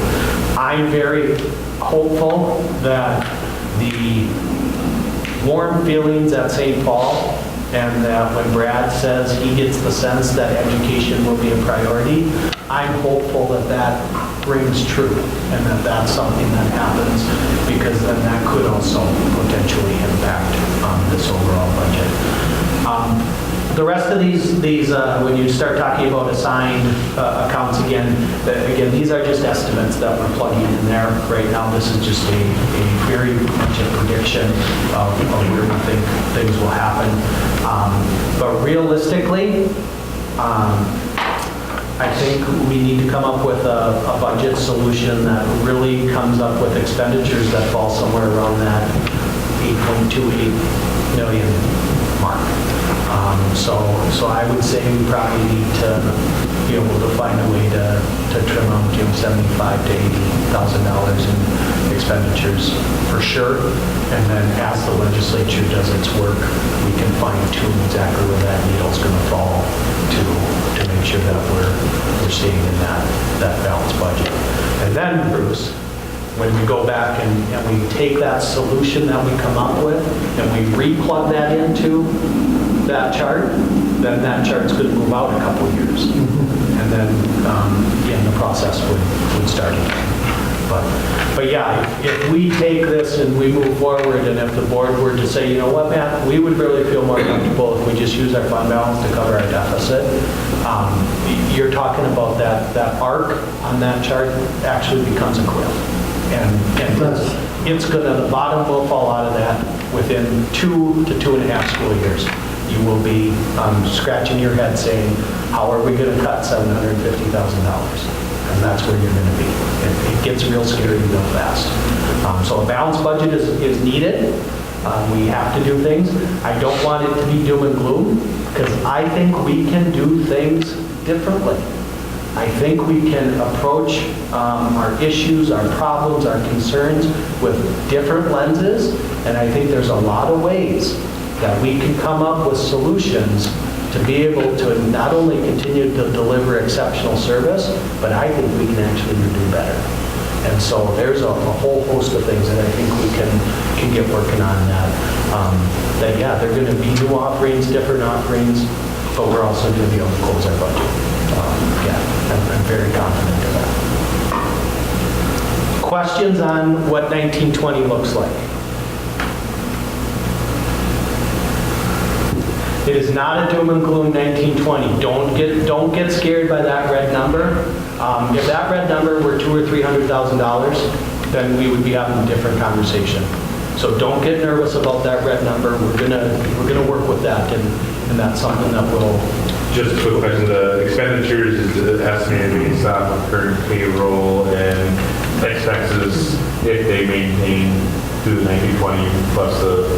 I'm very hopeful that the warm feelings at St. Paul, and that when Brad says he gets the sense that education will be a priority, I'm hopeful that that rings true and that that's something that happens, because then that could also potentially impact this overall budget. The rest of these when you start talking about assigned accounts again, these are just estimates that we're plugging in there. Right now, this is just a very much a prediction of where we think things will happen. But realistically, I think we need to come up with a budget solution that really comes up with expenditures that fall somewhere around that 8.28 million mark. So I would say we probably need to be able to find a way to trim out $75,000 to $80,000 in expenditures for sure. And then as the legislature does its work, we can fine tune exactly where that needle's going to fall to make sure that we're staying in that balanced budget. And then, Bruce, when we go back and we take that solution that we come up with and we re-plug that into that chart, then that chart's going to move out a couple years. And then, again, the process would start again. But yeah, if we take this and we move forward, and if the board were to say, you know what, Matt, we would really feel more comfortable if we just use our fund balance to cover our deficit. You're talking about that arc on that chart actually becomes a cliff. And it's gonna, the bottom will fall out of that within 2 to 2.5 school years. You will be scratching your head saying, how are we gonna cut $750,000? And that's where you're going to be. It gets real scary real fast. So a balanced budget is needed. We have to do things. I don't want it to be doom and gloom, because I think we can do things differently. I think we can approach our issues, our problems, our concerns with different lenses, and I think there's a lot of ways that we can come up with solutions to be able to not only continue to deliver exceptional service, but I think we can actually do better. And so there's a whole host of things that I think we can get working on that yeah, they're going to be new offerings, different offerings, but we're also going to be able to close our budget. Yeah, I'm very confident of that. Questions on what 1920 looks like? It is not a doom and gloom 1920. Don't get scared by that red number. If that red number were $200,000 or $300,000, then we would be having a different conversation. So don't get nervous about that red number. We're gonna work with that, and that's something that will. Just a quick question: the expenditures is estimated based off of current payroll and expenses if they maintain through the 1920 plus the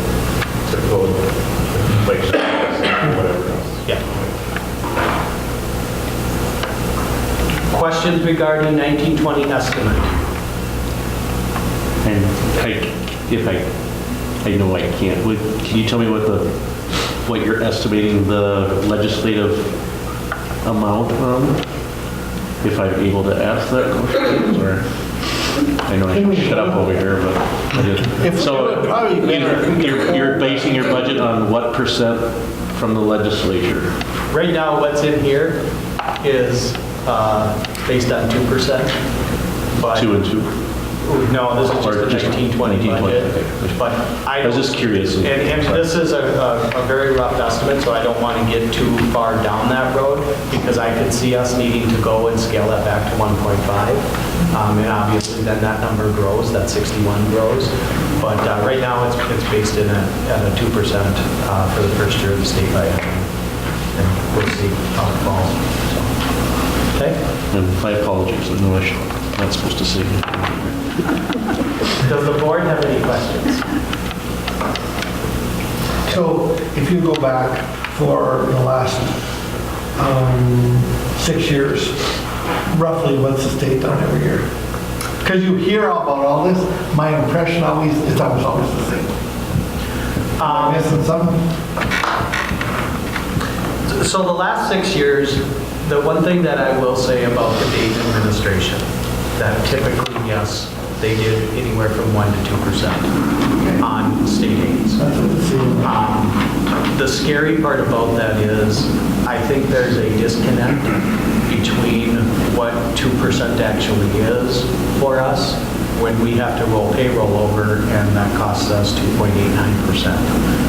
typical inflation. Whatever else. Yeah. Questions regarding 1920 estimate? And I know I can't, can you tell me what you're estimating the legislative amount on? If I'm able to ask that question, or? I know I can shut up over here, but I just, so you're basing your budget on what percent from the legislature? Right now, what's in here is based on 2%. But 2 and 2? No, this is just the 1920 budget. Okay. But I was just curious. And this is a very rough estimate, so I don't want to get too far down that road, because I could see us needing to go and scale that back to 1.5. And obviously then that number grows, that 61 grows. But right now it's based in at a 2% for the first year of the state biennium. And we'll see how it falls. So, okay? And my apologies, I know I'm not supposed to say it. Does the board have any questions? So if you go back for the last 6 years, roughly what's the state done every year? Because you hear about all this, my impression it's always the same. Am I missing something? So the last 6 years, the one thing that I will say about the Dayton administration, that typically, yes, they did anywhere from 1% to 2% on state aids. The scary part about that is I think there's a disconnect between what 2% actually is for us when we have to roll payroll over, and that costs us 2.89%. I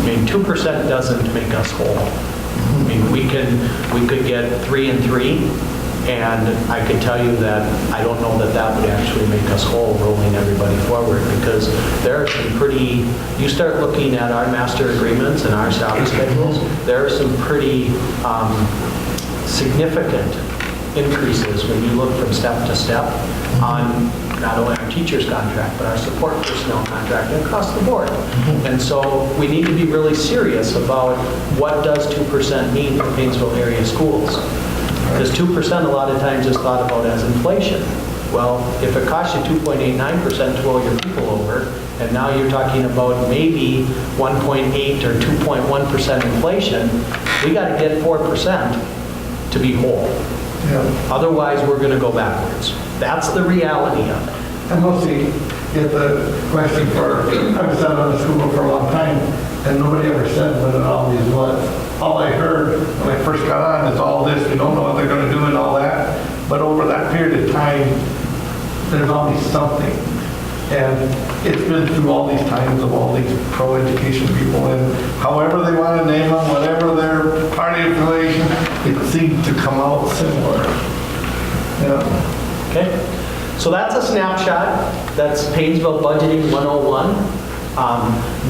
mean, 2% doesn't make us whole. I mean, we could get 3 and 3, and I could tell you that I don't know that that would actually make us whole rolling everybody forward, because there are some pretty, you start looking at our master agreements and our salary schedules, there are some pretty significant increases when you look from step to step on not only our teacher's contract, but our support personnel contract and across the board. And so we need to be really serious about what does 2% mean for Paynesville area schools. Because 2% a lot of times is thought about as inflation. Well, if it costs you 2.89% to roll your people over, and now you're talking about maybe 1.8 or 2.1% inflation, we got to get 4% to be whole. Yeah. Otherwise, we're going to go backwards. That's the reality of it. And mostly, It's a question for, I've sat on the school board for a long time, and nobody ever said what it always was. All I heard when I first got on is all this, we don't know what they're gonna do and all that. But over that period of time, there's always something. And it's been through all these times of all these pro-education people, and however they want to name them, whatever their party affiliation, it seems to come out similar. Yeah. Okay, so that's a snapshot. That's Paynesville Budgeting 101.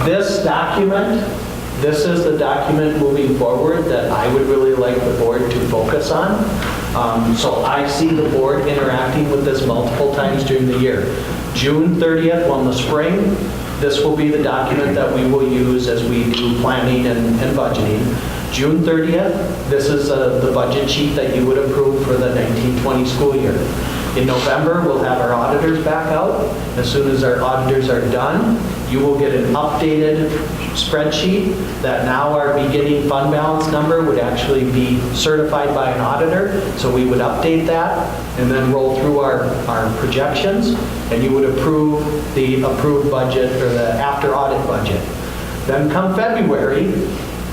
This document, this is the document moving forward that I would really like the board to focus on. So I see the board interacting with this multiple times during the year. June 30th, well, in the spring, this will be the document that we will use as we do planning and budgeting. June 30th, this is the budget sheet that you would approve for the 1920 school year. In November, we'll have our auditors back out. As soon as our auditors are done, you will get an updated spreadsheet that now our beginning fund balance number would actually be certified by an auditor. So we would update that and then roll through our projections, and you would approve the approved budget or the after audit budget. Then come February,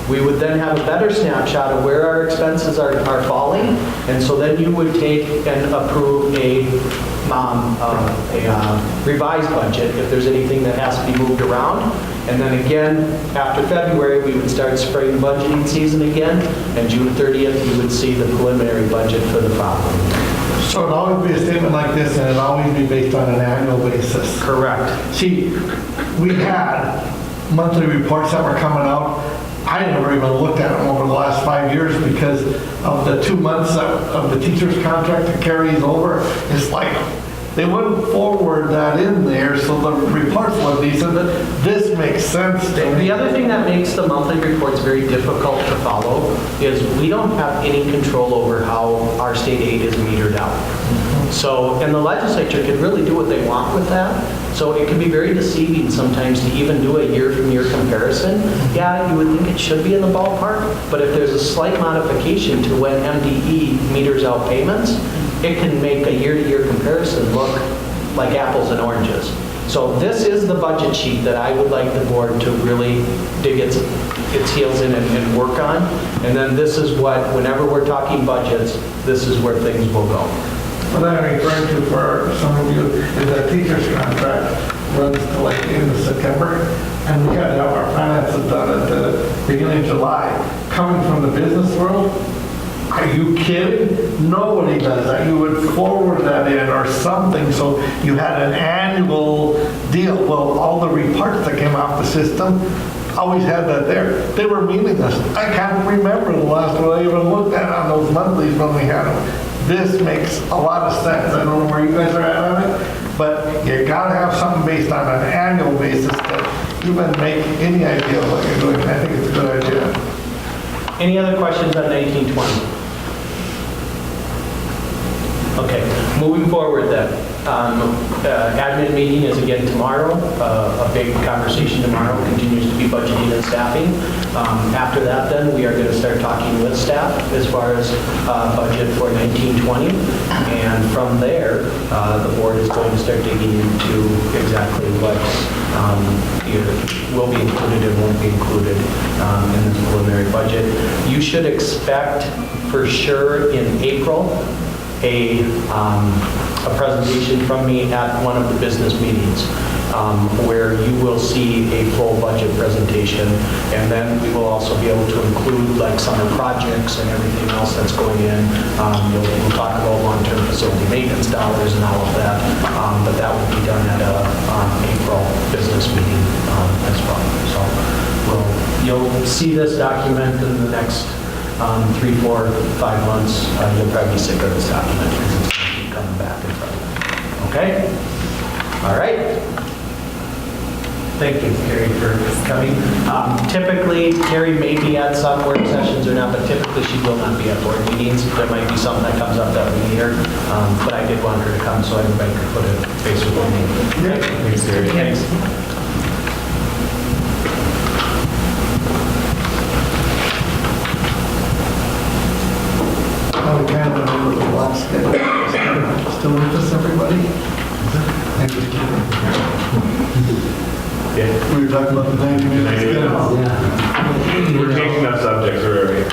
we would then have a better snapshot of where our expenses are falling, and so then you would take and approve a revised budget if there's anything that has to be moved around. And then again, after February, we would start spring budgeting season again, and June 30th, you would see the preliminary budget for the following year. So it'd always be a statement like this, and it'd always be based on an annual basis. Correct. See, we had monthly reports that were coming out. I never even looked at them over the last 5 years because of the 2 months of the teacher's contract that carries over. It's like, they wouldn't forward that in there, so the reports look decent, but this makes sense to me. The other thing that makes the monthly reports very difficult to follow is we don't have any control over how our state aid is metered out. So, and the legislature can really do what they want with that. So it can be very deceiving sometimes to even do a year-from-year comparison. Yeah, you would think it should be in the ballpark, but if there's a slight modification to when MDE meters out payments, it can make a year-to-year comparison look like apples and oranges. So this is the budget sheet that I would like the board to really dig its heels in and work on. And then this is what, whenever we're talking budgets, this is where things will go. What I'm referring to for some of you is that teacher's contract runs to like the end of September, and we had to have our finances done at the beginning of July. Coming from the business world, are you kidding? Nobody does that. You would forward that in or something, so you had an annual deal. Well, all the reports that came off the system always had that there. They were meaningless. I can't remember the last one I even looked at on those monthlies when we had them. This makes a lot of sense. I don't know where you guys are at on it, but you gotta have something based on an annual basis that even make any idea of what you're doing. I think it's a good idea. Any other questions on 1920? Okay, moving forward then. Admin meeting is again tomorrow. A big conversation tomorrow continues to be budgeting and staffing. After that then, we are going to start talking with staff as far as budget for 1920. And from there, the board is going to start digging into exactly what either will be included and won't be included in this preliminary budget. You should expect for sure in April a presentation from me at one of the business meetings where you will see a full budget presentation, and then we will also be able to include like summer projects and everything else that's going in. We'll talk about long-term facility maintenance dollars and all of that, but that will be done at a April business meeting as well. So you'll see this document in the next 3, 4, 5 months. You'll probably be sick of this document because it's going to keep coming back in front of you. Okay? All right. Thank you, Carrie, for coming. Typically, Carrie may be at some work sessions or not, but typically she will not be at board meetings. There might be something that comes up that we need her, but I did want her to come so everybody could put a face with her name. Thanks, Carrie. Thanks. We kind of remember the last schedule. Still with us, everybody? Thank you. Yeah. We were talking about the 90 minutes. We're changing up subjects, right?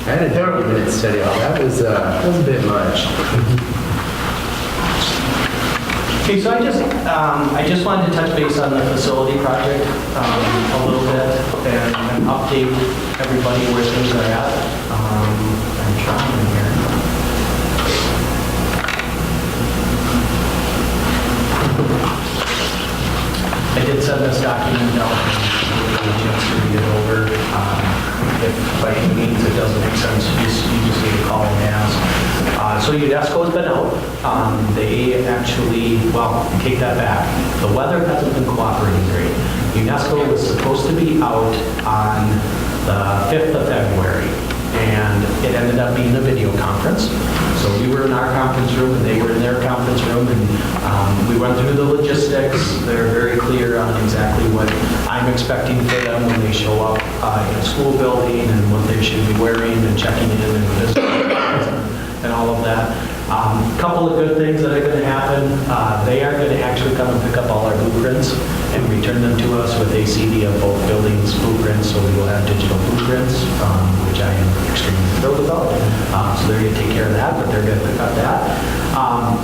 I had a 90-minute study hall. That was a bit much. Okay, so I just wanted to touch base on the facility project a little bit and update everybody where things are at. I'm trying here. I did send this document out and give you a chance to read it over. If by any means it doesn't make sense, you just need to call and ask. So UNESCO has been out. They actually, well, take that back. The weather hasn't been cooperating great. UNESCO was supposed to be out on the 5th of February, and it ended up being a video conference. So we were in our conference room, and they were in their conference room, and we went through the logistics. They're very clear on exactly what I'm expecting for them when they show up in a school building and what they should be wearing and checking in and visiting and all of that. A couple of good things that are going to happen. They are going to actually come and pick up all our blueprints and return them to us with a CD of both buildings blueprints, so we will have digital blueprints, which I am extremely thrilled about. So they're going to take care of that, but they're going to pick up that.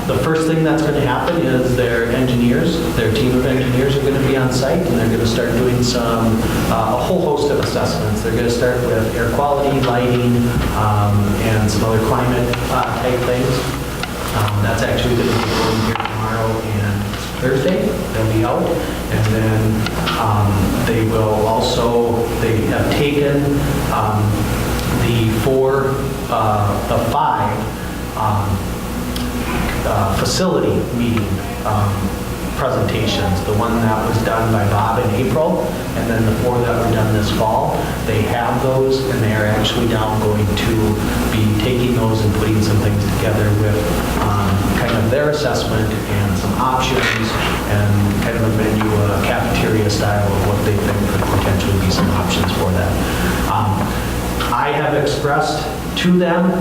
The first thing that's going to happen is their engineers, their team of engineers are going to be on site, and they're going to start doing a whole host of assessments. They're going to start with air quality, lighting, and some other climate type things. That's actually going to be going here tomorrow and Thursday. They'll be out. And then they will also, they have taken the 5 facility meeting presentations. The one that was done by Bob in April, and then the 4 that were done this fall. They have those, and they are actually now going to be taking those and putting some things together with kind of their assessment and some options and kind of a menu, cafeteria style of what they think could potentially be some options for them. I have expressed to them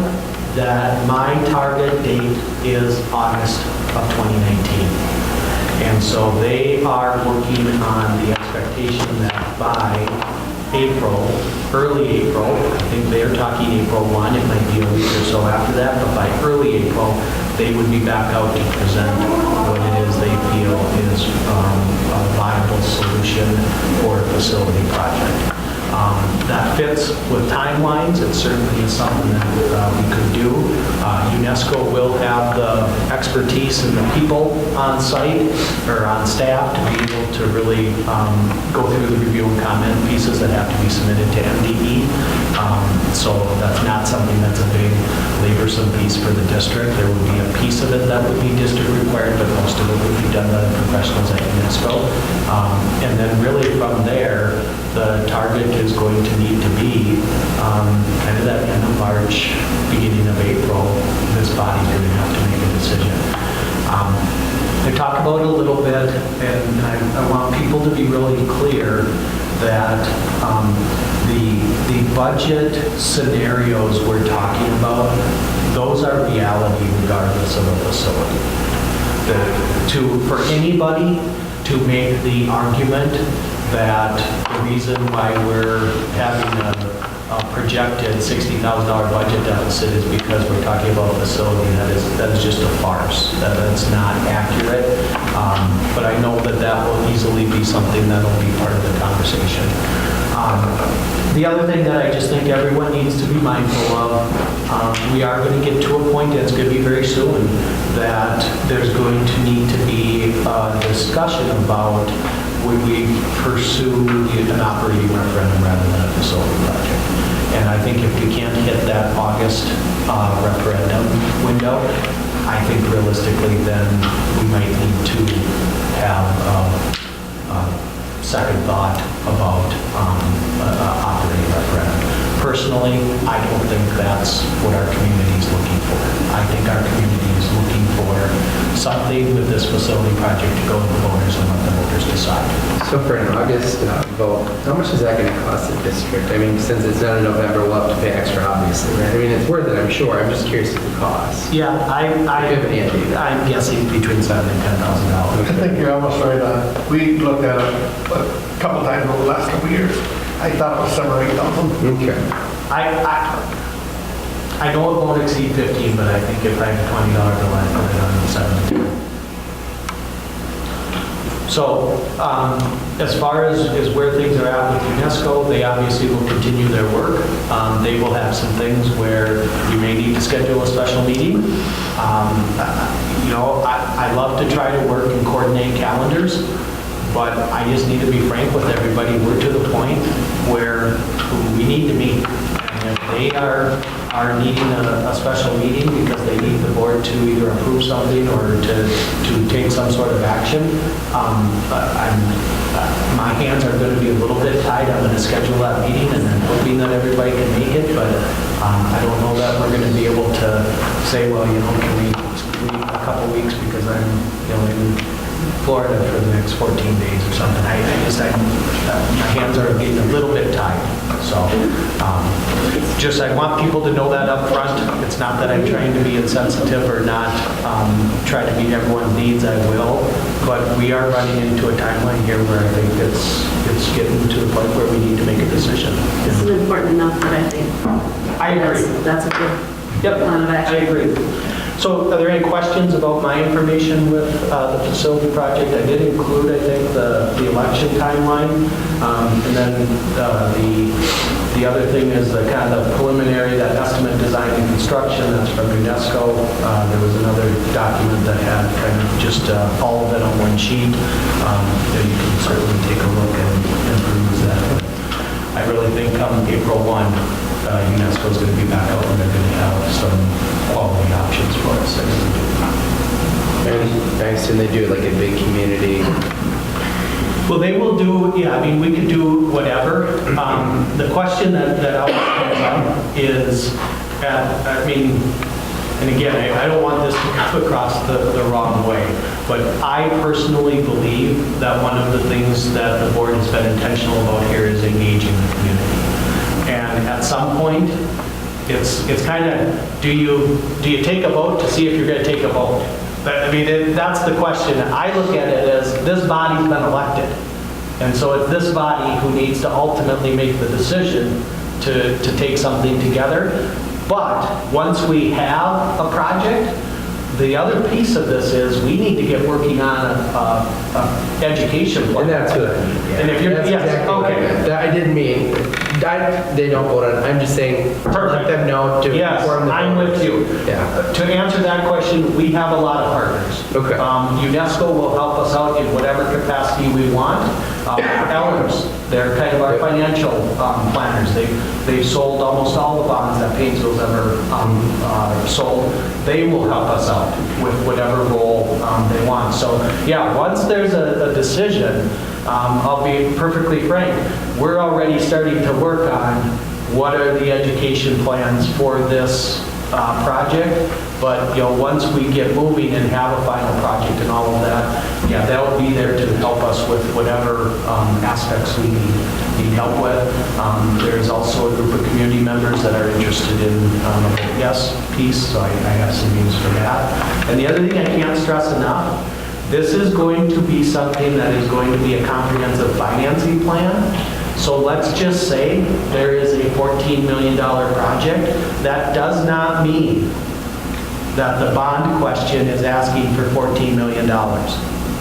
that my target date is August of 2019. And so they are working on the expectation that by April, early April, I think they're talking April 1, it might be a week or so after that, but by early April, they would be back out to present what it is they feel is a viable solution for a facility project. That fits with timelines. It certainly is something that we could do. UNESCO will have the expertise and the people on site or on staff to be able to really go through the review and comment pieces that have to be submitted to MDE. So that's not something that's a big laborsome piece for the district. There would be a piece of it that would be district required, but most of it would be done by the professionals at UNESCO. And then really from there, the target is going to need to be kind of that end of March, beginning of April. This body's going to have to make a decision. I talked about it a little bit, and I want people to be really clear that the budget scenarios we're talking about, those are reality regardless of a facility. For anybody to make the argument that the reason why we're having a projected $60,000 budget deficit is because we're talking about a facility that is just a farce. That's not accurate. But I know that will easily be something that will be part of the conversation. The other thing that I just think everyone needs to be mindful of, we are going to get to a point, and it's going to be very soon, that there's going to need to be a discussion about would we pursue an operating referendum rather than a facility project. And I think if we can't hit that August referendum window, I think realistically then we might need to have second thought about operating referendum. Personally, I don't think that's what our community is looking for. I think our community is looking for something with this facility project to go to the voters and let the voters decide. So for an August vote, how much is that going to cost the district? I mean, since it's not in November, we'll have to pay extra, obviously, right? I mean, it's worth it, I'm sure. I'm just curious of the cost. Yeah, If you have any idea. I'm guessing between $7,000 and $10,000. I think you're almost right on. We looked at it a couple times over the last couple of years. I thought it was 7,000 or 8,000. Okay. I know it won't exceed 15, but I think if I have $20 bill, I'd put it on 7. So, as far as where things are at with UNESCO, they obviously will continue their work. They will have some things where you may need to schedule a special meeting. You know, I love to try to work and coordinate calendars, but I just need to be frank with everybody. We're to the point where we need to meet. And if they are needing a special meeting because they need the board to either approve something or to take some sort of action, my hands are going to be a little bit tied. I'm going to schedule that meeting and then hoping that everybody can make it, but I don't know that we're going to be able to say, well, you know, can we leave a couple weeks because I'm, you know, in Florida for the next 14 days or something. My hands are getting a little bit tied. So, I want people to know that up front. It's not that I'm trying to be insensitive or not try to meet everyone's needs. I will, but we are running into a timeline here where I think it's getting to the point where we need to make a decision. This is important enough that I think. I agree. That's a good plan of action. I agree. So are there any questions about my information with the facility project? I did include, I think, the election timeline. And then the other thing is the kind of preliminary, that estimate, design, and construction. That's from UNESCO. There was another document that had kind of just all of it on one sheet. That you can certainly take a look and peruse that. I really think come April 1, UNESCO is going to be back out and they're going to have some quality options for us. And I assume they do like a big community. Well, they will do, yeah, I mean, we could do whatever. The question that always comes up is, I mean, and again, I don't want this to come across the wrong way, but I personally believe that one of the things that the board has been intentional about here is engaging the community. And at some point, it's kind of, do you take a vote to see if you're going to take a vote? I mean, that's the question. I look at it as this body's been elected. And so it's this body who needs to ultimately make the decision to take something together. But once we have a project, the other piece of this is we need to get working on a education plan. And that's what I mean. Yeah. And if you're, That's yes, exactly what I okay. meant. I didn't mean, they don't vote on it. I'm just saying, let them know to Yes, inform the I'm voters. with you. Yeah. To answer that question, we have a lot of partners. Okay. UNESCO will help us out in whatever capacity we want. Elders, they're kind of our financial planners. They've sold almost all the bonds that Paynesville's ever sold. They will help us out with whatever role they want. So yeah, once there's a decision, I'll be perfectly frank, we're already starting to work on what are the education plans for this project. But you know, once we get moving and have a final project and all of that, yeah, they'll be there to help us with whatever aspects we need help with. There's also a group of community members that are interested in the yes piece, so I have some names for that. And the other thing I can't stress enough, this is going to be something that is going to be a comprehensive financing plan. So let's just say there is a $14 million project. That does not mean that the bond question is asking for $14 million.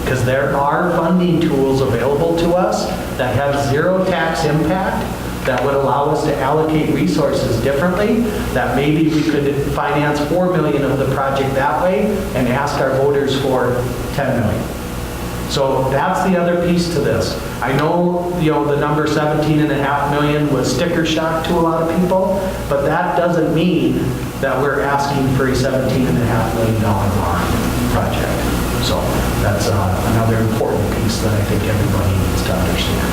Because there are funding tools available to us that have zero tax impact that would allow us to allocate resources differently, that maybe we could finance $4 million of the project that way and ask our voters for $10 million. So that's the other piece to this. I know, you know, the number 17.5 million was sticker shock to a lot of people, but that doesn't mean that we're asking for a $17.5 million bond project. So that's another important piece that I think everybody needs to understand.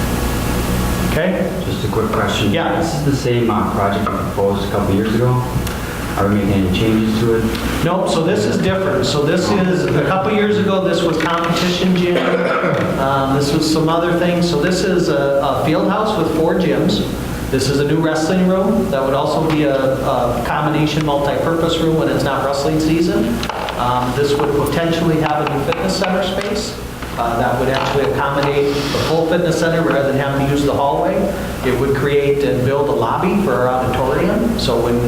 Okay? Just a quick question. Yeah. This is the same project we proposed a couple years ago? Are we making any changes to it? Nope, so this is different. So this is, a couple years ago, this was competition gym. This was some other things. So this is a field house with 4 gyms. This is a new wrestling room. That would also be a combination multi-purpose room when it's not wrestling season. This would potentially have a new fitness center space. That would actually accommodate the full fitness center rather than having to use the hallway. It would create and build a lobby for our auditorium. So when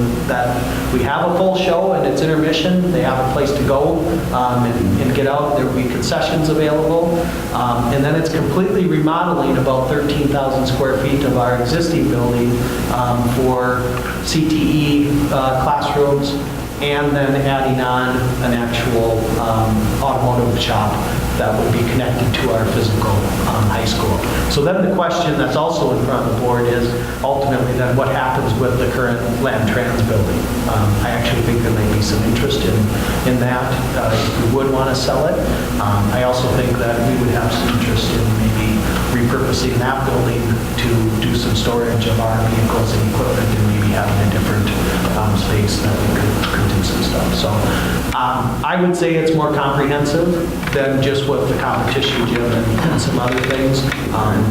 we have a full show and it's intermission, they have a place to go and get out. There would be concessions available. And then it's completely remodeling about 13,000 square feet of our existing building for CTE classrooms, and then adding on an actual automotive shop that would be connected to our physical high school. So then the question that's also in front of the board is ultimately then what happens with the current land trans building? I actually think there may be some interest in that if we would want to sell it. I also think that we would have some interest in maybe repurposing that building to do some storage of our vehicles and equipment and maybe having a different space that we could do some stuff. So I would say it's more comprehensive than just what the competition gym and some other things,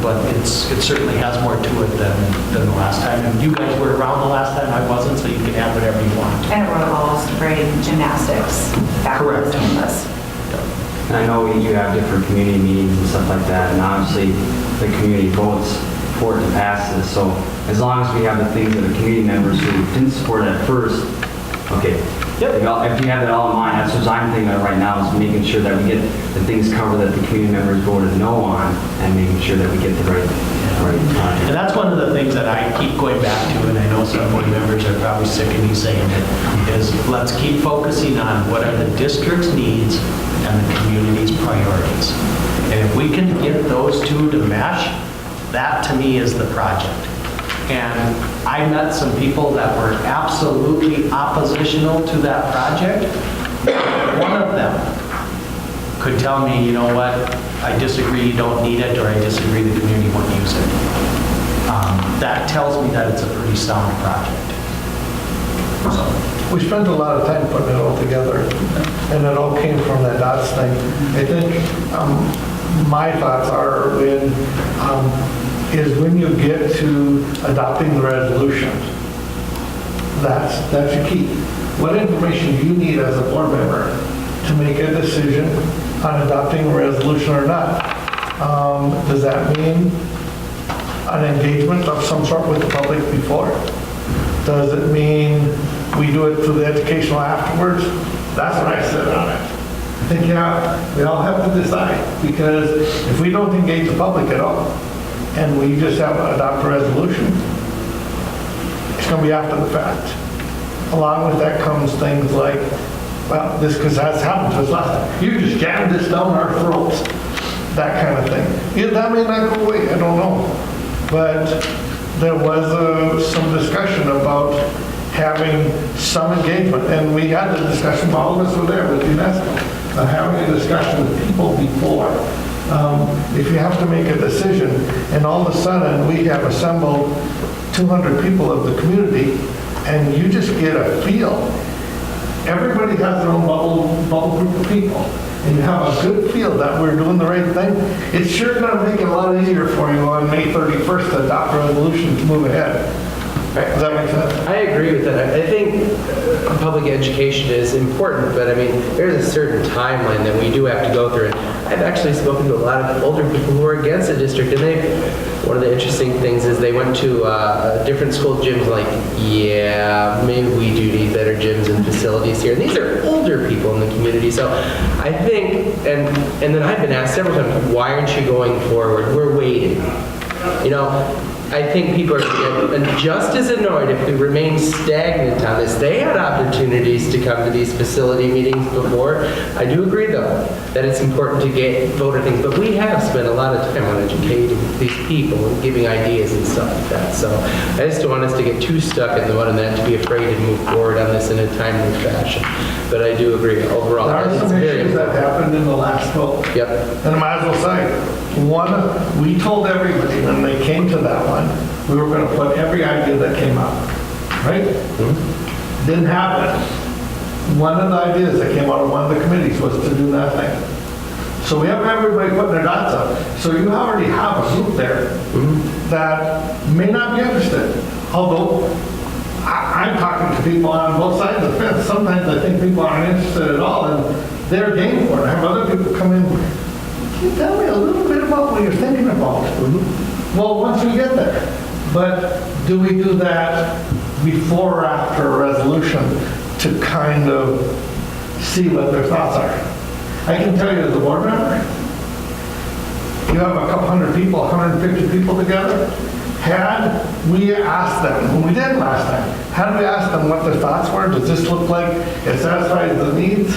but it certainly has more to it than the last time. And you guys were around the last time, I wasn't, so you can add whatever you want. And it involves bring gymnastics back on Correct. the campus. And I know you have different community meetings and stuff like that, and obviously the community votes for it to pass this. So as long as we have the things that the community members who didn't support it at first, okay. Yep. If you have that all in mind, that's what I'm thinking of right now, is making sure that we get the things covered that the community members voted no on, and making sure that we get the right project. And that's one of the things that I keep going back to, and I know some board members are probably sick of me saying it, is let's keep focusing on what are the district's needs and the community's priorities. And if we can get those two to mesh, that to me is the project. And I met some people that were absolutely oppositional to that project. One of them could tell me, you know what, I disagree, you don't need it, or I disagree, the community won't use it. That tells me that it's a pretty sound project. So. We spent a lot of time putting it all together, and it all came from that DOTS thing. I think my thoughts are when you get to adopting the resolution, that's the key. What information do you need as a board member to make a decision on adopting a resolution or not? Does that mean an engagement of some sort with the public before? Does it mean we do it through the educational afterwards? That's what I said on it. I think, yeah, we all have to decide, because if we don't engage the public at all, and we just have adopt a resolution, it's going to be after the fact. Along with that comes things like, well, this, because that's happened to us last time. You just jammed this down our throats, that kind of thing. Yeah, that may not go away, I don't know. But there was some discussion about having some engagement, and we had the discussion, all of us were there with UNESCO, having a discussion with people before. If you have to make a decision, and all of a sudden we have assembled 200 people of the community, and you just get a feel. Everybody has their own bubble group of people, and you have a good feel that we're doing the right thing. It's sure going to make it a lot easier for you on May 31st to adopt a resolution to move ahead. Does that make sense? I agree with that. I think public education is important, but I mean, there's a certain timeline that we do have to go through. And I've actually spoken to a lot of older people who are against the district, and one of the interesting things is they went to different school gyms like, yeah, maybe we do need better gyms and facilities here. And these are older people in the community. So I think, and then I've been asked several times, why aren't you going forward? We're waiting. You know, I think people are going to get just as annoyed if we remain stagnant on this. They had opportunities to come to these facility meetings before. I do agree, though, that it's important to get voter things, but we have spent a lot of time on educating these people and giving ideas and stuff like that. So I just don't want us to get too stuck in the mud on that, to be afraid to move forward on this in a timely fashion. But I do agree, overall, There are it's some very issues that important. happened in the last vote. Yep. And I might as well say, one, we told everybody when they came to that one, we were going to put every idea that came up, right? Didn't happen. One of the ideas that came out of one of the committees was to do nothing. So we have everybody putting their dots up. So you already have a group there that may not be interested. Although I'm talking to people on both sides of the fence. Sometimes I think people aren't interested at all and they're game for it. I have other people come in, can you tell me a little bit about what you're thinking about? Well, once we get there. But do we do that before or after a resolution to kind of see what their thoughts are? I can tell you as a board member, you have a couple hundred people, 150 people together. Had we asked them, when we did last time, had we asked them what their thoughts were, does this look like it satisfies the needs?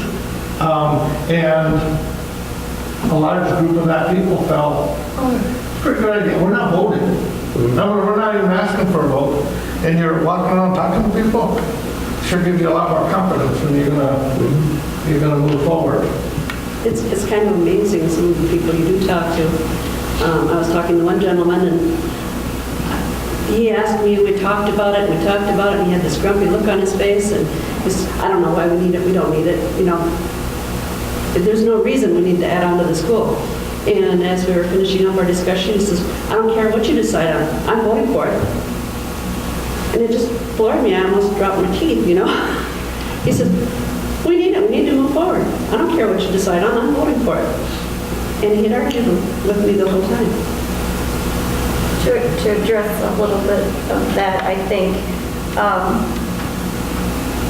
And a large group of that people felt, oh, it's a pretty good idea. We're not voting. No, we're not even asking for a vote. And you're walking around talking to people, sure gives you a lot more confidence when you're gonna move forward. It's kind of amazing, some of the people you do talk to. I was talking to one gentleman, and he asked me, we talked about it, and he had this grumpy look on his face, and he said, I don't know why we need it, we don't need it, you know. There's no reason we need to add on to the school. And as we were finishing up our discussion, he says, I don't care what you decide on, I'm voting for it. And it just floored me, I almost dropped my teeth, you know. He said, we need it, we need to move forward. I don't care what you decide on, I'm voting for it. And he had argued with me the whole time. To address a little bit of that, I think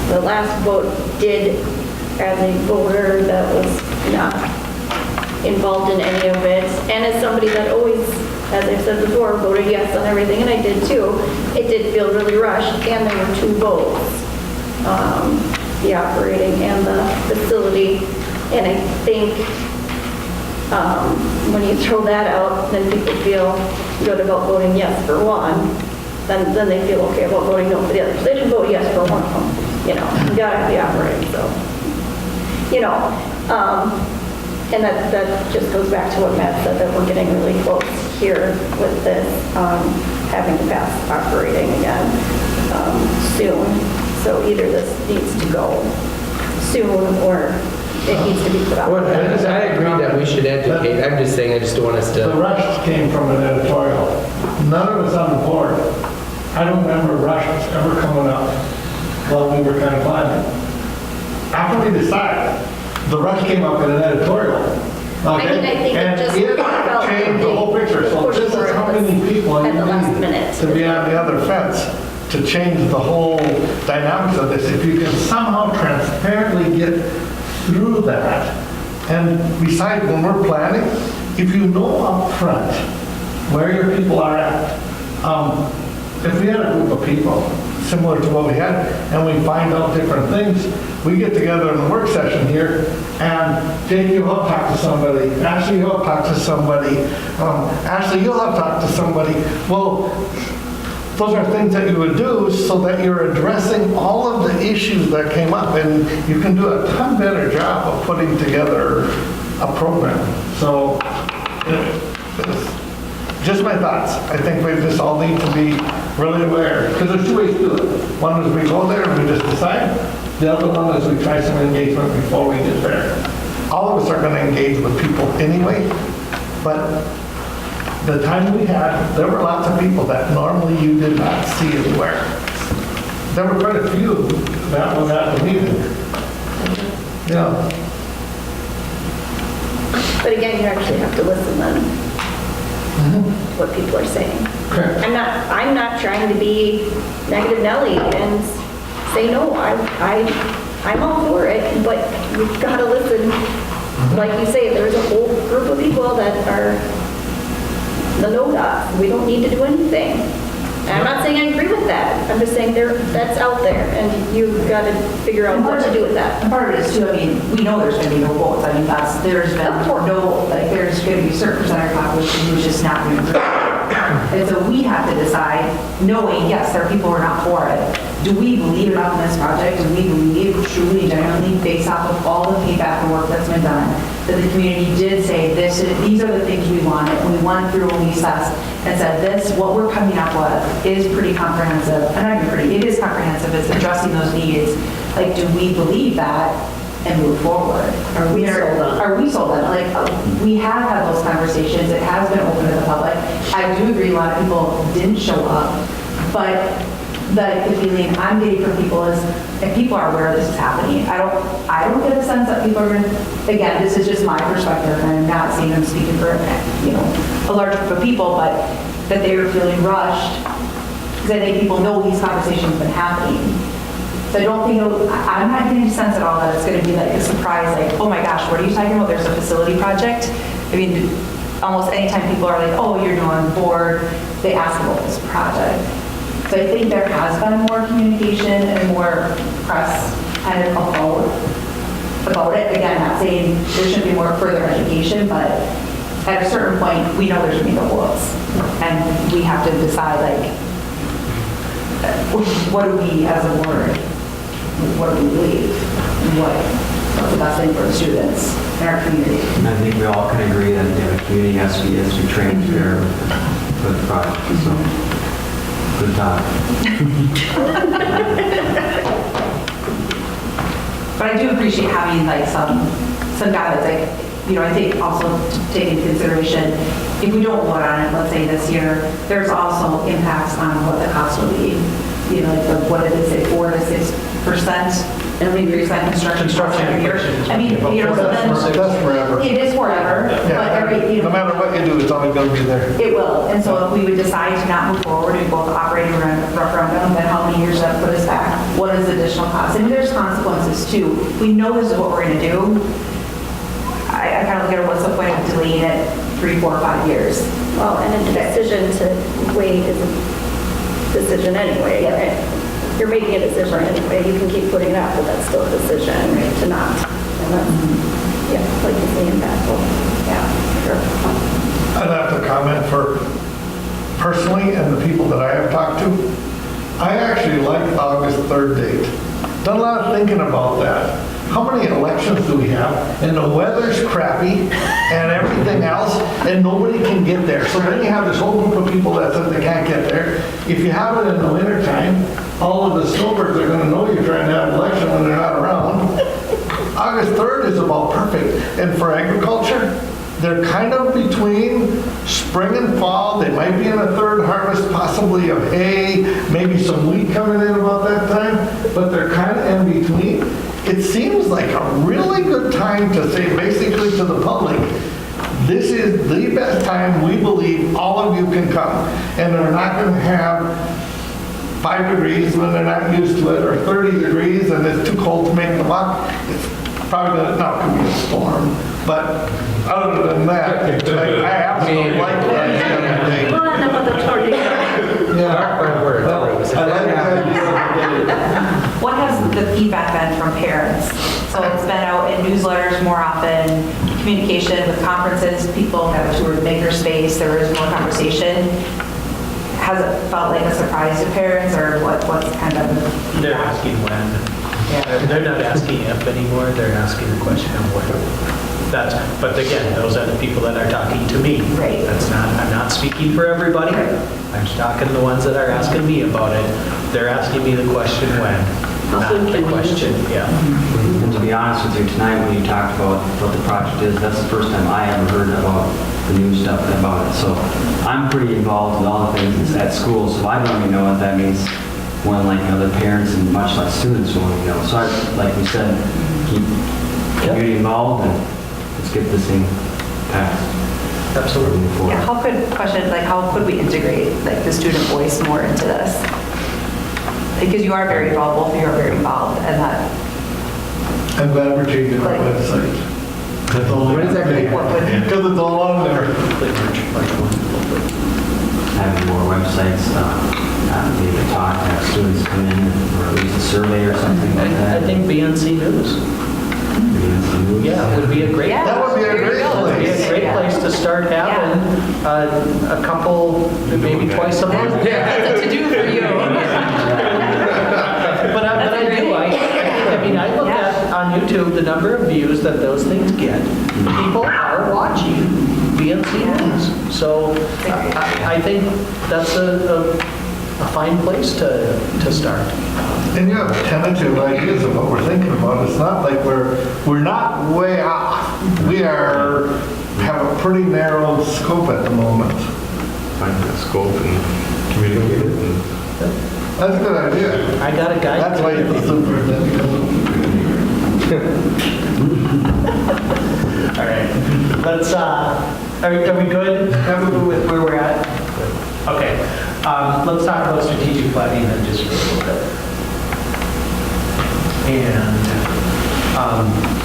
the last vote did, as a voter that was not involved in any of it, and as somebody that always, as I've said before, voted yes on everything, and I did too, it did feel really rushed, and there were two votes, the operating and the facility, and I think when you throw that out, then people feel good about voting yes for one, then they feel okay about voting no for the other. So they didn't vote yes for one of them, you know, you gotta have the operating, so, you know, and that just goes back to what Matt said, that we're getting really close here with this, having to pass operating again soon. So either this needs to go soon or it needs to be put out. Well, I agree that we should educate. I'm just saying, I just don't want us The to. rush came from an editorial. None of us on the board, I don't remember rushes ever coming up while we were kind of planning. After we decided, the rush came up in an editorial. Okay? I mean, I think it just felt changed the whole picture. So this is how many people at you the last need minute. to be on the other fence to change the whole dynamics of this. If you can somehow transparently get through that, and besides, when we're planning, if you know up front where your people are at, if we had a group of people similar to what we had, and we find out different things, we get together in the work session here, and Jake, you'll have talked to somebody, Ashley, you'll have talked to somebody, Ashley, you'll have talked to somebody. Well, those are things that you would do so that you're addressing all of the issues that came up, and you can do a ton better job of putting together a program. So, just my thoughts. I think we just all need to be really aware, because there's two ways to do it. One is we go there and we just decide. The other one is we try some engagement before we get there. All of us are going to engage with people anyway, but the time we had, there were lots of people that normally you did not see anywhere. There were quite a few that was at the meeting. Yeah. But again, you actually have to listen then to what people are saying. Correct. I'm not trying to be negative Nelly and say no. I'm all for it, but you've got to listen. Like you say, there's a whole group of people that are the no dots. We don't need to do anything. And I'm not saying I agree with that. I'm just saying that's out there, and you've got to figure out what to do with that. And part of it is too, I mean, we know there's going to be no votes. I mean, there's been no, like, there's going to be a certain percentage of the population who's just not going to. And so we have to decide, knowing, yes, there are people who are not for it. Do we believe enough in this project? Do we believe truly, genuinely, based off of all the feedback and work that's been done, that the community did say, these are the things we wanted. We went through and we assessed and said, what we're coming up with is pretty comprehensive. And not even pretty, it is comprehensive. It's addressing those needs. Like, do we believe that and move forward? Are we sold on it? Are we sold on it? Like, we have had those conversations. It has been open to the public. I do agree a lot of people didn't show up, but the feeling I'm getting from people is, if people are aware this is happening, I don't get a sense that people are going to, again, this is just my perspective, and I'm not saying I'm speaking for, a large group of people, but that they were feeling rushed, because I think people know these conversations have been happening. So I don't think, I'm not getting a sense at all that it's going to be like a surprise, like, oh my gosh, what are you talking about? There's a facility project. I mean, almost anytime people are like, oh, you're doing board, they ask about this project. So I think there has been more communication and more press kind of about it. Again, not saying there should be more further education, but at a certain point, we know there should be no rules. And we have to decide, like, what do we as a board, what do we believe? And what's the best thing for the students in our community? And I think we all can agree that the community has to be transparent with the project. So. Good talk. But I do appreciate having like some guidelines, like, I think also take into consideration, if we don't vote on it, let's say this year, there's also impacts on what the cost will be. Like what did it say, 4 to 6%? Every construction every year. I mean, so then That's forever. it is forever, Yeah. but No matter what you do, it's always going to be there. it will. And so if we would decide to not move forward in both operating referendum, then how many years does that put us back? What is the additional cost? I mean, there's consequences too. We know this is what we're going to do. I kind of look at it, what's the point of delaying it 3, 4, 5 years? Well, and a decision to wait is a decision anyway, right? You're making a decision anyway. You can keep putting it up, but that's still a decision, right, to not. And that's, yeah, like you say, impactful. Yeah, sure. I'd have to comment for personally and the people that I have talked to. I actually like the August 3rd date. Done a lot of thinking about that. How many elections do we have? And the weather's crappy and everything else, and nobody can get there. So then you have this whole group of people that said they can't get there. If you have it in the wintertime, all of the snowbirds are going to know you're trying to have an election when they're not around. August 3rd is about perfect. And for agriculture, they're kind of between spring and fall. They might be in a third harvest, possibly of hay, maybe some wheat coming in about that time, but they're kind of in between. It seems like a really good time to say basically to the public, this is the best time we believe all of you can come. And they're not going to have 5 degrees when they're not used to it, or 30 degrees and it's too cold to make the walk. It's probably going to, now it could be a storm, but other than that, I absolutely like that. We'll end up with a tornado. Yeah. I like that idea. What has the feedback been from parents? So it's been out in newsletters more often, communication with conferences, people have toured the makerspace, there is more conversation. Has it felt like a surprise to parents, or what's kind of the feedback? They're asking when. They're not asking if anymore, they're asking the question of when. But again, those are the people that are talking to me. Right. I'm not speaking for everybody. I'm just talking to the ones that are asking me about it. They're asking me the question when, not the question, yeah. And to be honest with you, tonight when you talked about what the project is, that's the first time I ever heard about the new stuff about it. So I'm pretty involved with all the things at school, so I don't even know what that means when like other parents and much less students won't even know. So I, like we said, keep community involved and let's get this thing passed. Absolutely. Yeah, how could we integrate like the student voice more into this? Because you are very involved, both of you are very involved, and that. I'm glad we're changing our website. What is that going to Because it's all on there. Having more websites, maybe talk, have students come in or at least a survey or something like that. I think BNC News. Yeah, it would be a great. Yeah. That would be a great It would be a place. great place to start having a couple, maybe twice a month. That's a to-do for you. But I do, I mean, I look at on YouTube the number of views that those things get. People are watching BNC News. So I think that's a fine place to start. And you have tentative ideas of what we're thinking about. It's not like we're not way off. We have a pretty narrow scope at the moment. Find that scope and communicate it. And That's a good idea. I got a guy. That's why you're the superintendent. All right, let's, are we good with where we're at? Okay, let's talk about strategic planning then just for a little bit. And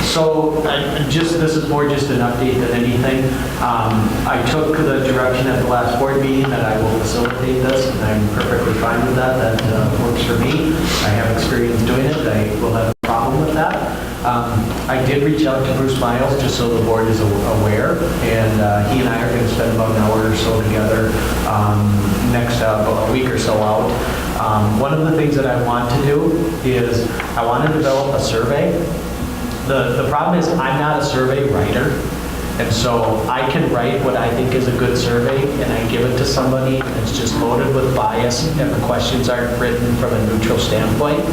so this is more just an update than anything. I took the direction at the last board meeting that I will facilitate this, and I'm perfectly fine with that. That works for me. I have experience doing it. I will have a problem with that. I did reach out to Bruce Miles just so the board is aware, and he and I are going to spend about an hour or so together next a week or so out. One of the things that I want to do is I want to develop a survey. The problem is I'm not a survey writer, and so I can write what I think is a good survey, and I give it to somebody, and it's just loaded with bias, and the questions aren't written from a neutral standpoint.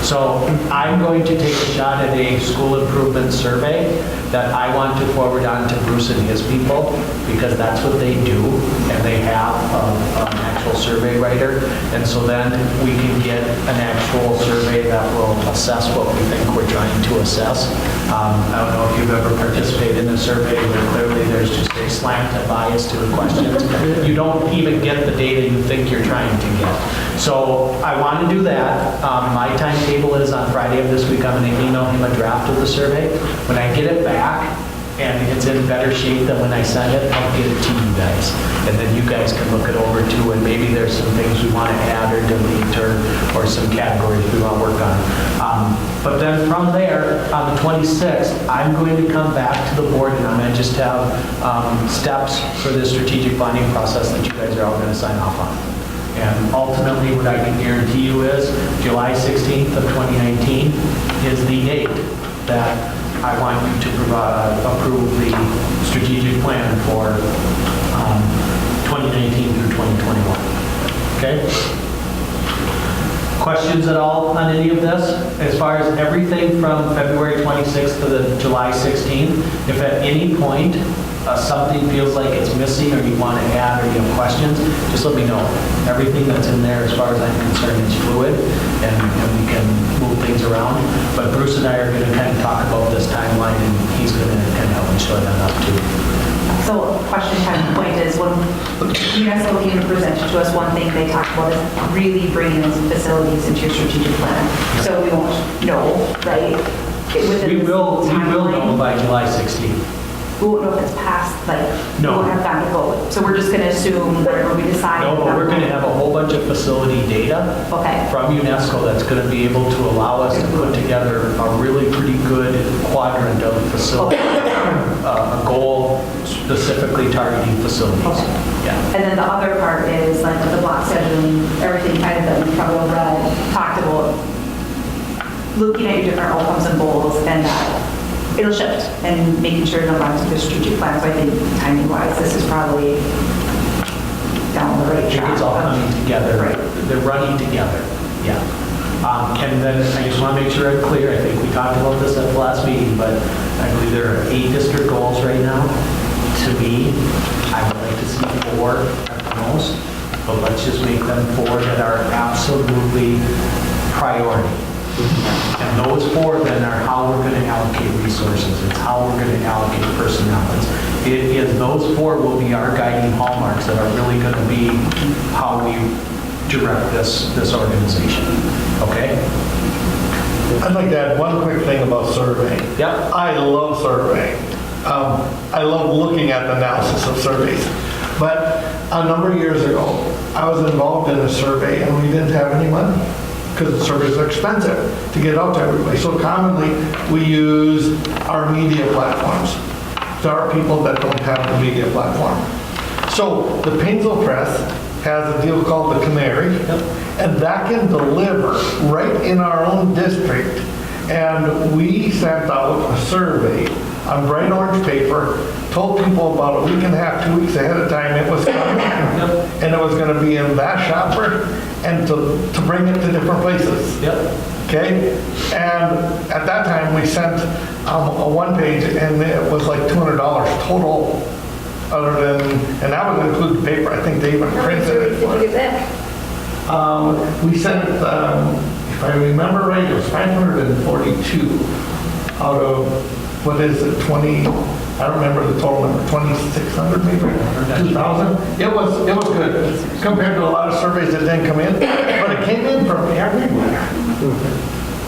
So I'm going to take a shot at a school improvement survey that I want to forward on to Bruce and his people, because that's what they do, and they have an actual survey writer. And so then we can get an actual survey that will assess what we think we're trying to assess. I don't know if you've ever participated in a survey where clearly there's just a slant of bias to the questions. You don't even get the data you think you're trying to get. So I want to do that. My timetable is on Friday of this week. I'm going to email him a draft of the survey. When I get it back and it's in better shape than when I send it, I'll get it to you guys. And then you guys can look it over too, and maybe there's some things we want to add or delete or some categories we want to work on. But then from there, on the 26th, I'm going to come back to the board and I'm going to just have steps for this strategic planning process that you guys are all going to sign off on. And ultimately, what I can guarantee you is July 16th of 2019 is the date that I want you to approve the strategic plan for 2019 through 2021. Okay? Questions at all on any of this? As far as everything from February 26th to the July 16th, if at any point something feels like it's missing or you want to add or you have questions, just let me know. Everything that's in there, as far as I'm concerned, is fluid, and we can move things around. But Bruce and I are going to kind of talk about this timeline, and he's going to kind of help me show that up too. So question kind of point is, when UNESCO came and presented to us, one thing they talked about is really bringing those facilities into your strategic plan. So we won't know, right? We will know by July 16th. We won't know if it's passed, like, No. we won't have gotten to vote. So we're just going to assume whatever we decide. No, but we're going to have a whole bunch of facility data from UNESCO that's going to be able to allow us to put together a really pretty good quadrant of facility, a goal specifically targeting facilities. Yeah. And then the other part is like the block scheduling, everything kind of that we probably read, talked about, looking at your different outcomes and goals, and it'll shift and making sure it aligns with the strategic plan. So I think timing-wise, this is probably down the right track. It's all coming together. Right. They're running together. Yeah. And then I just want to make sure I'm clear. I think we talked about this at the last meeting, but I believe there are 8 district goals right now. To me, I would like to see 4 at the most, but let's just make them 4 that are absolutely priority. And those 4 then are how we're going to allocate resources. It's how we're going to allocate personnel. It is those 4 will be our guiding hallmarks that are really going to be how we direct this organization. Okay? I'd like to add one quick thing about surveying. Yep. I love surveying. I love looking at the analysis of surveys. But a number of years ago, I was involved in a survey and we didn't have any money because the surveys are expensive to get out to everybody. So commonly, we use our media platforms. There are people that don't have the media platform. So the Paynesville Press has a deal called the Canary, and that can deliver right in our own district. And we sent out a survey on bright orange paper, told people about a week and a half, 2 weeks ahead of time it was coming, and it was going to be in that shopper, and to bring it to different places. Okay? And at that time, we sent a one page, and it was like $200 total, other than, and that would include the paper. I think they even How many printed surveys it for did you us. get back? We sent, if I remember right, it was 542 out of, what is it, 20, I don't remember the total number, 2,600 maybe, 2,000? It was good compared to a lot of surveys that didn't come in, but it came in from everywhere.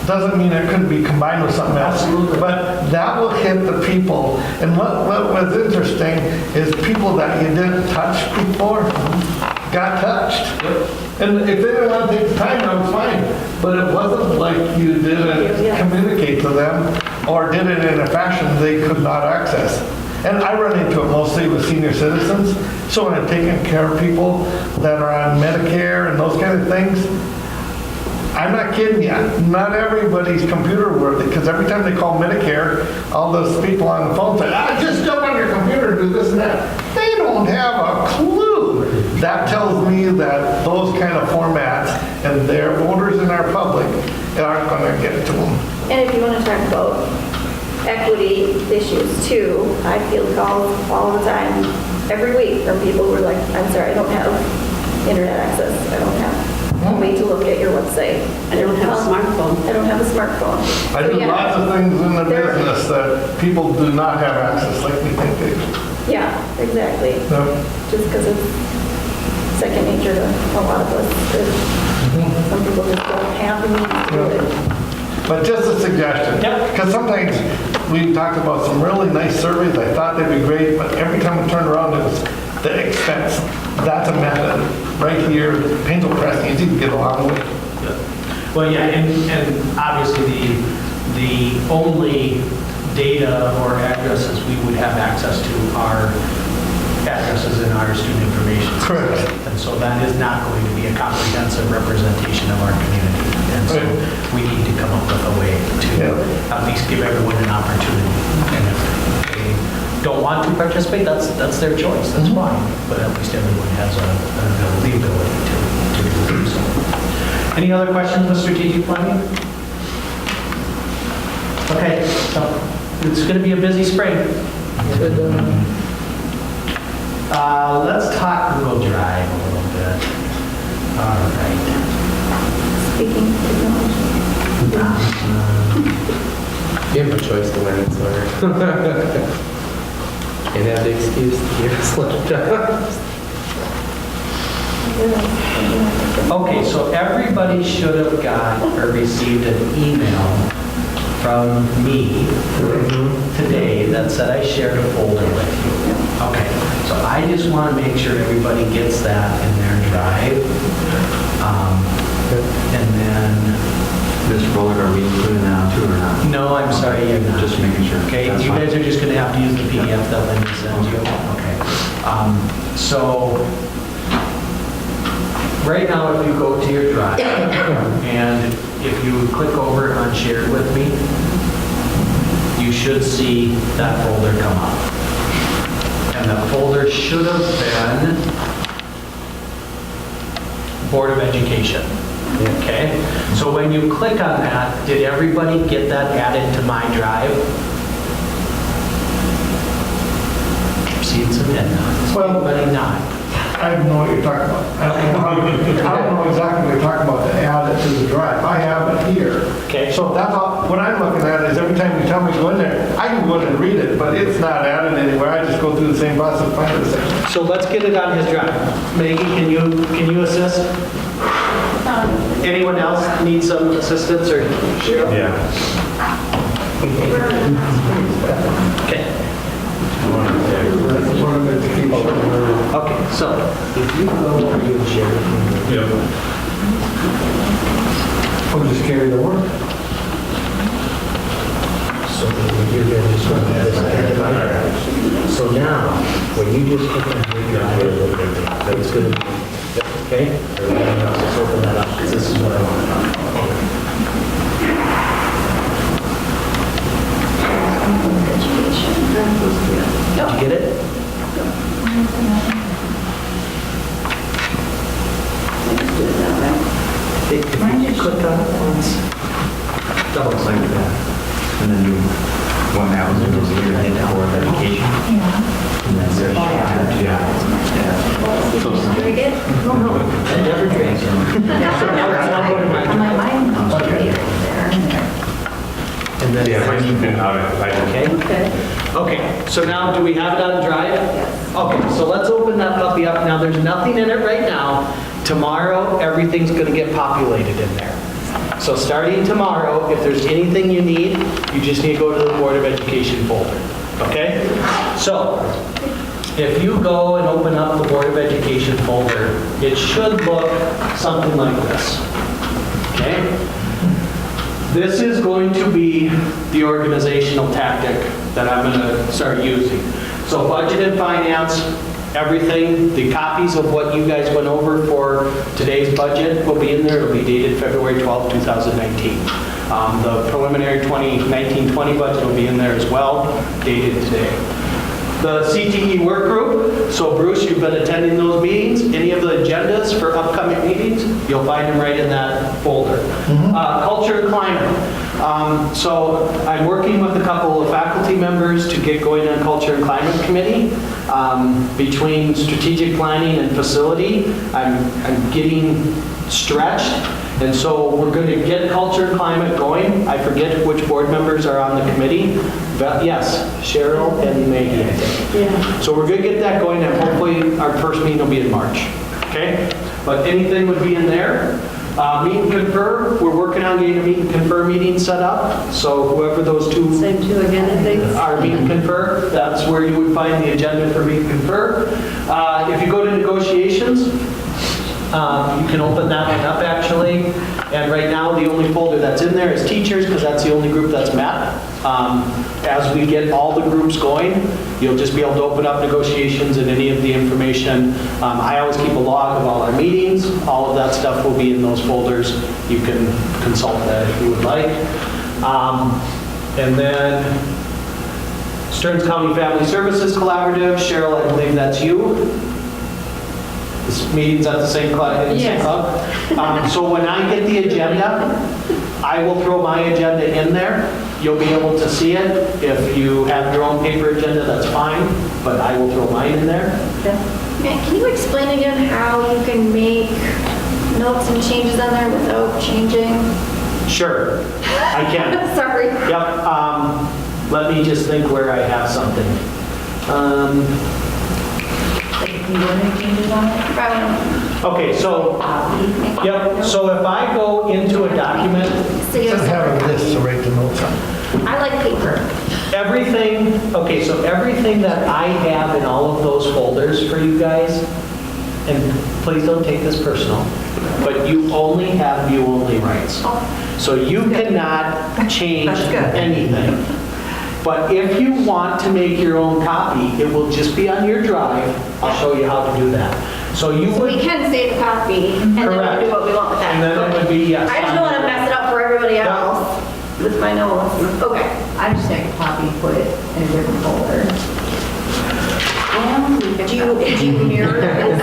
Doesn't mean it couldn't be combined with something else. Absolutely. But that will hit the people. And what was interesting is people that you didn't touch before got touched. And if they didn't want to take the time, that was fine. But it wasn't like you didn't communicate to them or did it in a fashion they could not access. And I run into it mostly with senior citizens. So when I'm taking care of people that are on Medicare and those kind of things, I'm not kidding you. Not everybody's computer worthy, because every time they call Medicare, all those people on the phone say, just jump on your computer and do this and that. They don't have a clue. That tells me that those kind of formats and their voters in our public aren't going to get it to them. And if you want to talk about equity issues too, I field calls all the time, every week, from people who are like, I'm sorry, I don't have internet access. I don't have a way to look at your website. I don't have a smartphone. I don't have a smartphone. I do lots of things in the business that people do not have access like we think they do. Yeah, exactly. Just because it's second nature to a lot of us. Some people just don't have the means to do it. But just a suggestion. Because sometimes we talked about some really nice surveys. I thought they'd be great, but every time we turned around, it was the expense. That's a method. Right here, Paynesville Press needs to get along with. Well, yeah, and obviously the only data or addresses we would have access to are addresses in our student information system. Correct. And so that is not going to be a comprehensive representation of our community. And so we need to come up with a way to at least give everyone an opportunity. And if they don't want to participate, that's their choice, that's fine. But at least everyone has the ability to do so. Any other questions with strategic planning? Okay, so it's going to be a busy spring. Let's talk Google Drive a little bit. All right. Speaking of technology. You have no choice to learn it slower. Can't have the excuse to give us laptops. Okay, so everybody should have got or received an email from me today that said I shared a folder with you. Okay, so I just want to make sure everybody gets that in their drive. And then... This folder, are we including that on too or not? No, I'm sorry, you're not. Just making sure. Okay, That's you fine. guys are just going to have to use the PDF that Linda sends you. Okay. So, right now, if you go to your drive, and if you click over on Shared with Me, you should see that folder come up. And the folder should have been Board of Education. Okay, so when you click on that, did everybody get that added to my drive? Seeing some head nods. Well, Anybody not? I don't know what you're talking about. I don't know exactly what you're talking about to add it to the drive. I have it here. Okay. So that's all, what I'm looking at is every time you tell me to go in there, I can go in and read it, but it's not added anywhere. I just go through the same process, find the section. So let's get it on his drive. Maggie, can you assist? Anyone else need some assistance or? Yeah. Okay. Okay, so if you go over here and share with me. Yep. We'll just carry the work. So you're going to just run this. So now, when you just put that new drive, that's going to be, okay? Everybody else, let's open that up, 'cause this is what I want to talk about. Did you get it? If you click on it once, Double click that, and then you, when that was in the year, hit Board of Education. And then there's Very good. I never drank so much. My mind was right there and there. And then, Yeah, mine's been out of, okay? Okay, so now do we have it on Drive? Okay, so let's open that puppy up. Now, there's nothing in it right now. Tomorrow, everything's going to get populated in there. So starting tomorrow, if there's anything you need, you just need to go to the Board of Education folder, okay? So, if you go and open up the Board of Education folder, it should look something like this, okay? This is going to be the organizational tactic that I'm going to start using. So budget and finance, everything, the copies of what you guys went over for today's budget will be in there. It'll be dated February 12, 2019. The preliminary 2019-20 budget will be in there as well, dated today. The CTE work group, so Bruce, you've been attending those meetings. Any of the agendas for upcoming meetings, you'll find them right in that folder. Culture and climate. So I'm working with a couple of faculty members to get going on Culture and Climate Committee. Between strategic planning and facility, I'm getting stretched. And so we're going to get Culture and Climate going. I forget which board members are on the committee. But yes, Cheryl and Maggie, I think. Yeah. So we're going to get that going, and hopefully our first meeting will be in March. Okay? But anything would be in there. Meet and confer, we're working on getting a meet and confer meeting set up. So whoever those two Same two again, I think. are meet and confer, that's where you would find the agenda for meet and confer. If you go to negotiations, you can open that one up actually. And right now, the only folder that's in there is teachers, because that's the only group that's met. As we get all the groups going, you'll just be able to open up negotiations and any of the information. I always keep a log of all our meetings. All of that stuff will be in those folders. You can consult that if you would like. And then Stearns County Family Services Collaborative. Cheryl, I believe that's you. This meeting's at the same club. Yes. So when I get the agenda, I will throw my agenda in there. You'll be able to see it. If you have your own paper agenda, that's fine, but I will throw mine in there. Can you explain again how you can make notes and changes on there without changing? Sure, I can. Sorry. Yep. Let me just think where I have something. Can you do any changes on it? Okay, so, yep, so if I go into a document, Just have a list to write the notes on. I like paper. everything, okay, so everything that I have in all of those folders for you guys, and please don't take this personal, but you only have view-only rights. So you cannot change That's good. anything. But if you want to make your own copy, it will just be on your drive. I'll show you how to do that. So you So we would, can save a copy and then we Correct. do what we want with that. and then it would be, yes. I just don't want to mess it up for everybody Yeah. else with my notes. Okay. I just make a copy, put it in a different folder. Do you mirror this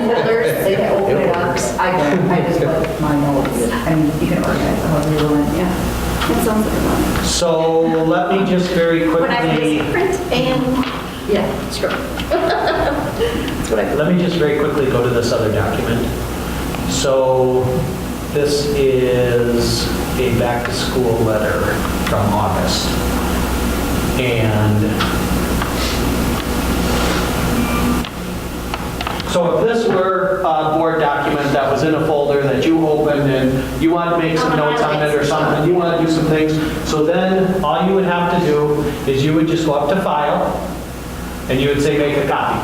folders? They can open it up. I don't, I just put my notes, and you can organize it however you want. Yeah. That sounds like fun. So let me just very When I quickly, print and, yeah, sure. That's what I. let me just very quickly go to this other document. So this is a back-to-school letter from August. And so if this were a board document that was in a folder that you opened and you want to make some notes on it or something, you want to do some things, so then all you would have to do is you would just go up to File, and you would say make a copy.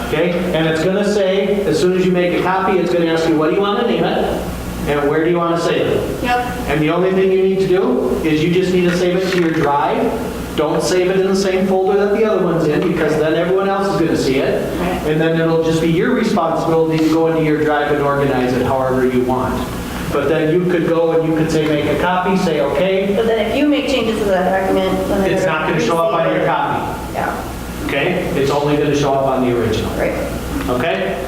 Okay? And it's going to say, as soon as you make a copy, it's going to ask you, what do you want to name it? and where do you want to save it? Yep. And the only thing you need to do is you just need to save it to your drive. Don't save it in the same folder that the other one's in, because then everyone else is going to see it. Right. And then it'll just be your responsibility to go into your drive and organize it however you want. But then you could go and you could say, make a copy, say, okay. But then if you make changes to that document, then It's not going to show up on your copy. Yeah, Okay? It's only going to show up on the original. right. Okay?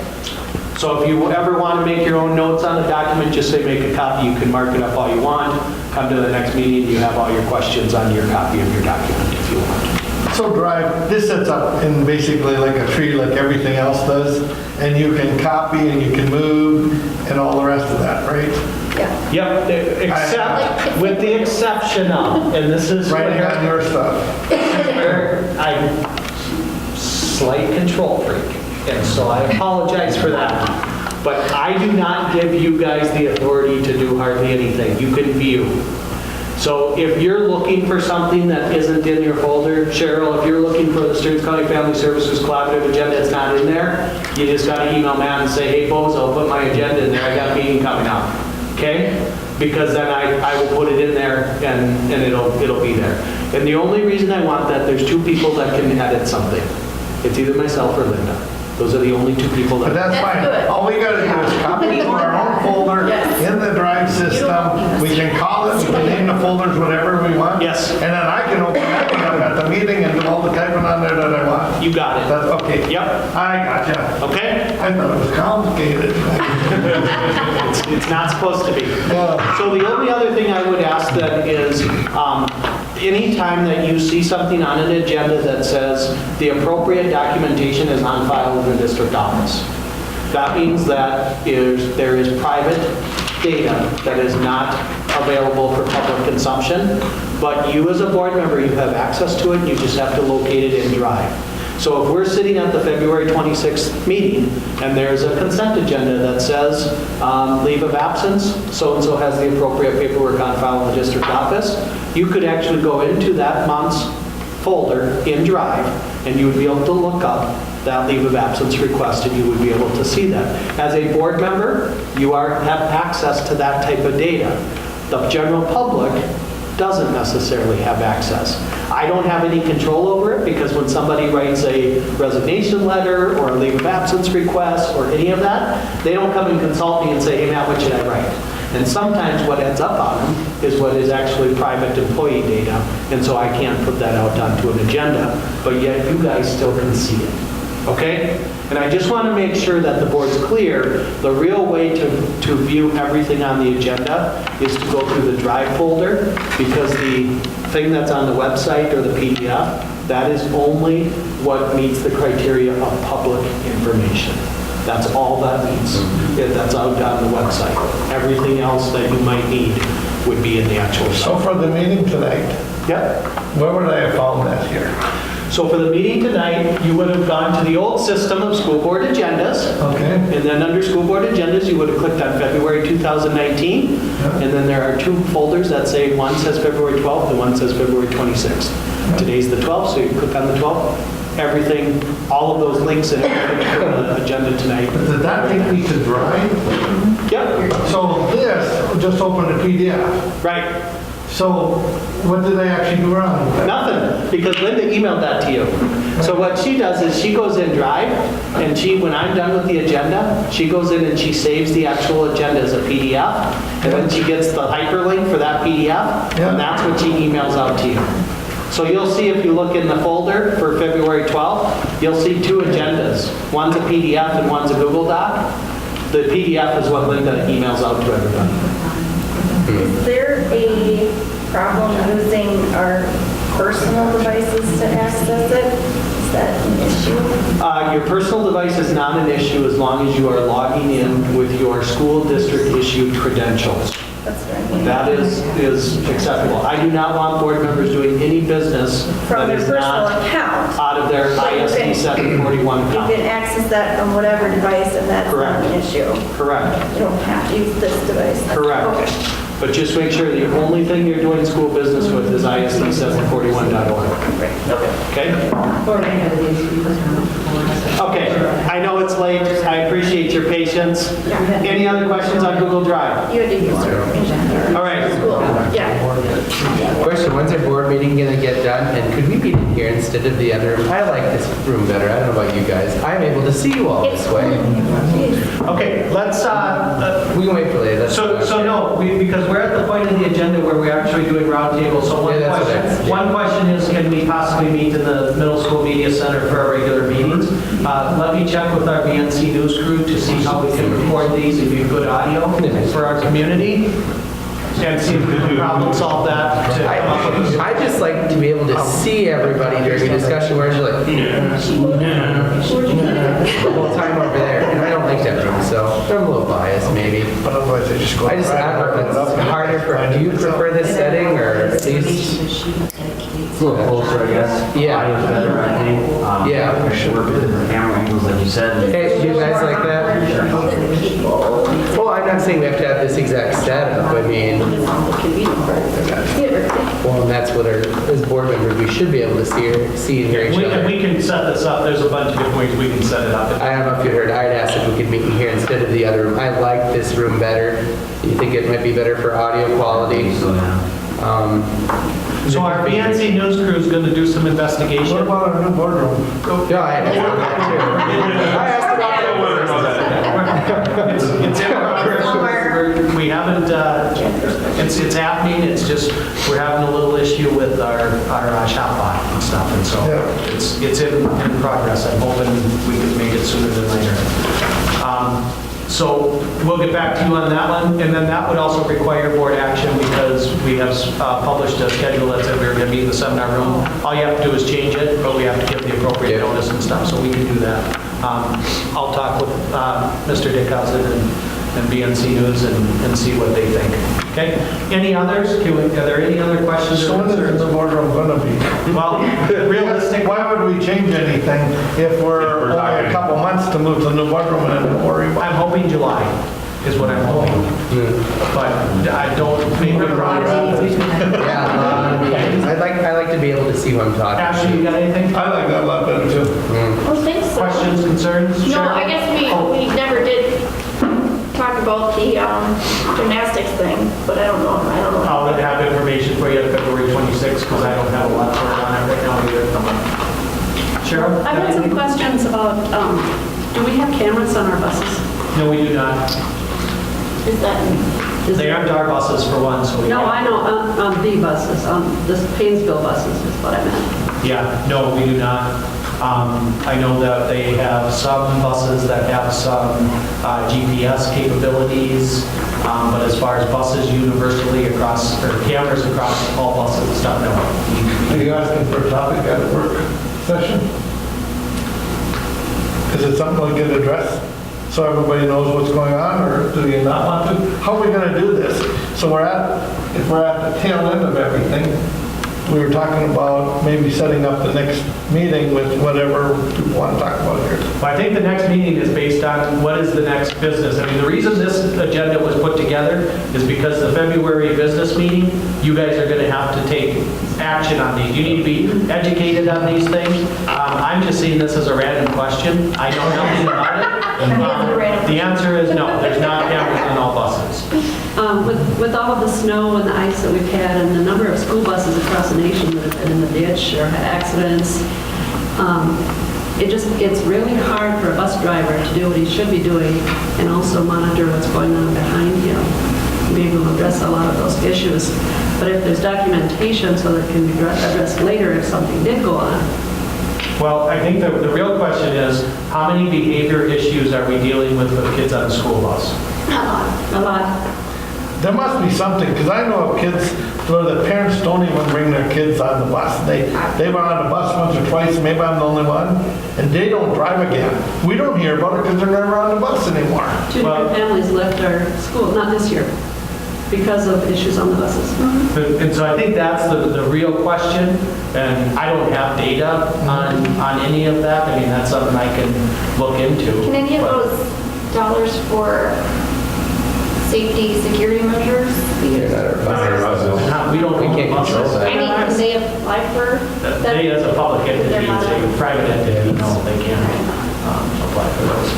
So if you ever want to make your own notes on a document, just say make a copy. You can mark it up all you want. Come to the next meeting, you have all your questions on your copy of your document if you want. So Drive, this sets up in basically like a tree like everything else does, and you can copy and you can move and all the rest of that, right? Yeah. Yep, except, with the exception of, and this is Writing on your stuff. where I'm slight control freak, and so I apologize for that. But I do not give you guys the authority to do hardly anything. You can view. So if you're looking for something that isn't in your folder, Cheryl, if you're looking for the Stearns County Family Services Collaborative Agenda, it's not in there, you just got to email Matt and say, hey, Bozo, put my agenda in there. I got a meeting coming up. Okay? Because then I will put it in there and it'll be there. And the only reason I want that, there's two people that can edit something. It's either myself or Linda. Those are the only two people that. But that's fine. good. All we gotta do is copy to our own folder Yes. in the Drive system. We can call it, we can name the folders whatever we want. Yes. And then I can open that thing up at the meeting and do all the typing on there that I want. You got it. That's okay. Yep. I gotcha. Okay? I thought it was complicated. It's not supposed to be. Yeah. So the only other thing I would ask then is, anytime that you see something on an agenda that says the appropriate documentation is on file in the district office, that means that there is private data that is not available for public consumption, but you as a board member, you have access to it, you just have to locate it in Drive. So if we're sitting at the February 26th meeting and there's a consent agenda that says leave of absence, so-and-so has the appropriate paperwork on file in the district office, you could actually go into that month's folder in Drive and you would be able to look up that leave of absence request and you would be able to see that. As a board member, you have access to that type of data. The general public doesn't necessarily have access. I don't have any control over it because when somebody writes a resignation letter or a leave of absence request or any of that, they don't come and consult me and say, hey Matt, what should I write? And sometimes what ends up on them is what is actually private employee data, and so I can't put that out onto an agenda, but yet you guys still can see it. Okay? And I just want to make sure that the board's clear. The real way to view everything on the agenda is to go through the Drive folder, because the thing that's on the website or the PDF, that is only what meets the criteria of public information. That's all that means. That's out on the website. Everything else that you might need would be in the actual So site. for the meeting tonight, Yep. where would I have found that here? So for the meeting tonight, you would have gone to the old system of school board agendas. Okay. And then under school board agendas, you would have clicked on February 2019. And then there are two folders that say, one says February 12th and one says February 26th. Today's the 12th, so you click on the 12th. Everything, all of those links and everything for the agenda tonight. Did that take me to Drive? Yep, So this, just open the PDF. right. So what did they actually do wrong with that? Nothing, because Linda emailed that to you. So what she does is she goes in Drive, and when I'm done with the agenda, she goes in and she saves the actual agenda as a PDF, and then she gets the hyperlink for that PDF, and that's what she emails out to you. So you'll see, if you look in the folder for February 12th, you'll see two agendas. One's a PDF and one's a Google Doc. The PDF is what Linda emails out to everybody. Is there a problem using our personal devices to access it? Is that an issue? Your personal device is not an issue as long as you are logging in with your school district issued credentials. That's what I mean. That is acceptable. I do not want board members doing any business From that their is personal not account. out of their ISD 741 You account. can access that from whatever device and that's not an Correct. issue. Correct. You don't have to use this device. That's- Correct. Okay. But just make sure the only thing you're doing school business with is ISD741.org. Okay? Okay, I know it's late. I appreciate your patience. Any other questions on Google Drive? You had to use it. All right. School, yeah. Question, when's our board meeting gonna get done? And could we meet in here instead of the other room? I like this room better. I don't know about you guys. I'm able to see you all this way. Okay, let's, We can wait for later. That's so no, because we're at the point in the agenda where we're actually doing roundtable. So Yeah, that's what I- yeah. one question is, can we possibly meet in the middle school media center for our regular meetings? Let me check with our BNC news crew to see how we can record these and get good audio for our community. And see if we can problem solve that to come up with a I just like to be able to see everybody during a discussion where you're like, the whole time over there. And I don't like that room, so I'm a little biased maybe. But otherwise, they just go. I don't know if it's harder for, do you prefer this setting or at least? It's a little closer, I guess. Yeah. Audio is better, I think. Yeah. I should work with different camera angles, like you said. Hey, do you guys like that? Well, I'm not saying we have to have this exact setup. I mean, well, and that's what our, as board members, we should be able to see and hear each other. We can set this up. There's a bunch of different ways we can set it up. I don't know if you heard, I'd asked if we could meet in here instead of the other room. I like this room better. You think it might be better for audio quality? So, yeah. So our BNC news crew is going to do some investigation. What about our new boardroom? Yeah, I asked about that too. I asked about that. It's in progress. We haven't, it's happening, it's just, we're having a little issue with our shop lot and stuff, and so it's in progress. I'm hoping we can make it sooner than later. So we'll get back to you on that one, and then that would also require board action because we have published a schedule that said we're going to meet in the seminar room. All you have to do is change it, but we have to give the appropriate notice and stuff, so we can do that. I'll talk with Mr. Dickhausen and BNC News and see what they think. Okay? Any others? Are there any other questions? So when is the boardroom going to be? Well, realistic. Why would we change anything if we're only a couple months to move to the new boardroom and then worry about? I'm hoping July is what I'm hoping. But I don't make it wrong. Yeah, I like to be able to see who I'm talking Ashley, to. you got anything? I like that a lot better too. Well, thanks. Questions, concerns? No, Cheryl? I guess we never did talk about the gymnastics thing, but I don't know. I'll have information for you on February 26th because I don't have a lot going on right now either. Cheryl? I've got some questions about, do we have cameras on our buses? No, we do not. Is that? They aren't our buses for one, so we No, I know, on the buses, on the Paynesville buses is what I meant. Yeah, no, we do not. I know that they have some buses that have some GPS capabilities, but as far as buses universally across, or cameras across all buses and stuff, no. Are you asking for a topic at a work session? Is it something we get addressed so everybody knows what's going on, or do you not want to? How are we going to do this? So if we're at the tail end of everything, we were talking about maybe setting up the next meeting with whatever people want to talk about here. Well, I think the next meeting is based on what is the next business. I mean, the reason this agenda was put together is because the February business meeting, you guys are going to have to take action on these. You need to be educated on these things. I'm just seeing this as a random question. I know nothing about it. The answer is no, there's not cameras on all buses. With all of the snow and the ice that we've had and the number of school buses across the nation that have been in the ditch or had accidents, it's really hard for a bus driver to do what he should be doing and also monitor what's going on behind him. Maybe we'll address a lot of those issues. But if there's documentation so that it can be addressed later if something did go on. Well, I think the real question is, how many behavior issues are we dealing with kids on the school bus? A lot. There must be something, because I know of kids where the parents don't even bring their kids on the bus. They were on the bus once or twice, maybe I'm the only one, and they don't drive again. We don't hear about it because they're never on the bus anymore. Two different families left our school, not this year, because of issues on the buses. And so I think that's the real question, and I don't have data on any of that. I mean, that's something I can look into. Can any of those dollars for safety, security measures? They're not our buses. We can't control I that. mean, can they apply for? that? They, as a public entity, They're not as a private entity, no, they can't apply for those.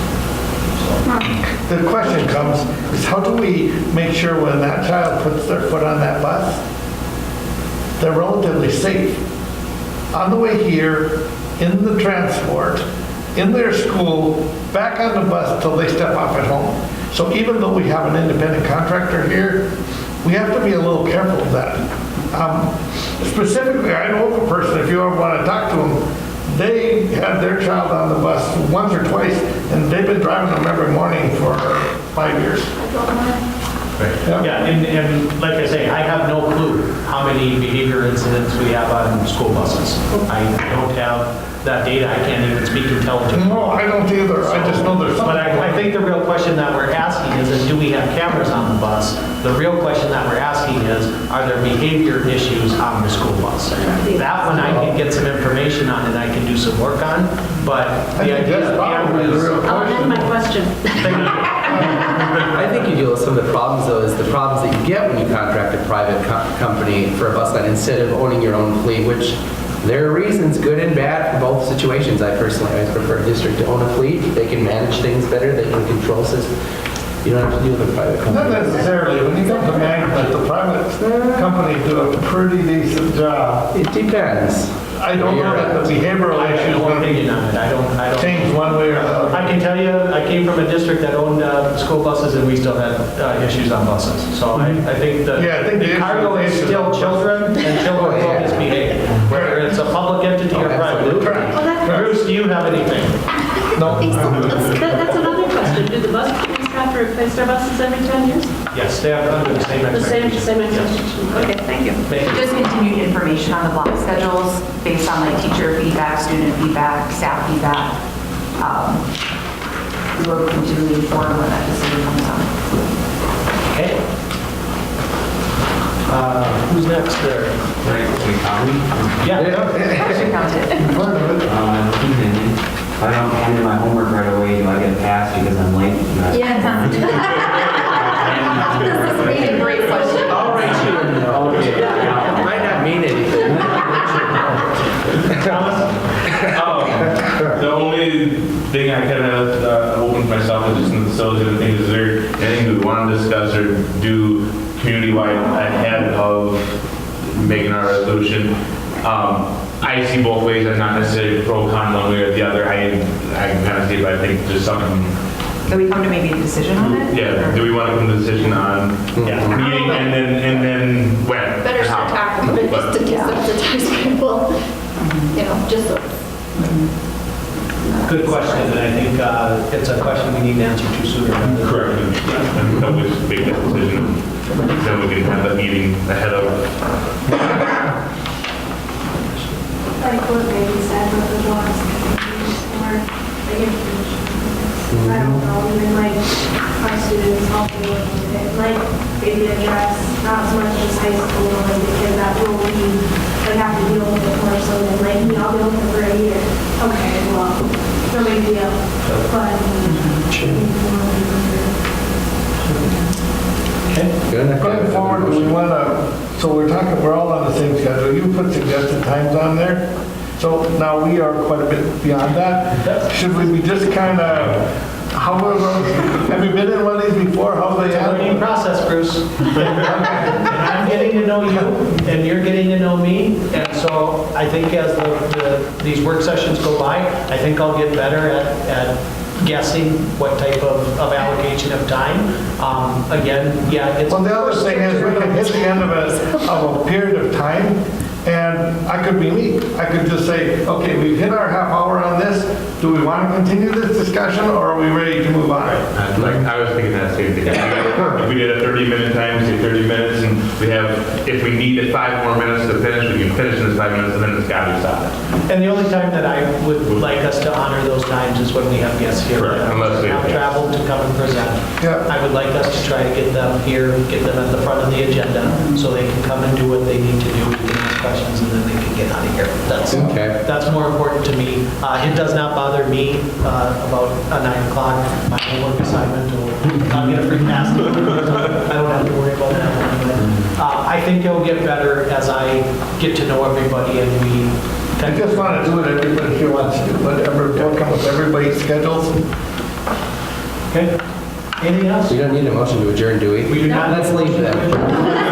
So, The question comes, is how do we make sure when that child puts their foot on that bus, they're relatively safe? On the way here, in the transport, in their school, back on the bus till they step off at home. So even though we have an independent contractor here, we have to be a little careful of that. Specifically, I know of a person, if you ever want to talk to them, they had their child on the bus once or twice, and they've been driving them every morning for 5 years. Yeah, and like I say, I have no clue how many behavior incidents we have on school buses. I don't have that data, I can't even speak intelligently. No, I don't either. I just know there's something. But I think the real question that we're asking is do we have cameras on the bus? The real question that we're asking is, are there behavior issues on the school bus? That one I can get some information on and I can do some work on, but the idea of cameras. That's my question. I think you deal with some of the problems, though, is the problems that you get when you contract a private company for a bus line instead of owning your own fleet, which there are reasons, good and bad, for both situations. I personally always prefer a district to own a fleet. They can manage things better, they can control systems. You don't have to deal with a private company. Not necessarily. When you come to management, the private company do a pretty decent job. It depends. I don't know that the behavioral I have issues no opinion on it. I don't. change one way or the other. I can tell you, I came from a district that owned school buses and we still had issues on buses. So I think the Yeah, I think the cargo is issue- still children and children will misbehave, whether it's a public entity or private. Bruce, do you have anything? No. That's another question. Do the bus companies have to replace their buses every 10 years? Yes, they have under the same The same expectations. expectation. Okay, thank you. Thank you. Just continued information on the block schedules based on like teacher feedback, student feedback, staff feedback. We'll continually inform when that decision comes on. Okay. Who's next there? Yeah. Should count it. If I don't hand in my homework right away, do I get passed because I'm late? Yes. This is a great question. I'll write you a note. It might not mean anything. The only thing I kind of opened myself is just in the facilities and things. Is there anything we want to discuss or do community-wide ahead of making our resolution? I see both ways. I'm not necessarily pro-con one way or the other. I can kind of see, but I think there's something. Do we come to maybe a decision on it? Yeah. Do we want to come to a decision on meeting and then when? Better start talking about it just to desensitize people, you know, just so. Good question, and I think it's a question we need to answer too sooner. Correct. And then we just make that decision. Then we can have that meeting ahead of. Like what Megan said with the blocks, or like information. I don't know, even like our students helping with it, like maybe address not so much just high school, like because that will be, like have to deal with it more so than like, you know, I'll be looking for a year. Okay, well, no big deal, but. Going forward, we want to, so we're all on the same schedule. You put suggested times on there. So now we are quite a bit beyond that. Should we be just kind of, have you been in one of these before? How they It's a learning handle? process, Bruce. And I'm getting to know you, and you're getting to know me, and so I think as these work sessions go by, I think I'll get better at guessing what type of allocation of time. Again, yeah, it's... Well, the other thing is we can hit the end of a period of time, and I could be me. I could just say, okay, we've hit our half hour on this. Do we want to continue this discussion, or are we ready to move on? I was thinking that same thing. If we did a 30-minute time, say 30 minutes, and we have, if we needed 5 more minutes to finish, we can finish in this 5 minutes, and then it's got to be stopped. And the only time that I would like us to honor those times is when we have guests here. Correct, unless they- have traveled to come and present. Yeah. I would like us to try to get them here, get them at the front of the agenda, so they can come and do what they need to do. We can questions, and then they can get out of here. Okay. That's more important to me. It does not bother me about a 9 o'clock, my homework assignment, or I'm going to free pass. I don't have to worry about that one. I think it'll get better as I get to know everybody and we... I just want to do what everybody here wants to do, whatever, they'll come with everybody's schedules. Okay? Anything else? We don't need a motion to adjourn, do we? We do not. Let's leave that.